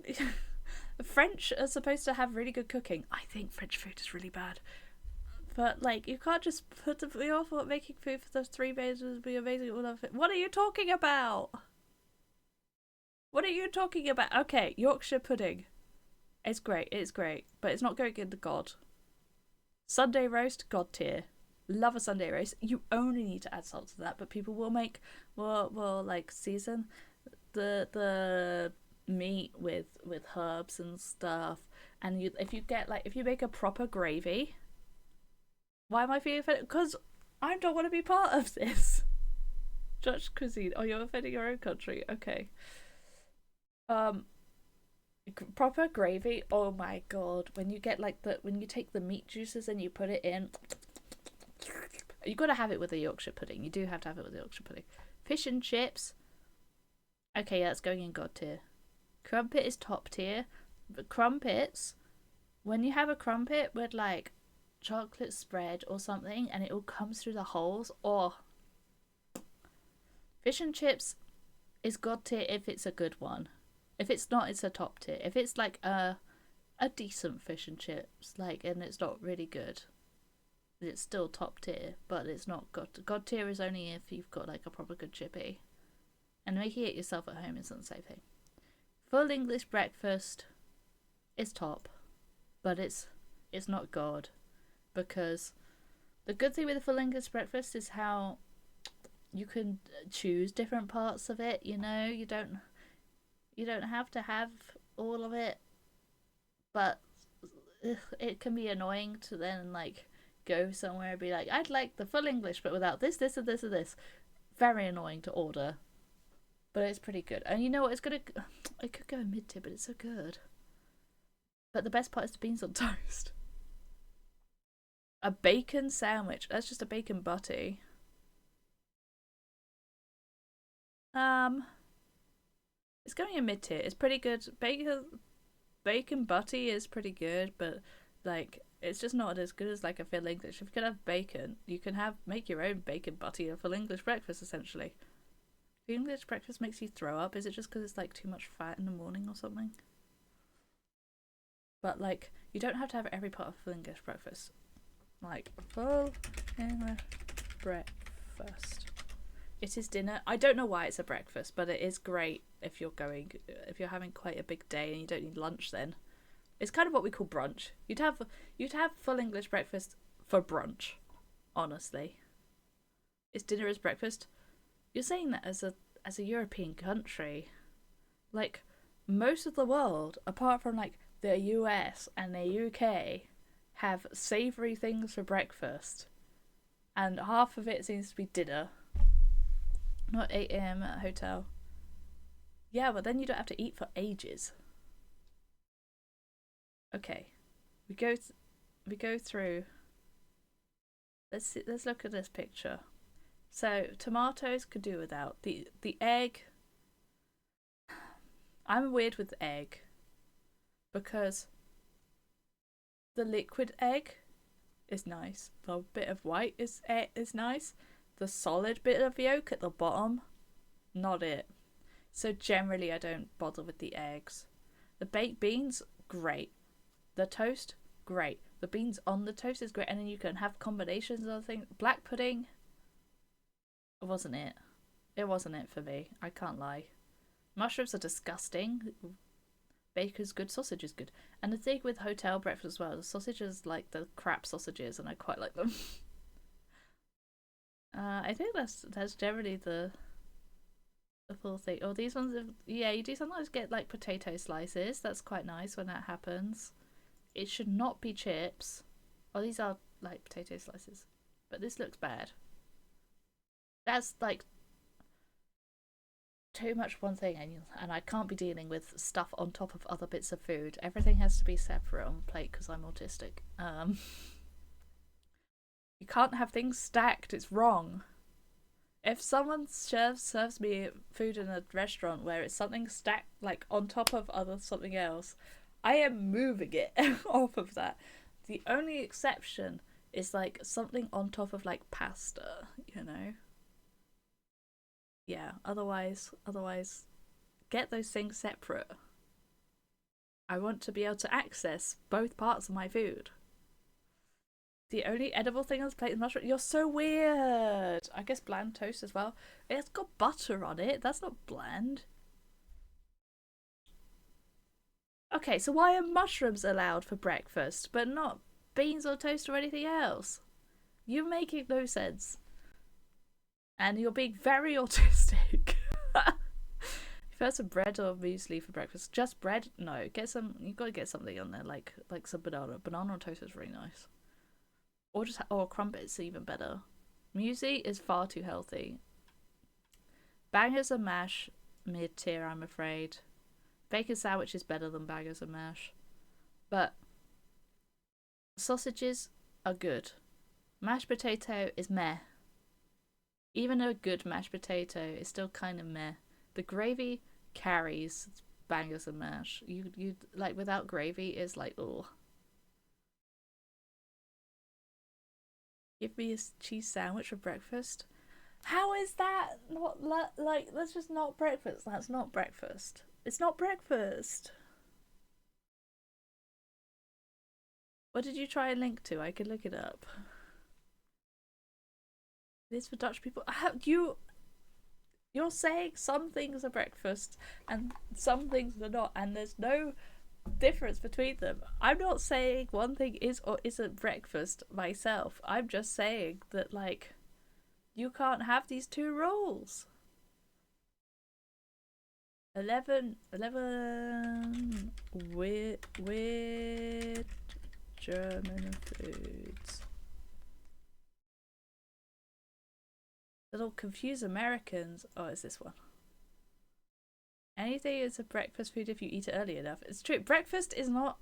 French are supposed to have really good cooking. I think French food is really bad. But, like, you can't just put me off making food for those 3 days would be amazing. What are you talking about? What are you talking about? Okay, Yorkshire pudding. It's great, but it's not going into God. Sunday roast, God tier. Love a Sunday roast. You only need to add salt to that, but people will like season the meat with herbs and stuff. And if you make a proper gravy. Why am I feeling offended? Because I don't want to be part of this. Dutch cuisine. Oh, you're offending your own country. Okay. Proper gravy. Oh my god. When you get when you take the meat juices and you put it in, you got to have it with a Yorkshire pudding. You do have to have it with a Yorkshire pudding. Fish and chips. Okay, yeah, that's going in God tier. Crumpet is top tier. But crumpets, when you have a crumpet with like chocolate spread or something and it all comes through the holes, or fish and chips is God tier if it's a good one. If it's not, it's a top tier. If it's like a decent fish and chips, like, and it's not really good, it's still top tier, but it's not God tier is only if you've got like a proper good chippy. And making it yourself at home isn't the same thing. Full English breakfast is top, but it's not God. Because the good thing with a full English breakfast is how you can choose different parts of it, you know? You don't have to have all of it, but it can be annoying to then like go somewhere and be like, I'd like the full English but without this, this, and this, and this. Very annoying to order. But it's pretty good. And you know what, it could go in mid-tier, but it's so good. But the best part is the beans on toast. A bacon sandwich. That's just a bacon butty. It's going in mid tier. It's pretty good. Bacon butty is pretty good, but like it's just not as good as like a full English. If you can have bacon, you can make your own bacon butty a full English breakfast essentially. The English breakfast makes you throw up. Is it just because it's like too much fat in the morning or something? But like you don't have to have every part of full English breakfast. Like full English breakfast. It is dinner. I don't know why it's a breakfast, but it is great if you're having quite a big day and you don't need lunch then. It's kind of what we call brunch. You'd have full English breakfast for brunch, honestly. It's dinner as breakfast. You're saying that as a European country. Like most of the world, apart from like the US and the UK, have savoury things for breakfast. And half of it seems to be dinner. Not 8 AM at a hotel. Yeah, but then you don't have to eat for ages. Okay, we go through. Let's look at this picture. So tomatoes could do without the egg. I'm weird with egg because the liquid egg is nice. The bit of white is nice. The solid bit of yolk at the bottom, not it. So generally I don't bother with the eggs. The baked beans, great. The toast, great. The beans on the toast is great, and then you can have combinations of things. Black pudding, it wasn't it. It wasn't it for me. I can't lie. Mushrooms are disgusting. Baker's good, sausage is good. And the thing with hotel breakfast as well, the sausages like the crap sausages, and I quite like them. I think that's generally the full thing. Oh, these ones, yeah, you do sometimes get like potato slices. That's quite nice when that happens. It should not be chips. Oh, these are like potato slices, but this looks bad. That's like too much one thing, and I can't be dealing with stuff on top of other bits of food. Everything has to be separate on the plate because I'm autistic. You can't have things stacked. It's wrong. If someone serves me food in a restaurant where it's something stacked like on top of other something else, I am moving it off of that. The only exception is like something on top of like pasta, you know? Yeah, otherwise, get those things separate. I want to be able to access both parts of my food. The only edible thing on this plate is mushroom. You're so weird. I guess bland toast as well. It's got butter on it. That's not bland. Okay, so why are mushrooms allowed for breakfast, but not beans or toast or anything else? You're making no sense. And you're being very autistic. You've had some bread or muesli for breakfast. Just bread? No. Get some. You've got to get something on there, like some banana. Banana on toast is really nice. Or just crumpets, even better. Muesli is far too healthy. Bangers and mash, mid tier, I'm afraid. Bacon sandwich is better than bangers and mash, but sausages are good. Mashed potato is meh. Even a good mashed potato is still kind of meh. The gravy carries bangers and mash. You like without gravy is like oh. Give me a cheese sandwich for breakfast. How is that not like that's just not breakfast? That's not breakfast. It's not breakfast. What did you try and link to? I could look it up. It is for Dutch people. You're saying some things are breakfast and some things are not, and there's no difference between them. I'm not saying one thing is or isn't breakfast myself. I'm just saying that like you can't have these two rules. 11 weird German foods that'll confuse Americans. Oh, it's this one. Anything is a breakfast food if you eat it early enough. It's true. Breakfast is not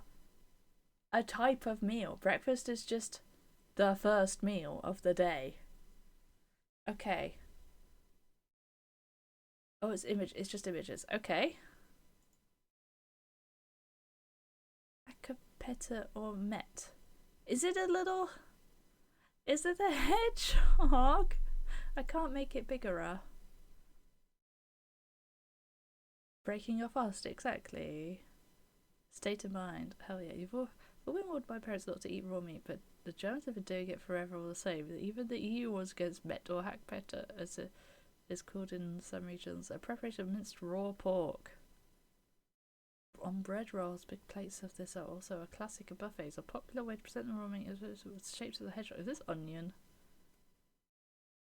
a type of meal. Breakfast is just the first meal of the day. Okay. Oh, it's just images. Okay. Acapetta or met. Is it a hedgehog? I can't make it bigger. Breaking your fast, exactly. State of mind. Hell yeah. You've all been warned by parents not to eat raw meat, but the Germans have been doing it forever all the same. Even the EU was against met or hackpetta, as it is called in some regions. A preparation of minced raw pork. On bread rolls, big plates of this are also a classic of buffets. A popular way to present the raw meat is with shapes of the hedgehog. Is this onion?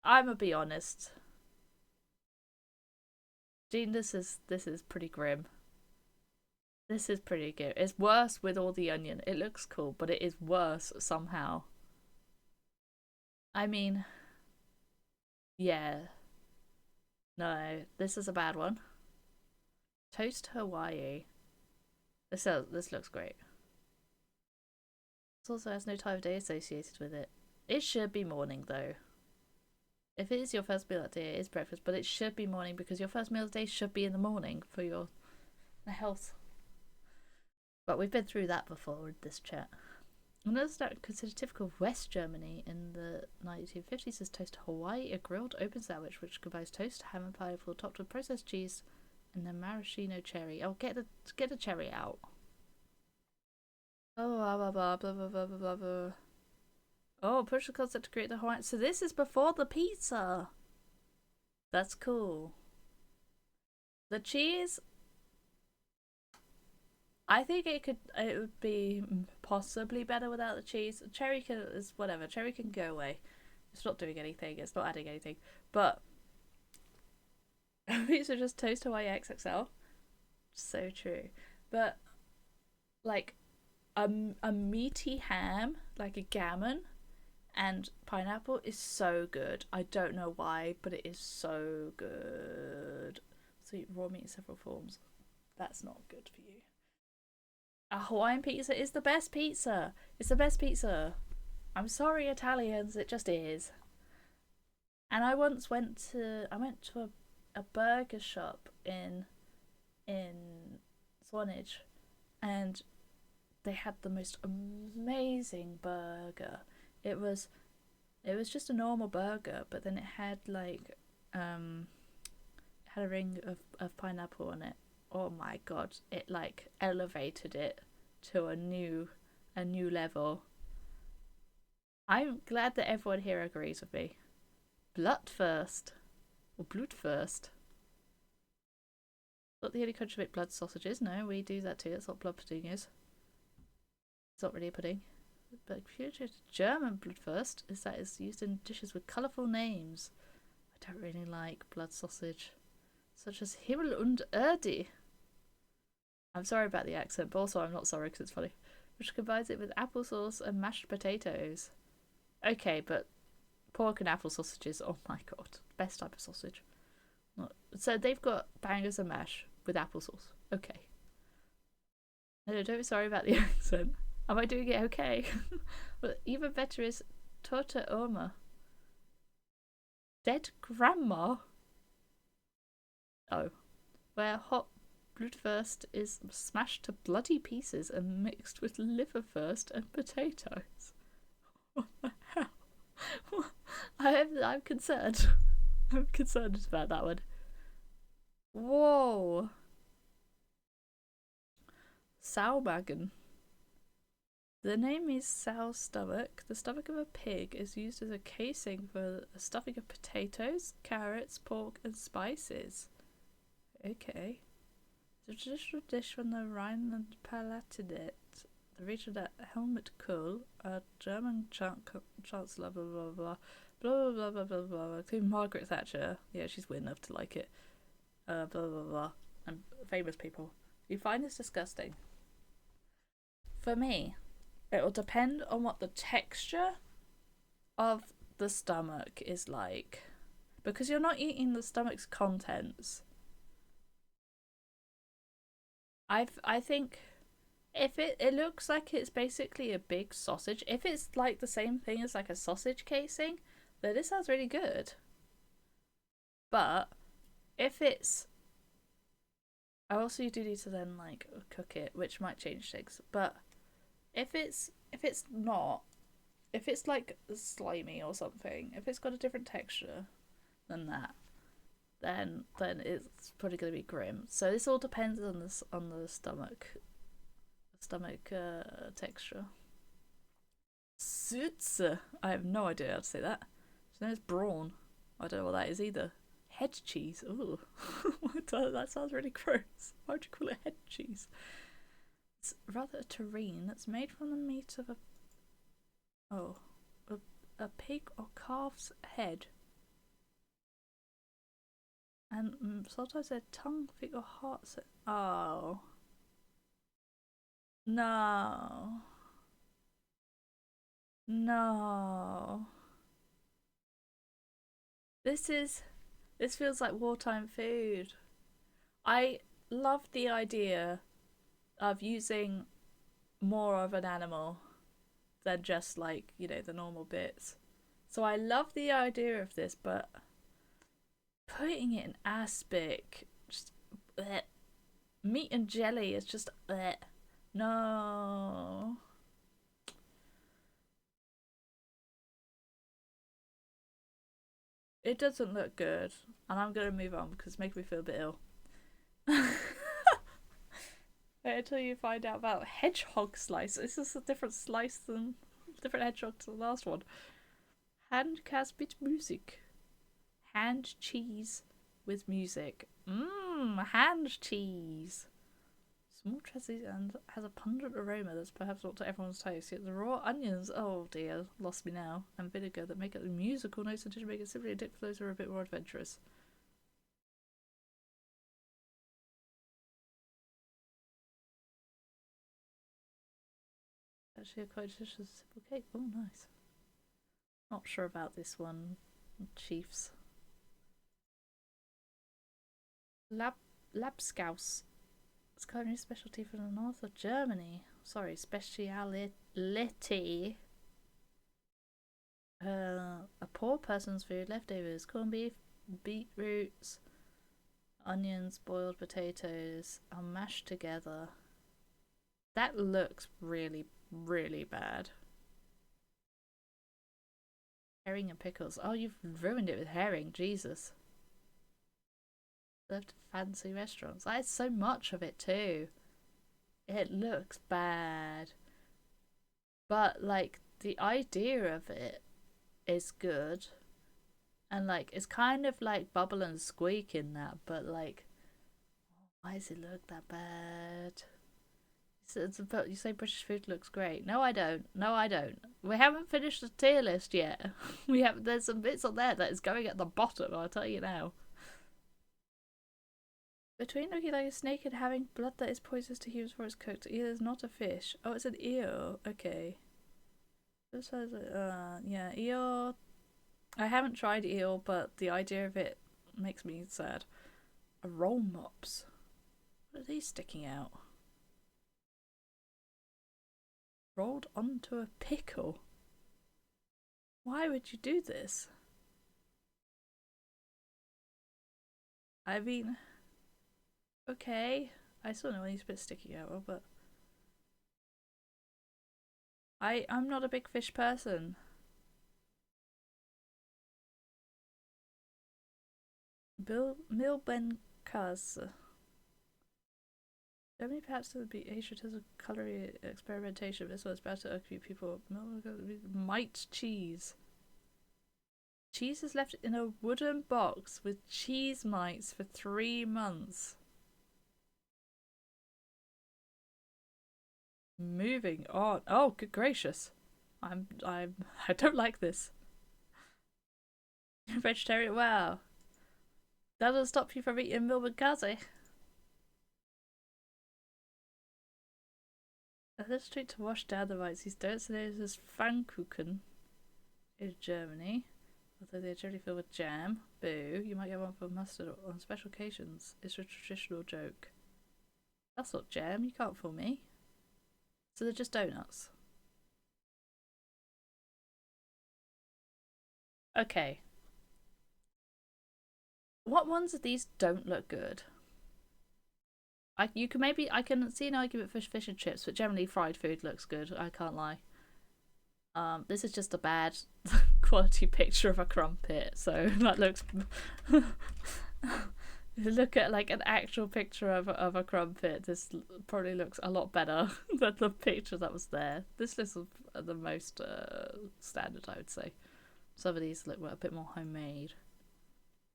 I'ma be honest. Dean, this is pretty grim. This is pretty good. It's worse with all the onion. It looks cool, but it is worse somehow. I mean, yeah. No, this is a bad one. Toast Hawaii. This looks great. This also has no time of day associated with it. It should be morning though. If it is your first meal of the day, it is breakfast, but it should be morning because your first meal of the day should be in the morning for your health. But we've been through that before with this chat. Another snack considered typical of West Germany in the 1950s is toast Hawaii, a grilled open sandwich which combines toast, ham and pineapple topped with processed cheese and a maraschino cherry. Oh, get the cherry out. Oh, blah blah blah blah blah blah blah blah. Oh, push the concept to create the Hawaiian. So this is before the pizza. That's cool. The cheese. I think it would be possibly better without the cheese. Cherry can is whatever. Cherry can go away. It's not doing anything. It's not adding anything. But pizza just toast Hawaii XXL. So true. But like a meaty ham, like a gammon, and pineapple is so good. I don't know why, but it is so good. So raw meat in several forms. That's not good for you. A Hawaiian pizza is the best pizza. It's the best pizza. I'm sorry, Italians. It just is. And I once went to a burger shop in Swanage, and they had the most amazing burger. It was just a normal burger, but then it had like had a ring of pineapple on it. Oh my god, it like elevated it to a new level. I'm glad that everyone here agrees with me. Blood first. Or blood first. Not the only country to make blood sausages. No, we do that too. That's what blood pudding is. It's not really a pudding. But future German blood first is that it's used in dishes with colourful names. I don't really like blood sausage. Such as Himmel und Erde. I'm sorry about the accent, but also I'm not sorry because it's funny. Which combines it with applesauce and mashed potatoes. Okay, but pork and apple sausages, oh my god. Best type of sausage. So they've got bangers and mash with applesauce. Okay. No, don't be sorry about the accent. Am I doing it okay? Well, even better is Tota Oma. Dead grandma? Oh. Where hot bloodwurst is smashed to bloody pieces and mixed with liverwurst and potatoes. What the hell? I'm concerned. I'm concerned about that one. Whoa. Saumagen. The name is sow stomach. The stomach of a pig is used as a casing for a stuffing of potatoes, carrots, pork, and spices. Okay. The traditional dish from the Rhineland Palatinate, the region that Helmut Kohl, a German chancellor, blah blah blah, blah blah blah blah blah, including Margaret Thatcher. Yeah, she's weird enough to like it. Blah blah blah, and famous people. You find this disgusting? For me, it will depend on what the texture of the stomach is like, because you're not eating the stomach's contents. I think if it looks like it's basically a big sausage, if it's like the same thing as like a sausage casing, then this sounds really good. But if it's, I also do need to then like cook it, which might change things. But if it's not, if it's like slimy or something, if it's got a different texture than that, then it's probably going to be grim. So this all depends on the stomach texture. Sutze. I have no idea how to say that. So there's brawn. I don't know what that is either. Head cheese. Ooh. That sounds really gross. Why would you call it head cheese? It's rather a terrine that's made from the meat of a pig or calf's head. And sometimes their tongue, feet, or hearts. Oh. No. No. This feels like wartime food. I love the idea of using more of an animal than just like, the normal bits. So I love the idea of this, but putting it in aspic, just bleh. Meat and jelly is just bleh. No. It doesn't look good, and I'm gonna move on because it's making me feel a bit ill. Wait until you find out about hedgehog slice. This is a different slice than different hedgehog to the last one. Handkas mit Musik. Hand cheese with music. Hand cheese. Small chesses and has a pungent aroma that's perhaps not to everyone's taste. Yet the raw onions, oh dear, lost me now, and vinegar that make it musical notes and make it simply addictive. Those are a bit more adventurous. Actually, quite delicious simple cake. Oh, nice. Not sure about this one, Chiefs. Labskaus. It's culinary specialty from the north of Germany. Sorry, speciality. A poor person's food, leftovers, corned beef, beetroots, onions, boiled potatoes are mashed together. That looks really, really bad. Herring and pickles. Oh, you've ruined it with herring. Jesus. Served at fancy restaurants. That's so much of it too. It looks bad. But, like, the idea of it is good. And, like, it's kind of like bubble and squeak in that. But, like, why does it look that bad? You say British food looks great. No, I don't. No, I don't. We haven't finished the tier list yet. There's some bits on there that is going at the bottom, I'll tell you now. Between looking like a snake and having blood that is poisonous to humans before it's cooked, either is not a fish. Oh, it's an eel. Okay. This has yeah, eel. I haven't tried eel, but the idea of it makes me sad. A roll mops. What are these sticking out? Rolled onto a pickle. Why would you do this? I mean, okay. I still know these bits sticking out, but I'm not a big fish person. Milbenkase. Germany perhaps would be Asia has a culinary experimentation. This one's about to occupy people. Mite cheese. Cheese is left in a wooden box with cheese mites for 3 months. Moving on. Oh, good gracious! I don't like this. Vegetarian. Wow. That doesn't stop you from eating milbenkase. Let's try to wash down the mites. These don't say this is Pfannkuchen in Germany. Although they're generally filled with jam. Boo. You might get one for mustard on special occasions. It's a traditional joke. That's not jam. You can't fool me. So they're just donuts. Okay. What ones of these don't look good? I can see an argument for fish and chips, but generally fried food looks good. I can't lie. This is just a bad quality picture of a crumpet, so that looks. Look at like an actual picture of a crumpet. This probably looks a lot better than the picture that was there. This looks the most standard, I would say. Some of these look a bit more homemade.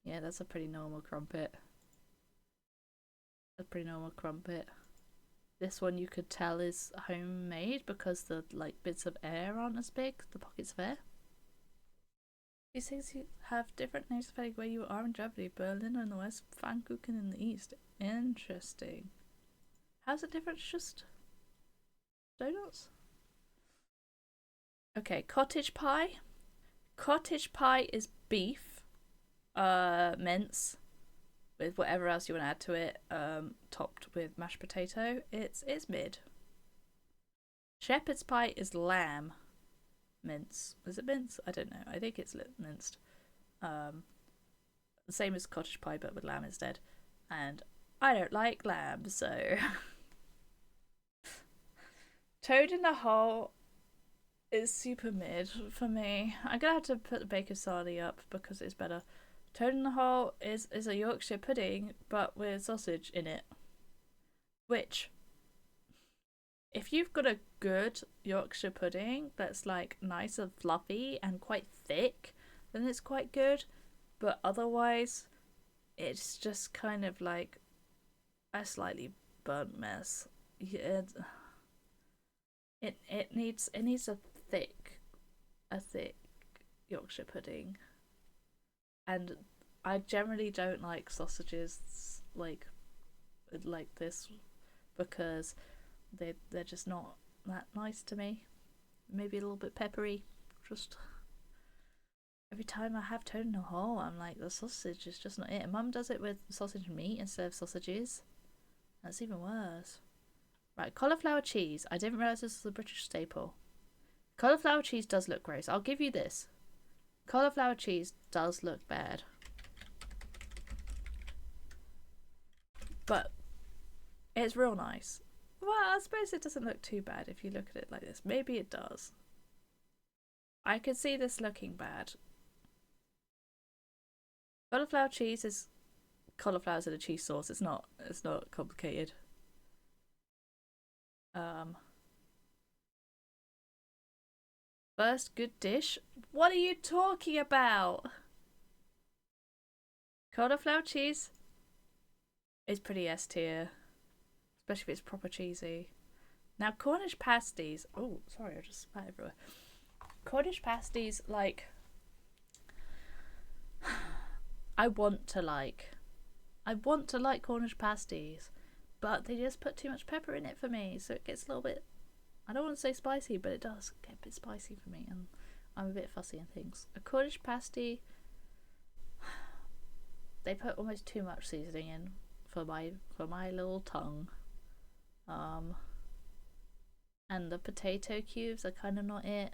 Yeah, that's a pretty normal crumpet. A pretty normal crumpet. This one you could tell is homemade because the like bits of air aren't as big, the pockets of air. These things have different names depending where you are in Germany. Berlin in the west, Pfannkuchen in the east. Interesting. How's it different? It's just donuts? Okay, cottage pie. Cottage pie is beef, mince, with whatever else you want to add to it, topped with mashed potato. It's mid. Shepherd's pie is lamb. Mince. Is it mince? I don't know. I think it's minced. The same as cottage pie but with lamb instead. And I don't like lamb, so Toad in the Hole is super mid for me. I'm gonna have to put the bacon sarnie up because it's better. Toad in the Hole is a Yorkshire pudding but with sausage in it. Which, if you've got a good Yorkshire pudding that's like nice and fluffy and quite thick, then it's quite good. But otherwise, it's just kind of like a slightly burnt mess. yeah, it needs a thick Yorkshire pudding, and I generally don't like sausages like this because they're just not that nice to me. Maybe a little bit peppery. Just every time I have toad in a hole, I'm like, the sausage is just not it. And Mum does it with sausage and meat instead of sausages. That's even worse. Right, cauliflower cheese. I didn't realise this was a British staple. Cauliflower cheese does look gross. I'll give you this. Cauliflower cheese does look bad. But it's real nice. Well, I suppose it doesn't look too bad if you look at it like this. Maybe it does. I could see this looking bad. Cauliflower cheese is cauliflowers in a cheese sauce. It's not complicated. First good dish? What are you talking about? Cauliflower cheese is pretty S tier. Especially if it's proper cheesy. Now Cornish pasties. Oh, sorry, I just spat everywhere. Cornish pasties, like, I want to like Cornish pasties, but they just put too much pepper in it for me, so it gets a little bit, I don't want to say spicy, but it does get a bit spicy for me, and I'm a bit fussy and things. A Cornish pasty, they put almost too much seasoning in for my little tongue. And the potato cubes are kind of not it.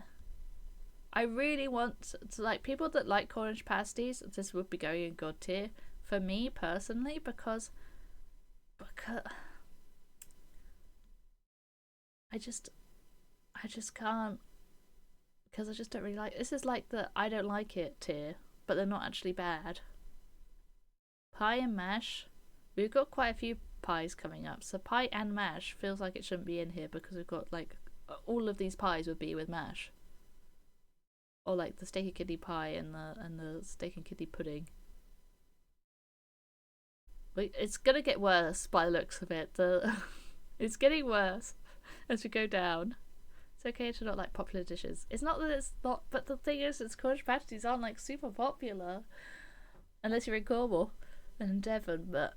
I really want to like, people that like Cornish pasties, this would be going in God tier for me personally, because I just can't, because I just don't really like. This is like the I don't like it tier, but they're not actually bad. Pie and mash. We've got quite a few pies coming up, so pie and mash feels like it shouldn't be in here because we've got like all of these pies would be with mash, or like the steak and kidney pie and the steak and kidney pudding. It's gonna get worse by the looks of it. It's getting worse as we go down. It's okay to not like popular dishes. It's not that it's not, but the thing is, it's Cornish pasties aren't like super popular unless you're in Cornwall and in Devon, but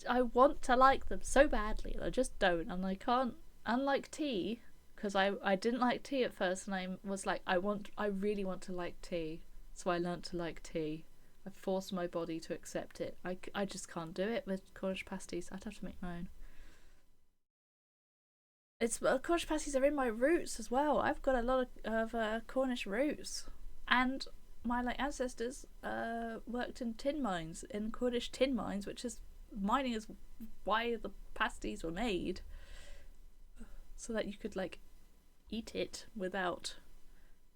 I want to like them so badly, and I just don't, and I can't. Unlike tea, because I didn't like tea at first, and I was like, I really want to like tea, so I learnt to like tea. I forced my body to accept it. I just can't do it with Cornish pasties. I'd have to make my own. Cornish pasties are in my roots as well. I've got a lot of Cornish roots, and my like ancestors worked in tin mines, in Cornish tin mines, which is mining is why the pasties were made, so that you could like eat it without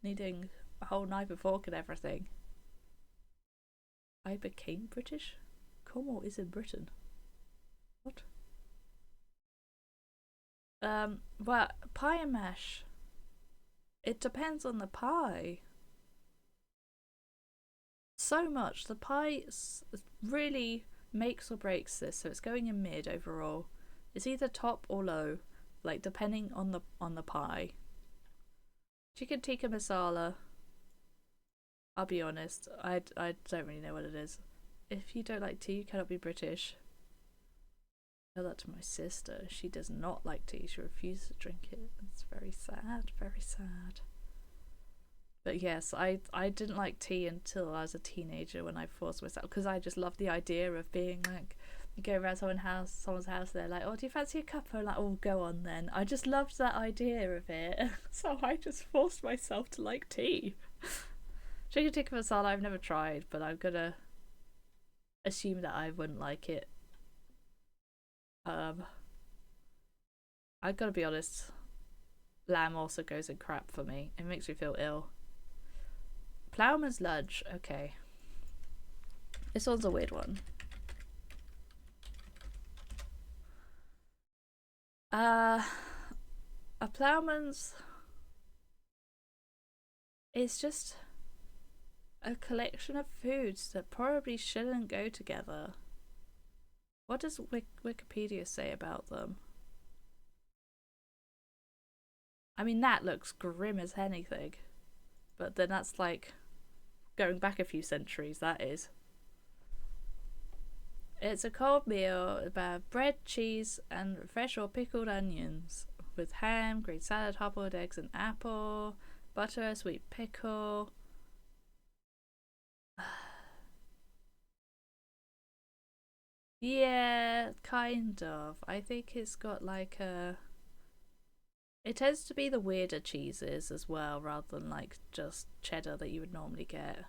needing a whole knife and fork and everything. I became British? Cornwall is in Britain. What? Well, pie and mash. It depends on the pie. So much. The pie really makes or breaks this, so it's going in mid overall. It's either top or low, like depending on the pie. Chicken tikka masala, I'll be honest, I don't really know what it is. If you don't like tea, you cannot be British. Tell that to my sister. She does not like tea. She refuses to drink it. It's very sad, very sad. But yes, I didn't like tea until I was a teenager, when I forced myself, because I just loved the idea of being like, you go around someone's house, they're like, oh, do you fancy a cuppa? I'm like, oh, go on then. I just loved that idea of it. So I just forced myself to like tea. Chicken tikka masala I've never tried, but I'm gonna assume that I wouldn't like it. I've gotta be honest, lamb also goes in crap for me. It makes me feel ill. Ploughman's lunch, okay. This one's a weird one. A ploughman's is just a collection of foods that probably shouldn't go together. What does Wikipedia say about them? I mean, that looks grim as anything. But then that's like going back a few centuries, that is. It's a cold meal about bread, cheese, and fresh or pickled onions with ham, green salad, hard-boiled eggs, and apple, butter, a sweet pickle. Yeah, kind of. I think it's got like a... It tends to be the weirder cheeses as well, rather than like just cheddar that you would normally get.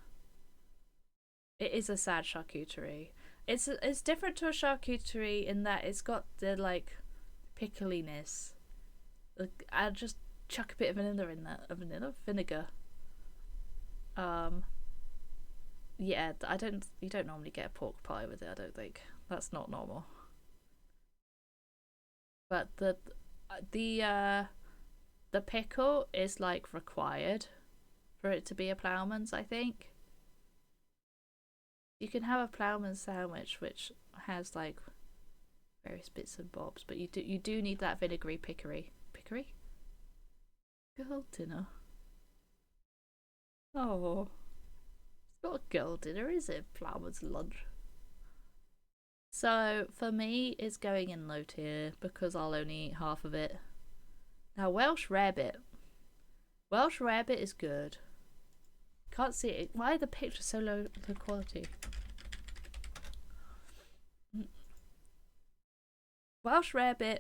It is a sad charcuterie. It's different to a charcuterie in that it's got the like pickliness. I'll just chuck a bit of vanilla in that. Vinegar. Yeah, you don't normally get a pork pie with it, I don't think. That's not normal. But the pickle is like required for it to be a ploughman's, I think. You can have a ploughman's sandwich which has like various bits and bobs, but you do need that vinegary pickery. Pickery? Girl dinner. Oh. It's not a girl dinner, is it? Ploughman's lunch. So for me it's going in low tier because I'll only eat half of it. Now Welsh rarebit. Welsh rarebit is good. Can't see it. Why are the pictures so low quality? Welsh rarebit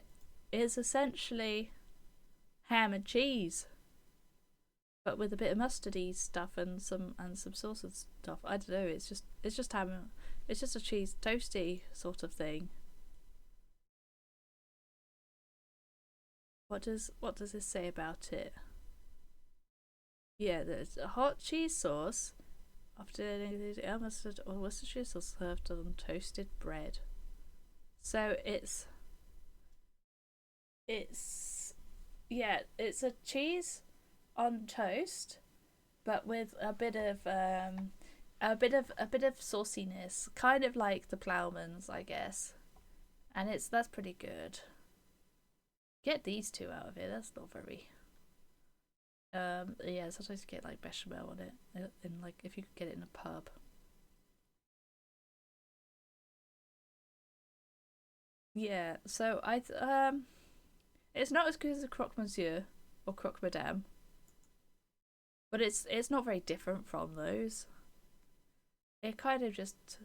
is essentially ham and cheese, but with a bit of mustardy stuff and some sauce and stuff. I don't know. It's just ham. It's just a cheese toasty sort of thing. What does this say about it? Yeah, there's a hot cheese sauce after mustard or Worcestershire sauce served on toasted bread. So it's yeah, it's a cheese on toast, but with a bit of sauciness, kind of like the ploughman's, I guess. And that's pretty good. Get these two out of it. That's not very. Yeah, sometimes you get like bechamel on it, and like if you could get it in a pub. Yeah, so it's not as good as a croque monsieur or croque madame, but it's not very different from those. It kind of just,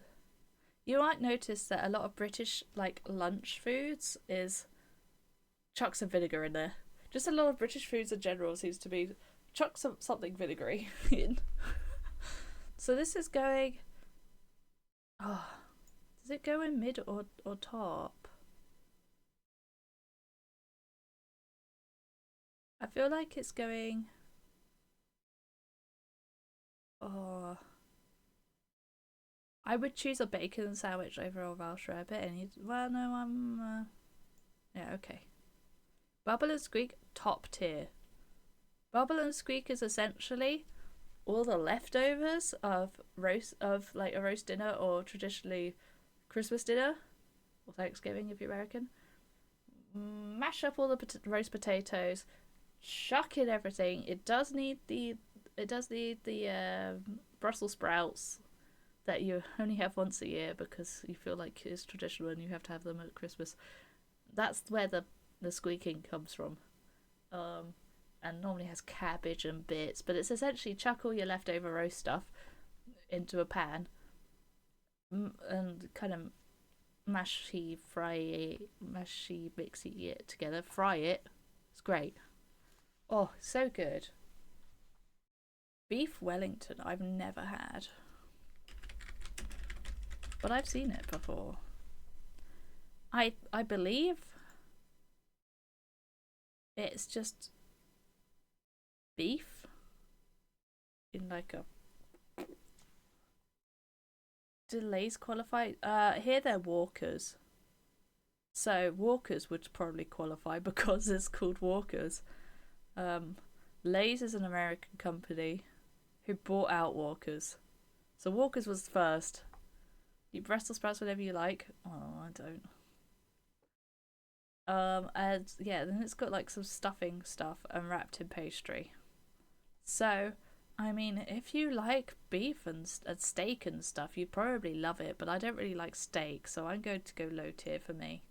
you might notice that a lot of British like lunch foods is chuck some vinegar in there. Just a lot of British foods in general seems to be chuck something vinegary in. So this is going. Oh, does it go in mid or top? I feel like it's going. Oh, I would choose a bacon sandwich over a Welsh rarebit. Well, no, yeah, okay. Bubble and Squeak, top tier. Bubble and Squeak is essentially all the leftovers of like a roast dinner or traditionally Christmas dinner or Thanksgiving if you're American. Mash up all the roast potatoes, chuck in everything. It does need the Brussels sprouts that you only have once a year because you feel like it's traditional and you have to have them at Christmas. That's where the squeaking comes from. And normally has cabbage and bits, but it's essentially chuck all your leftover roast stuff into a pan and kind of mixy it together, fry it. It's great. Oh, so good. Beef Wellington I've never had, but I've seen it before. I believe it's just beef in like a. Do Lay's qualify? Here they're Walkers. So Walkers would probably qualify because it's called Walkers. Lay's is an American company who bought out Walkers. So Walkers was first. You Brussels sprouts whatever you like. Oh, I don't. And yeah, then it's got like some stuffing stuff and wrapped in pastry. So, I mean, if you like beef and steak and stuff, you'd probably love it. But I don't really like steak, so I'm going to go low tier for me.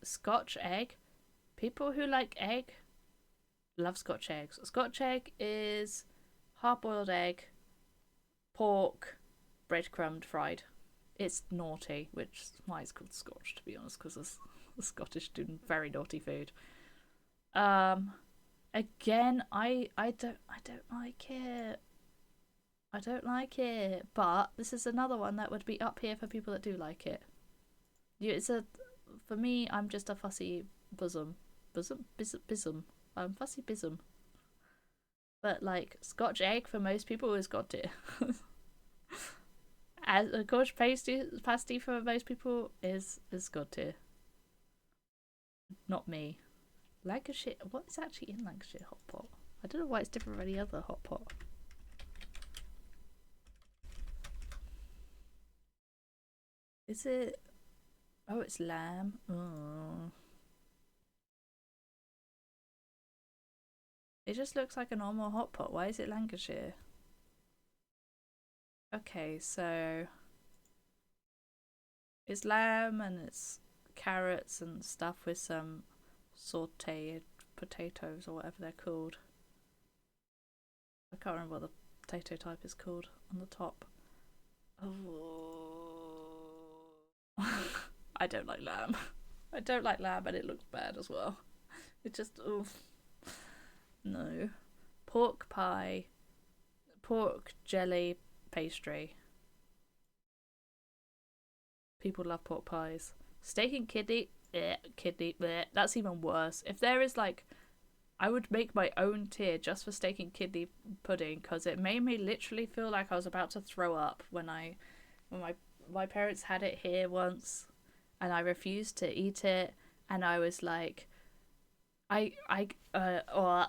Scotch egg. People who like egg love Scotch eggs. Scotch egg is hard-boiled egg, pork, breadcrumbed, fried. It's naughty, which is why it's called Scotch, to be honest, because the Scottish do very naughty food. Um, Again, I don't like it. I don't like it, but this is another one that would be up here for people that do like it. It's a for me. I'm just a fussy bosom. I'm fussy bosom. But like Scotch egg for most people is got it. As a Scotch pasty for most people is got it. Not me. Lancashire. What is actually in Lancashire hot pot? I don't know why it's different from any other hot pot. Is it? Oh, it's lamb. Oh. It just looks like a normal hot pot. Why is it Lancashire? Okay, so it's lamb and it's carrots and stuff with some sauteed potatoes or whatever they're called. I can't remember what the potato type is called on the top. Oh. I don't like lamb. I don't like lamb and it looks bad as well. It just, oof. No. Pork pie. Pork jelly pastry. People love pork pies. Steak and kidney. Kidney. Bleh. That's even worse. If there is like, I would make my own tier just for steak and kidney pudding because it made me literally feel like I was about to throw up when my parents had it here once, and I refused to eat it, and I was like, or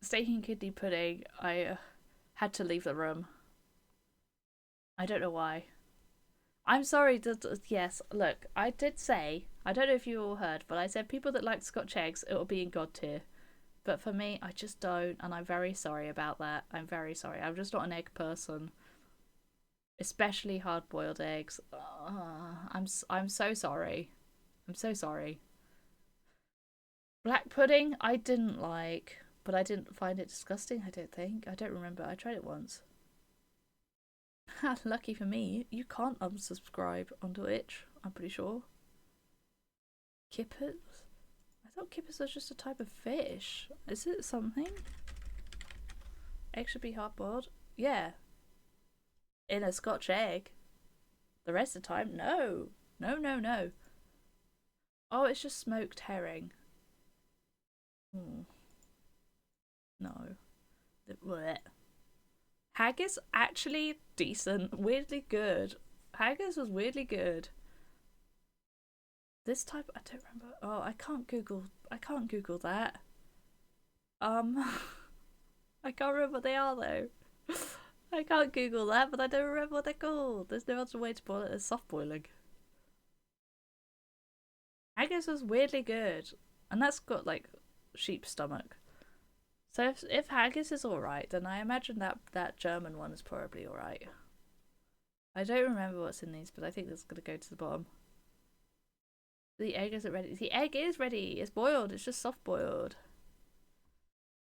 steak and kidney pudding. I had to leave the room. I don't know why. I'm sorry. Yes, look, I did say, I don't know if you all heard, but I said people that like Scotch eggs, it'll be in God tier. But for me, I just don't, and I'm very sorry about that. I'm very sorry. I'm just not an egg person, especially hard-boiled eggs. I'm so sorry. I'm so sorry. Black pudding, I didn't like, but I didn't find it disgusting. I don't think. I don't remember. I tried it once. Lucky for me, you can't unsubscribe on Twitch, I'm pretty sure. Kippers? I thought kippers was just a type of fish. Is it something? Egg should be hard boiled? Yeah. In a Scotch egg. The rest of the time, no. No, no, no. Oh, it's just smoked herring. No. Blech. Haggis actually decent, weirdly good. Haggis was weirdly good. This type I don't remember. Oh, I can't Google that. I can't remember what they are though. I can't Google that, but I don't remember what they're called. There's no other way to boil it than soft boiling. Haggis was weirdly good, and that's got like sheep stomach. So if haggis is alright, then I imagine that German one is probably alright. I don't remember what's in these, but I think that's going to go to the bottom. The egg isn't ready. The egg is ready. It's boiled. It's just soft boiled.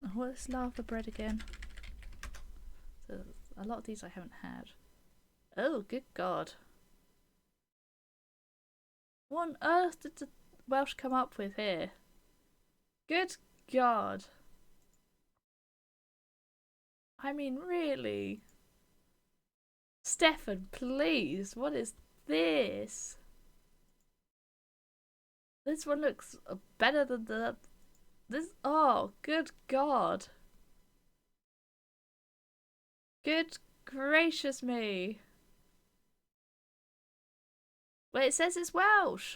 Oh, what's lava bread again? So a lot of these I haven't had. Oh, good God. What on earth did the Welsh come up with here? Good God. I mean, really? Steffan, please. What is this? This one looks better than the... This... Oh, good God. Good gracious me. Well, it says it's Welsh.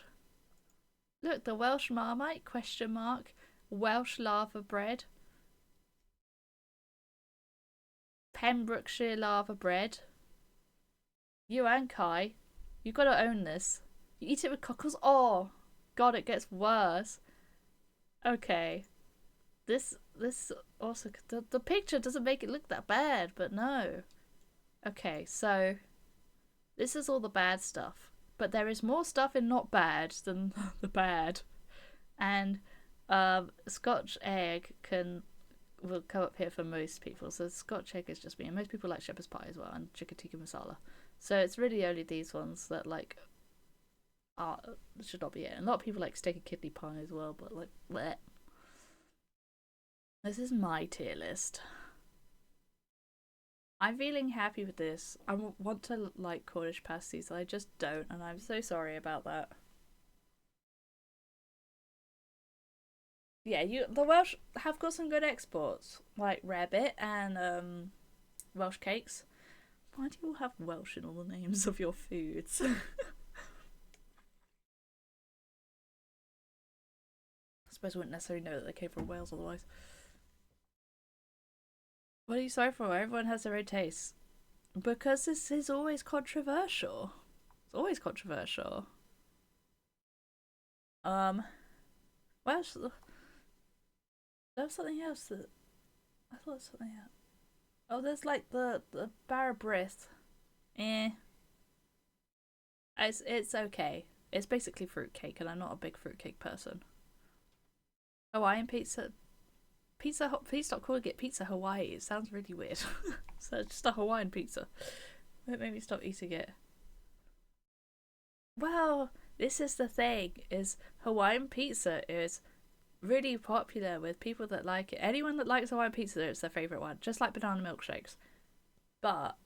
Look, the Welsh Marmite, question mark. Welsh lava bread. Pembrokeshire lava bread. Yuan Kai. You've got to own this. You eat it with cockles. Oh, God, it gets worse. Okay. This also, the picture doesn't make it look that bad, but no. Okay, so this is all the bad stuff. But there is more stuff in not bad than the bad. And Scotch egg will come up here for most people. So Scotch egg is just me. And most people like shepherd's pie as well, and chicken tikka masala. So it's really only these ones that like should not be it. And a lot of people like steak and kidney pie as well, but like bleh. This is my tier list. I'm feeling happy with this. I want to like Cornish pasties, I just don't, and I'm so sorry about that. Yeah, the Welsh have got some good exports, like rarebit and Welsh cakes. Why do you all have Welsh in all the names of your foods? I suppose I wouldn't necessarily know that they came from Wales otherwise. What are you sorry for? Everyone has their own tastes. Because this is always controversial. It's always controversial. Welsh. There was something else that I thought something else. Oh, there's like the Barabrith. Eh. It's okay. It's basically fruitcake, and I'm not a big fruitcake person. Hawaiian pizza. Please stop calling it Pizza Hawaii. It sounds really weird. So it's just a Hawaiian pizza. It made me stop eating it. Well, this is the thing: is Hawaiian pizza is really popular with people that like it. Anyone that likes Hawaiian pizza, it's their favorite one. Just like banana milkshakes. But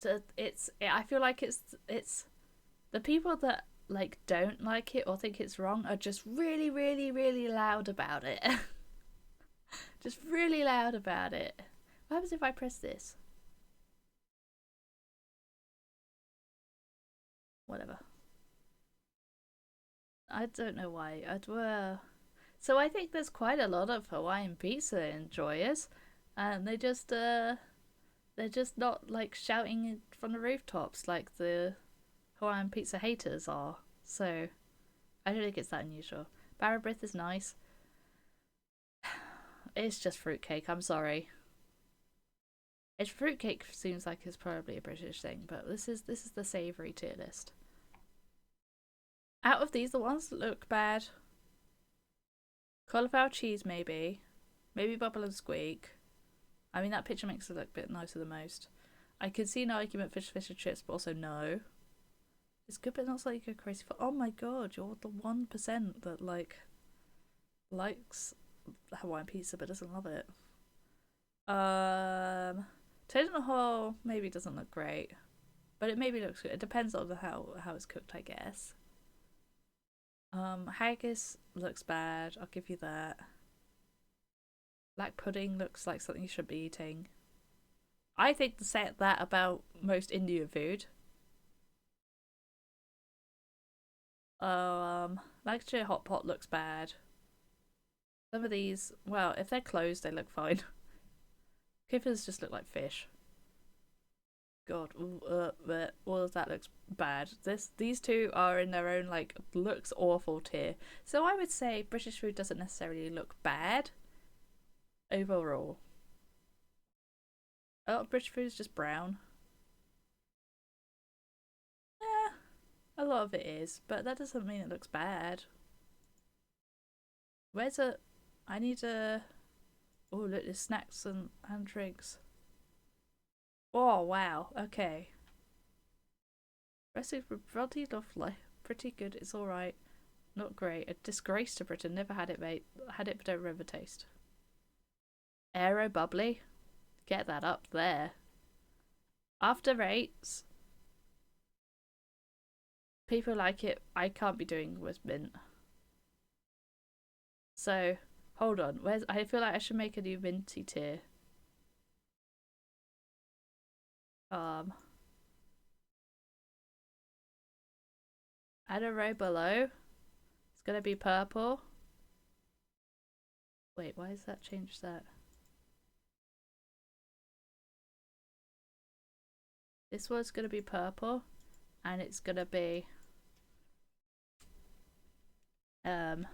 I feel like it's the people that like don't like it or think it's wrong are just really, really, really loud about it. Just really loud about it. What happens if I press this? Whatever. I don't know why. So I think there's quite a lot of Hawaiian pizza enjoyers, and they're just not like shouting from the rooftops like the Hawaiian pizza haters are. So I don't think it's that unusual. Barabrith is nice. It's just fruitcake, I'm sorry. It's fruitcake seems like it's probably a British thing, but this is the savoury tier list. Out of these, the ones that look bad, cauliflower cheese maybe bubble and squeak. I mean, that picture makes it look a bit nicer than most. I could see an argument for fish and chips, but also no. It's good, but not so you go crazy for. Oh my god, you're the 1% that like likes Hawaiian pizza but doesn't love it. Toad in the hole maybe doesn't look great, but it maybe looks good. It depends on how it's cooked, I guess. Haggis looks bad. I'll give you that. Black pudding looks like something you should be eating. I think that about most Indian food. Lancashire hot pot looks bad. Some of these, well, if they're closed, they look fine. Kippers just look like fish. God, all of that looks bad. These two are in their own like looks awful tier. So I would say British food doesn't necessarily look bad overall. A lot of British food is just brown. Yeah, a lot of it is, but that doesn't mean it looks bad. Where's a? I need a. Oh, look, there's snacks and drinks. Oh wow, okay. Recipe for bloody lovely. Pretty good, it's alright. Not great. A disgrace to Britain. Never had it, mate. Had it but don't remember taste. Aero bubbly. Get that up there. After rates. People like it. I can't be doing with mint. So, hold on. I feel like I should make a new minty tier. Add a row below. It's gonna be purple. Wait, why has that changed that? This one's gonna be purple, and it's gonna be it's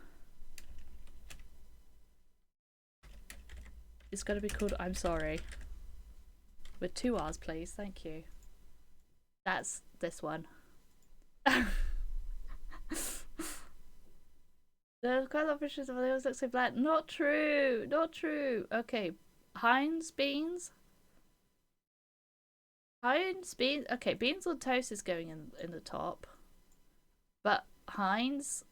gonna be called I'm Sorry. With 2 R's, please. Thank you. That's this one. The colour fishes of the always look so bland. Not true. Not true. Okay, Heinz beans. Heinz beans. Okay, beans on toast is going in the top, but Heinz,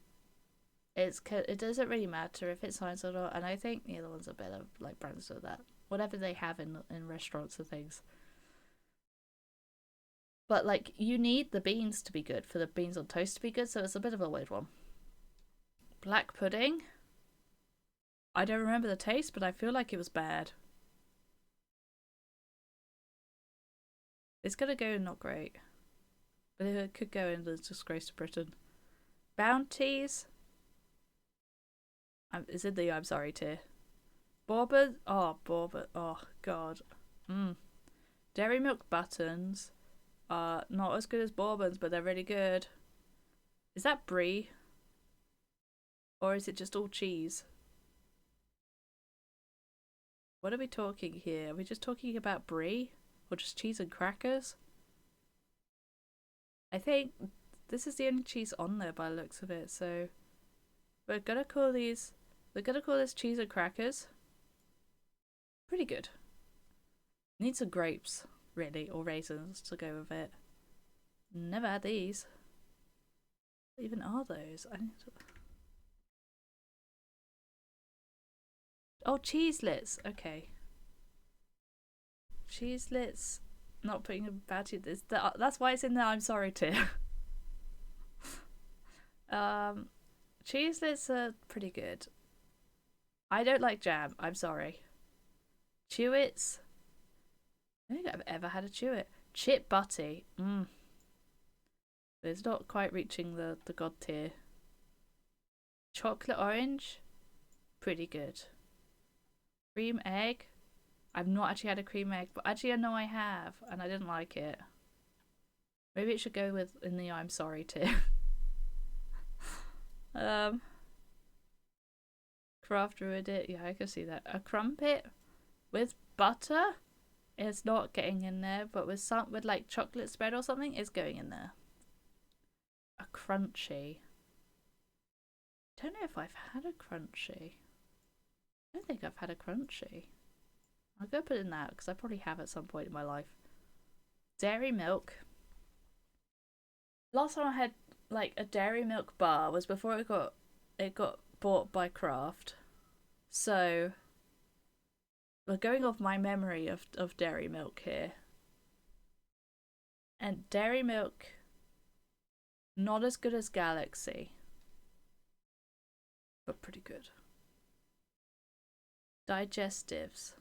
it doesn't really matter if it's Heinz or not. And I think the other ones are better, like brands of that, whatever they have in restaurants and things. But like, you need the beans to be good for the beans on toast to be good, so it's a bit of a weird one. Black pudding. I don't remember the taste, but I feel like it was bad. It's gonna go not great, but it could go in the disgrace to Britain. Bounties. Is in the I'm sorry tier. Bourbon. Oh, bourbon. Oh god. Dairy milk buttons are not as good as bourbons, but they're really good. Is that brie? Or is it just all cheese? What are we talking here? Are we just talking about brie? Or just cheese and crackers? I think this is the only cheese on there by the looks of it, so we're gonna call this cheese and crackers. Pretty good. Need some grapes, really, or raisins to go with it. Never had these. What even are those? I need to... Oh, cheeselets. Okay. Cheeselets. Not putting a bad this. That's why it's in the I'm sorry tier. Cheeselets are pretty good. I don't like jam. I'm sorry. Chewits. I don't think I've ever had a chewit. Chip butty. It's not quite reaching the god tier. Chocolate orange. Pretty good. Cream egg. I've not actually had a cream egg, but actually I know I have, and I didn't like it. Maybe it should go with in the I'm sorry tier. Craft ruined it. Yeah, I can see that. A crumpet with butter is not getting in there, but with like chocolate spread or something is going in there. A crunchy. Don't know if I've had a crunchy. I don't think I've had a crunchy. I'll go put in that because I probably have at some point in my life. Dairy milk. Last time I had like a dairy milk bar was before it got bought by Kraft. So we're going off my memory of dairy milk here. And dairy milk, not as good as Galaxy, but pretty good. Digestives.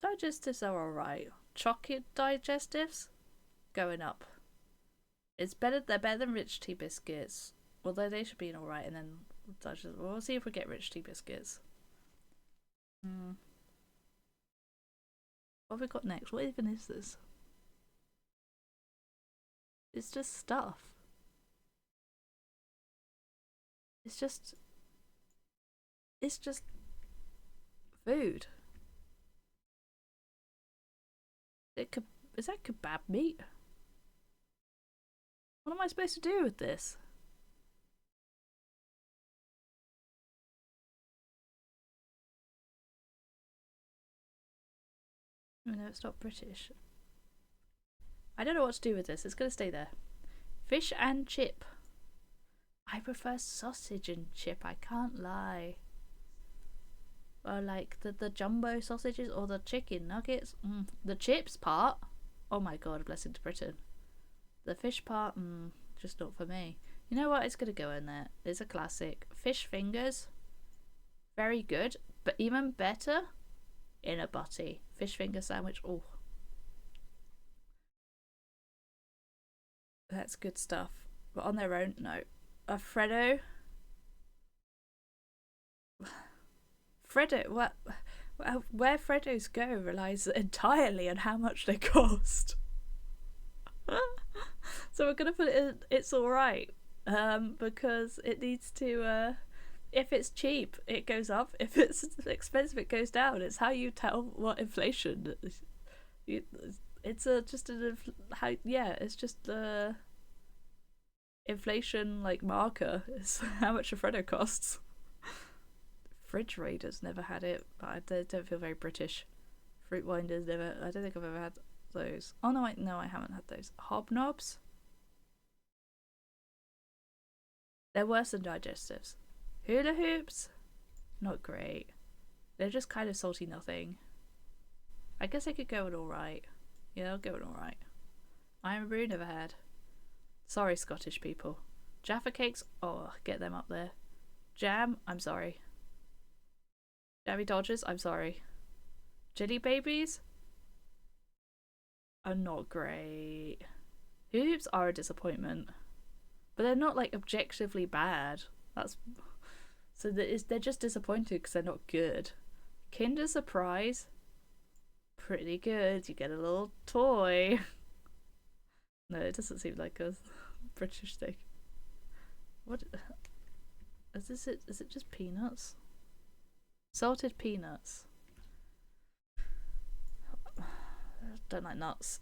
Digestives are alright. Chocolate digestives, going up. It's better. They're better than rich tea biscuits, although they should be alright. And then we'll see if we get rich tea biscuits. What have we got next? What even is this? It's just stuff. It's just food. Is that kebab meat? What am I supposed to do with this? Oh no, it's not British. I don't know what to do with this. It's gonna stay there. Fish and chip. I prefer sausage and chip, I can't lie. Or like the jumbo sausages or the chicken nuggets. The chips part, oh my god, a blessing to Britain. The fish part, just not for me. You know what, it's gonna go in there. It's a classic. Fish fingers, very good, but even better in a butty. Fish finger sandwich, oh. That's good stuff. But on their own, no. Alfredo. What Where Freddos go relies entirely on how much they cost. So we're gonna put it in it's alright. Because it needs to if it's cheap it goes up, if it's expensive it goes down. It's how you tell what inflation is. It's just it's just the inflation like marker is how much a Freddo costs. Fridge Raiders never had it, but I don't feel very British. Fruit Winders never. I don't think I've ever had those. Oh no, I haven't had those. Hobnobs. They're worse than digestives. Hula hoops, not great. They're just kind of salty nothing. I guess I could go with alright. Yeah, I'll go with alright. Iron Brew never had. Sorry, Scottish people. Jaffa cakes, oh, get them up there. Jam, I'm sorry. Jammy Dodgers, I'm sorry. Jelly Babies are not great. Hula hoops are a disappointment, but they're not like objectively bad. They're just disappointed because they're not good. Kinder Surprise, pretty good. You get a little toy. No, it doesn't seem like a British thing. What is this? Is it just peanuts? Salted peanuts. Don't like nuts.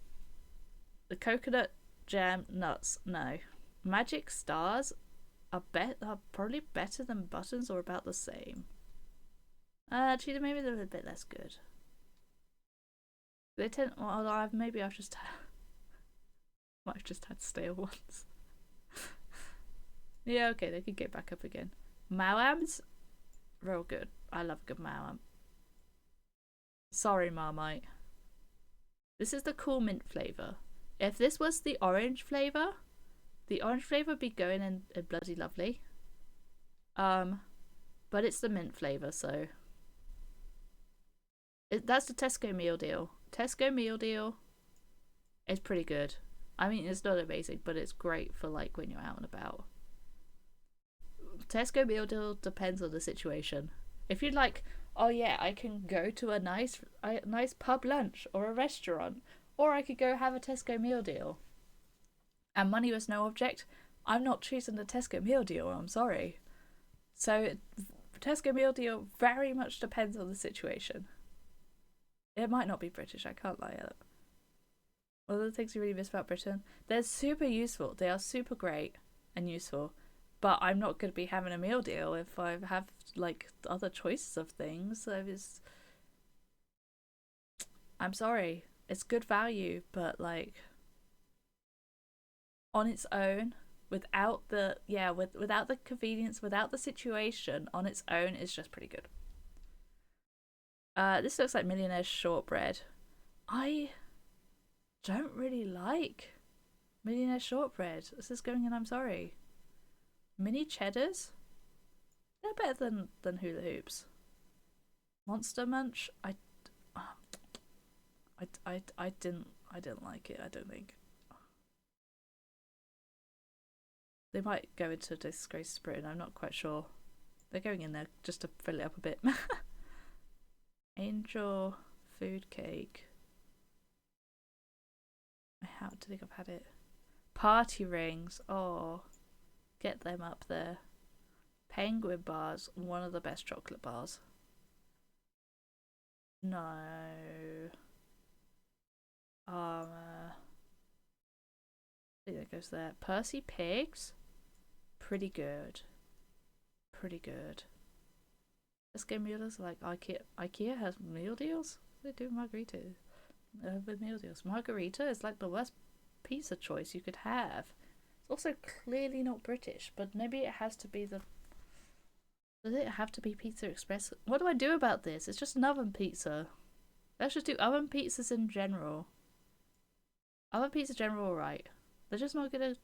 The coconut jam nuts, no. Magic stars are probably better than buttons or about the same. Actually, maybe they're a bit less good. They tend. Well, maybe I've just might have just had stale ones. Yeah, okay, they could get back up again. Mawams, real good. I love a good Mawam. Sorry, Marmite. This is the cool mint flavour. If this was the orange flavour would be going in bloody lovely. But it's the mint flavour, so that's the Tesco meal deal. Tesco meal deal is pretty good. I mean, it's not amazing, but it's great for like when you're out and about. Tesco meal deal depends on the situation. If you'd like, oh yeah, I can go to a nice pub lunch or a restaurant, or I could go have a Tesco meal deal, and money was no object, I'm not choosing the Tesco meal deal, I'm sorry. So Tesco meal deal very much depends on the situation. It might not be British, I can't lie. One of the things you really miss about Britain, they're super useful. They are super great and useful. But I'm not going to be having a meal deal if I have like other choices of things. So I'm sorry. It's good value, but like on its own, without the without the convenience, without the situation, on its own is just pretty good. This looks like Millionaire Shortbread. I don't really like Millionaire Shortbread. This is going in, I'm sorry. Mini Cheddars? They're better than Hula Hoops. Monster Munch? I didn't like it, I don't think. They might go into Disgraced Britain, I'm not quite sure. They're going in there just to fill it up a bit. Angel Food Cake. I don't think I've had it. Party Rings. Oh, get them up there. Penguin Bars. One of the best chocolate bars. No. I think that goes there. Percy Pigs. Pretty good. Pretty good. Let's get meal deals like IKEA has meal deals. They do margaritas with meal deals. Margarita is like the worst pizza choice you could have. It's also clearly not British, but maybe it has to be the. Does it have to be Pizza Express? What do I do about this? It's just an oven pizza. Let's just do oven pizzas in general. Oven pizza general, alright. They're just not gonna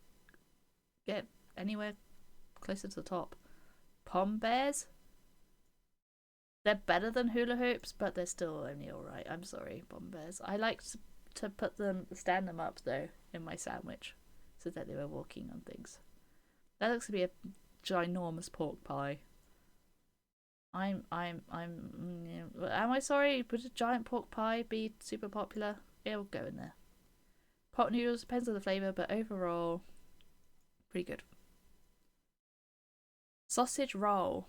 get anywhere closer to the top. Pom Bears. They're better than hula hoops, but they're still only alright. I'm sorry, Pom Bears. I like to stand them up though in my sandwich, so that they were walking on things. That looks to be a ginormous pork pie. Am I sorry? Would a giant pork pie be super popular? It'll go in there. Pot noodles depends on the flavour, but overall, pretty good. Sausage roll.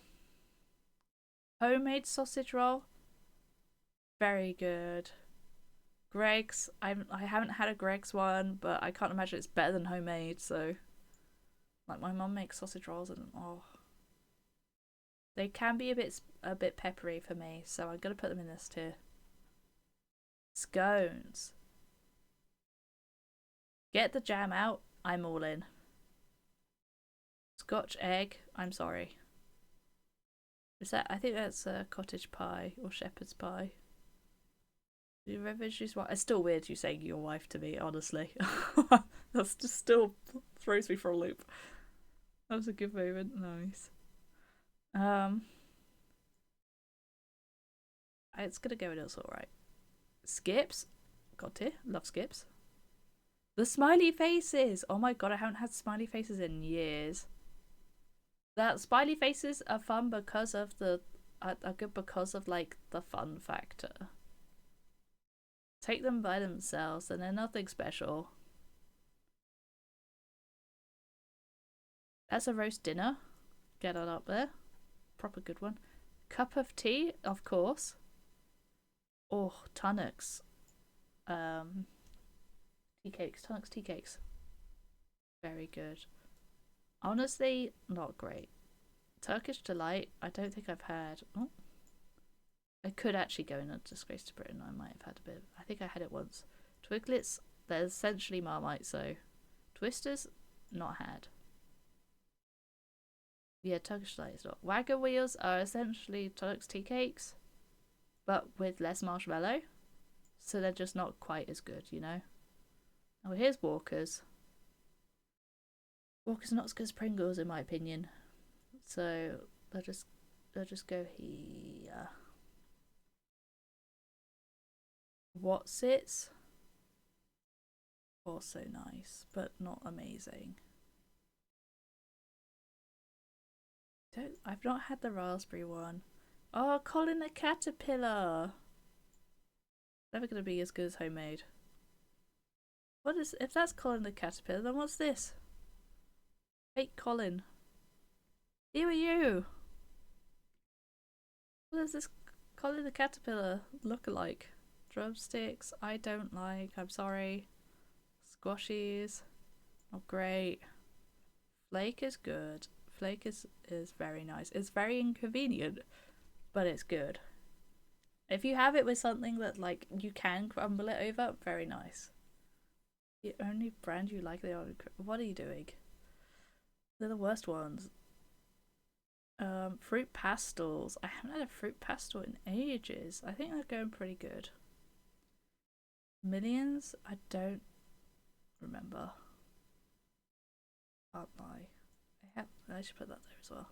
Homemade sausage roll. Very good. Greg's. I haven't had a Greg's one, but I can't imagine it's better than homemade. So, like my mum makes sausage rolls, and oh, they can be a bit peppery for me. So I'm gonna put them in this tier. Scones. Get the jam out. I'm all in. Scotch egg. I'm sorry. Is that? I think that's a cottage pie or shepherd's pie. Your refugee's wife. It's still weird you saying your wife to me, honestly. That's just still throws me for a loop. That was a good moment. Nice. It's gonna go in it's alright. Skips. Got it. Love skips. The smiley faces. Oh my god, I haven't had smiley faces in years. That smiley faces are fun because of are good because of like the fun factor. Take them by themselves and they're nothing special. That's a roast dinner. Get it up there. Proper good one. Cup of tea, of course. Oh, Tunnocks. Tea cakes. Tunnocks tea cakes. Very good. Honestly, not great. Turkish Delight, I don't think I've had. Oh. I could actually go in a Disgrace to Britain. I might have had a bit. I think I had it once. Twiglets, they're essentially Marmite, so. Twisters, not had. Yeah, Turkish Delight is not. Wagger Wheels are essentially Tunnocks tea cakes, but with less marshmallow. So they're just not quite as good, you know? Oh, here's Walker's. Walker's not as good as Pringles, in my opinion. So they'll just go here. What's it? Also nice, but not amazing. I've not had the raspberry one. Oh, Colin the Caterpillar. Never gonna be as good as homemade. What is if that's Colin the Caterpillar? Then what's this? Fake Colin. Who are you? What does this Colin the Caterpillar look like? Drumsticks, I don't like. I'm sorry. Squashies, not great. Flake is good. Flake is very nice. It's very inconvenient, but it's good. If you have it with something that like you can crumble it over, very nice. The only brand you like, they are. What are you doing? They're the worst ones. Fruit pastels. I haven't had a fruit pastel in ages. I think they're going pretty good. Millions? I don't remember. Can't lie. I should put that there as well.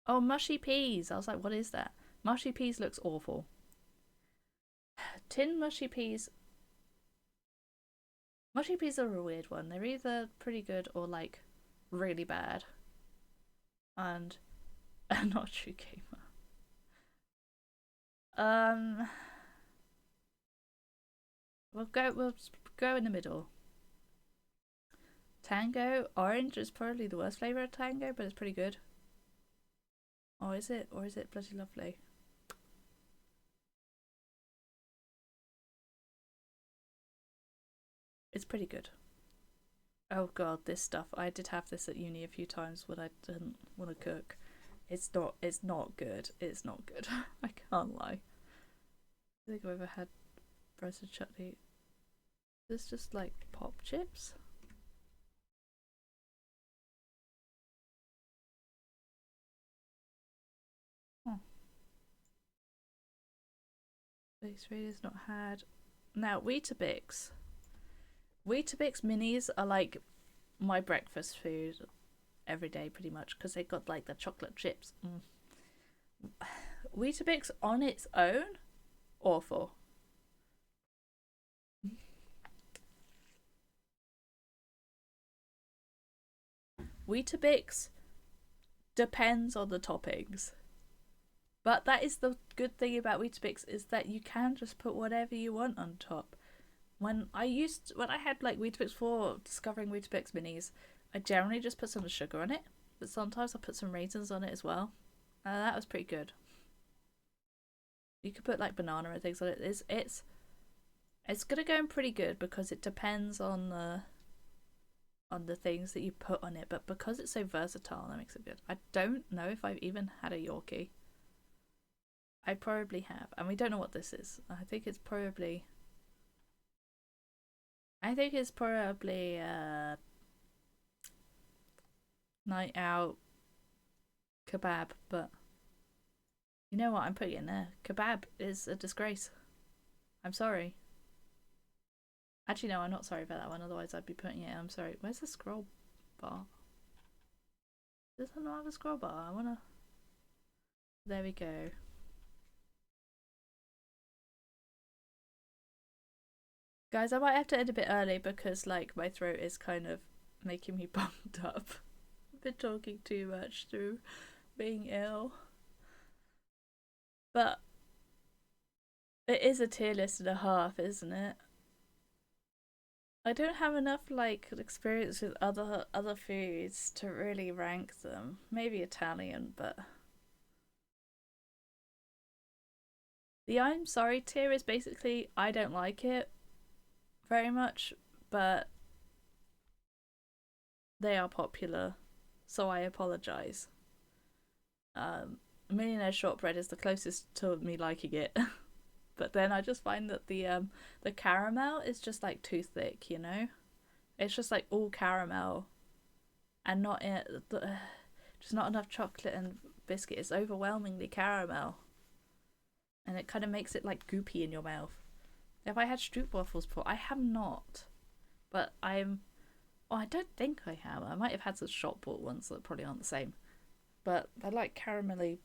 Oh, mushy peas. I was like, what is that? Mushy peas looks awful. Tin mushy peas. Mushy peas are a weird one. They're either pretty good or like really bad. And not true gamer. We'll go in the middle. Tango orange is probably the worst flavour of tango, but it's pretty good. Oh, is it? Or is it bloody lovely? It's pretty good. Oh god, this stuff. I did have this at uni a few times when I didn't want to cook. It's not good. It's not good. I can't lie. I think I've ever had breaded chutney. This just like pop chips. Oh. Base Raiders not had. Now Weetabix. Weetabix minis are like my breakfast food every day pretty much because they got like the chocolate chips. Weetabix on its own, awful. Weetabix depends on the toppings. But that is the good thing about Weetabix, is that you can just put whatever you want on top. When I had like Weetabix for discovering Weetabix minis, I generally just put some sugar on it, but sometimes I put some raisins on it as well. That was pretty good. You could put like banana and things on it. It's gonna go in pretty good because it depends on the things that you put on it, but because it's so versatile, that makes it good. I don't know if I've even had a Yorkie. I probably have, and we don't know what this is. I think it's probably night out kebab, but you know what? I'm putting it in there. Kebab is a disgrace. I'm sorry. Actually, no, I'm not sorry about that one. Otherwise, I'd be putting it in. I'm sorry. Where's the scroll bar? Does it not have a scroll bar? I wanna. There we go. Guys, I might have to end a bit early because like my throat is kind of making me bunged up. I've been talking too much through being ill. But it is a tier list and a half, isn't it? I don't have enough like experience with other foods to really rank them. Maybe Italian, but the I'm sorry tier is basically I don't like it very much, but they are popular, so I apologize. Millionaire shortbread is the closest to me liking it, but then I just find that the caramel is just like too thick, you know. It's just like all caramel, and just not enough chocolate and biscuit. It's overwhelmingly caramel, and it kind of makes it like goopy in your mouth. Have I had stroopwafels before? I have not, but I don't think I have. I might have had some shop bought ones that probably aren't the same, but they're like caramelly,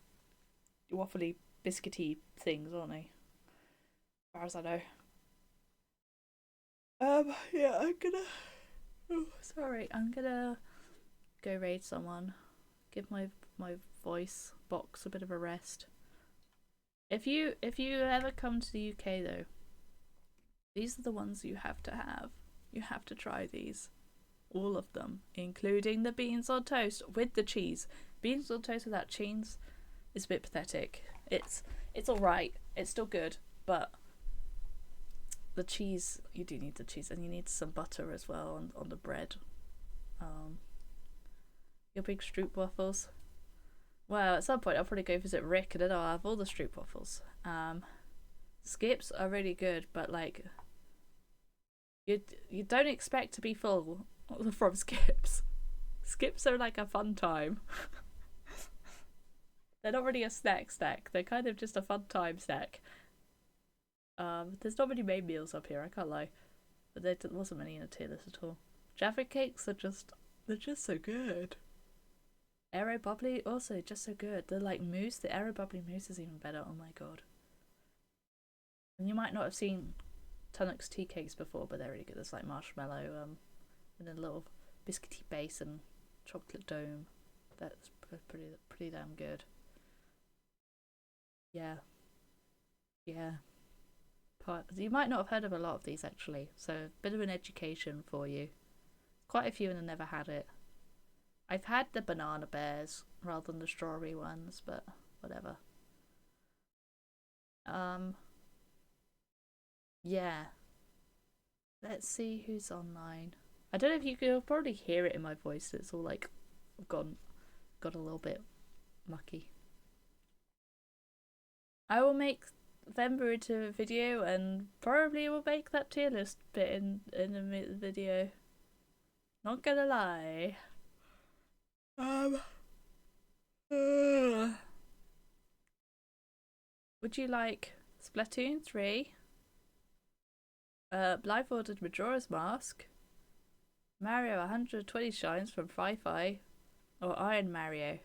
waffly, biscuity things, aren't they? As far as I know. Yeah, I'm gonna. Oh, sorry, I'm gonna go raid someone. Give my voice box a bit of a rest. If you ever come to the UK though, these are the ones you have to have. You have to try these. All of them, including the beans on toast with the cheese. Beans on toast without cheese is a bit pathetic. It's alright. It's still good, but the cheese, you do need the cheese, and you need some butter as well on the bread. Your big stroop waffles. Well, at some point I'll probably go visit Rick and then I'll have all the stroop waffles. Skips are really good, but like you don't expect to be full from skips. Skips are like a fun time. They're not really a snack. They're kind of just a fun time snack. There's not many main meals up here, I can't lie. But there wasn't many in a tier list at all. Jaffa cakes are they're just so good. Aero bubbly also just so good. They're like mousse. The aero bubbly mousse is even better. Oh my god. And you might not have seen Tunnock's tea cakes before, but they're really good. There's like marshmallow, and then a little biscuity base and chocolate dome. That's pretty damn good. Yeah. You might not have heard of a lot of these actually, so a bit of an education for you. Quite a few and I never had it. I've had the banana bears rather than the strawberry ones, but whatever. Yeah. Let's see who's online. I don't know if you can probably hear it in my voice. It's all like got a little bit mucky. I will make Venba into a video and probably will make that tier list bit in the video. Not gonna lie. Would you like Splatoon 3? Blindfolded Majora's Mask? Mario 120 shines from Fi-Fi? Or Iron Mario?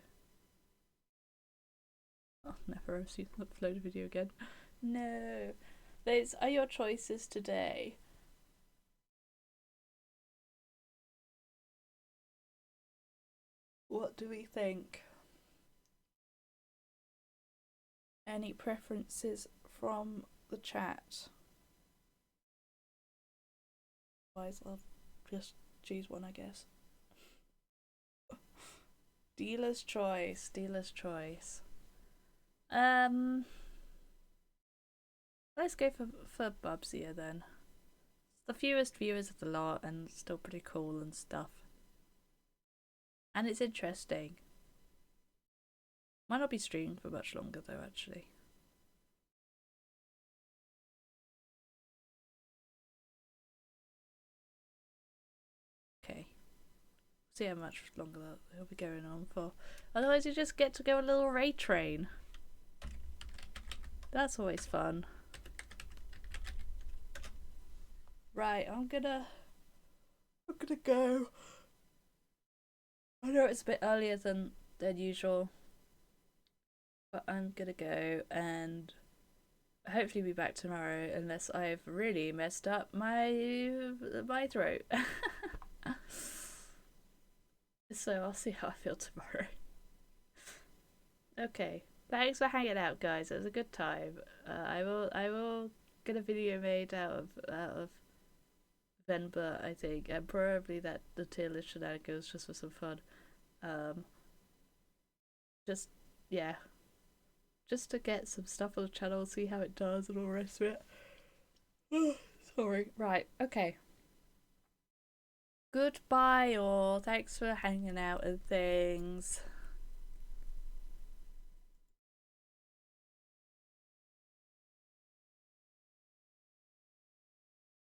I'll never see that upload a video again. No. Those are your choices today. What do we think? Any preferences from the chat? Otherwise, I'll just choose one, I guess. Dealer's choice. Dealer's choice. Let's go for Bubsier then. It's the fewest viewers of the lot and still pretty cool and stuff. And it's interesting. Might not be streamed for much longer though, actually. Okay. See how much longer he'll be going on for. Otherwise you just get to go a little raid train. That's always fun. Right, I'm gonna go. I know it's a bit earlier than usual, but I'm gonna go and hopefully be back tomorrow unless I've really messed up my throat. So I'll see how I feel tomorrow. Okay, thanks for hanging out, guys. It was a good time. I will get a video made out of Venba, I think, and probably the tier list shenanigans just for some fun. Just yeah, just to get some stuff on the channel, see how it does, and all the rest of it. Sorry. Right. Okay. Goodbye, all. Thanks for hanging out and things.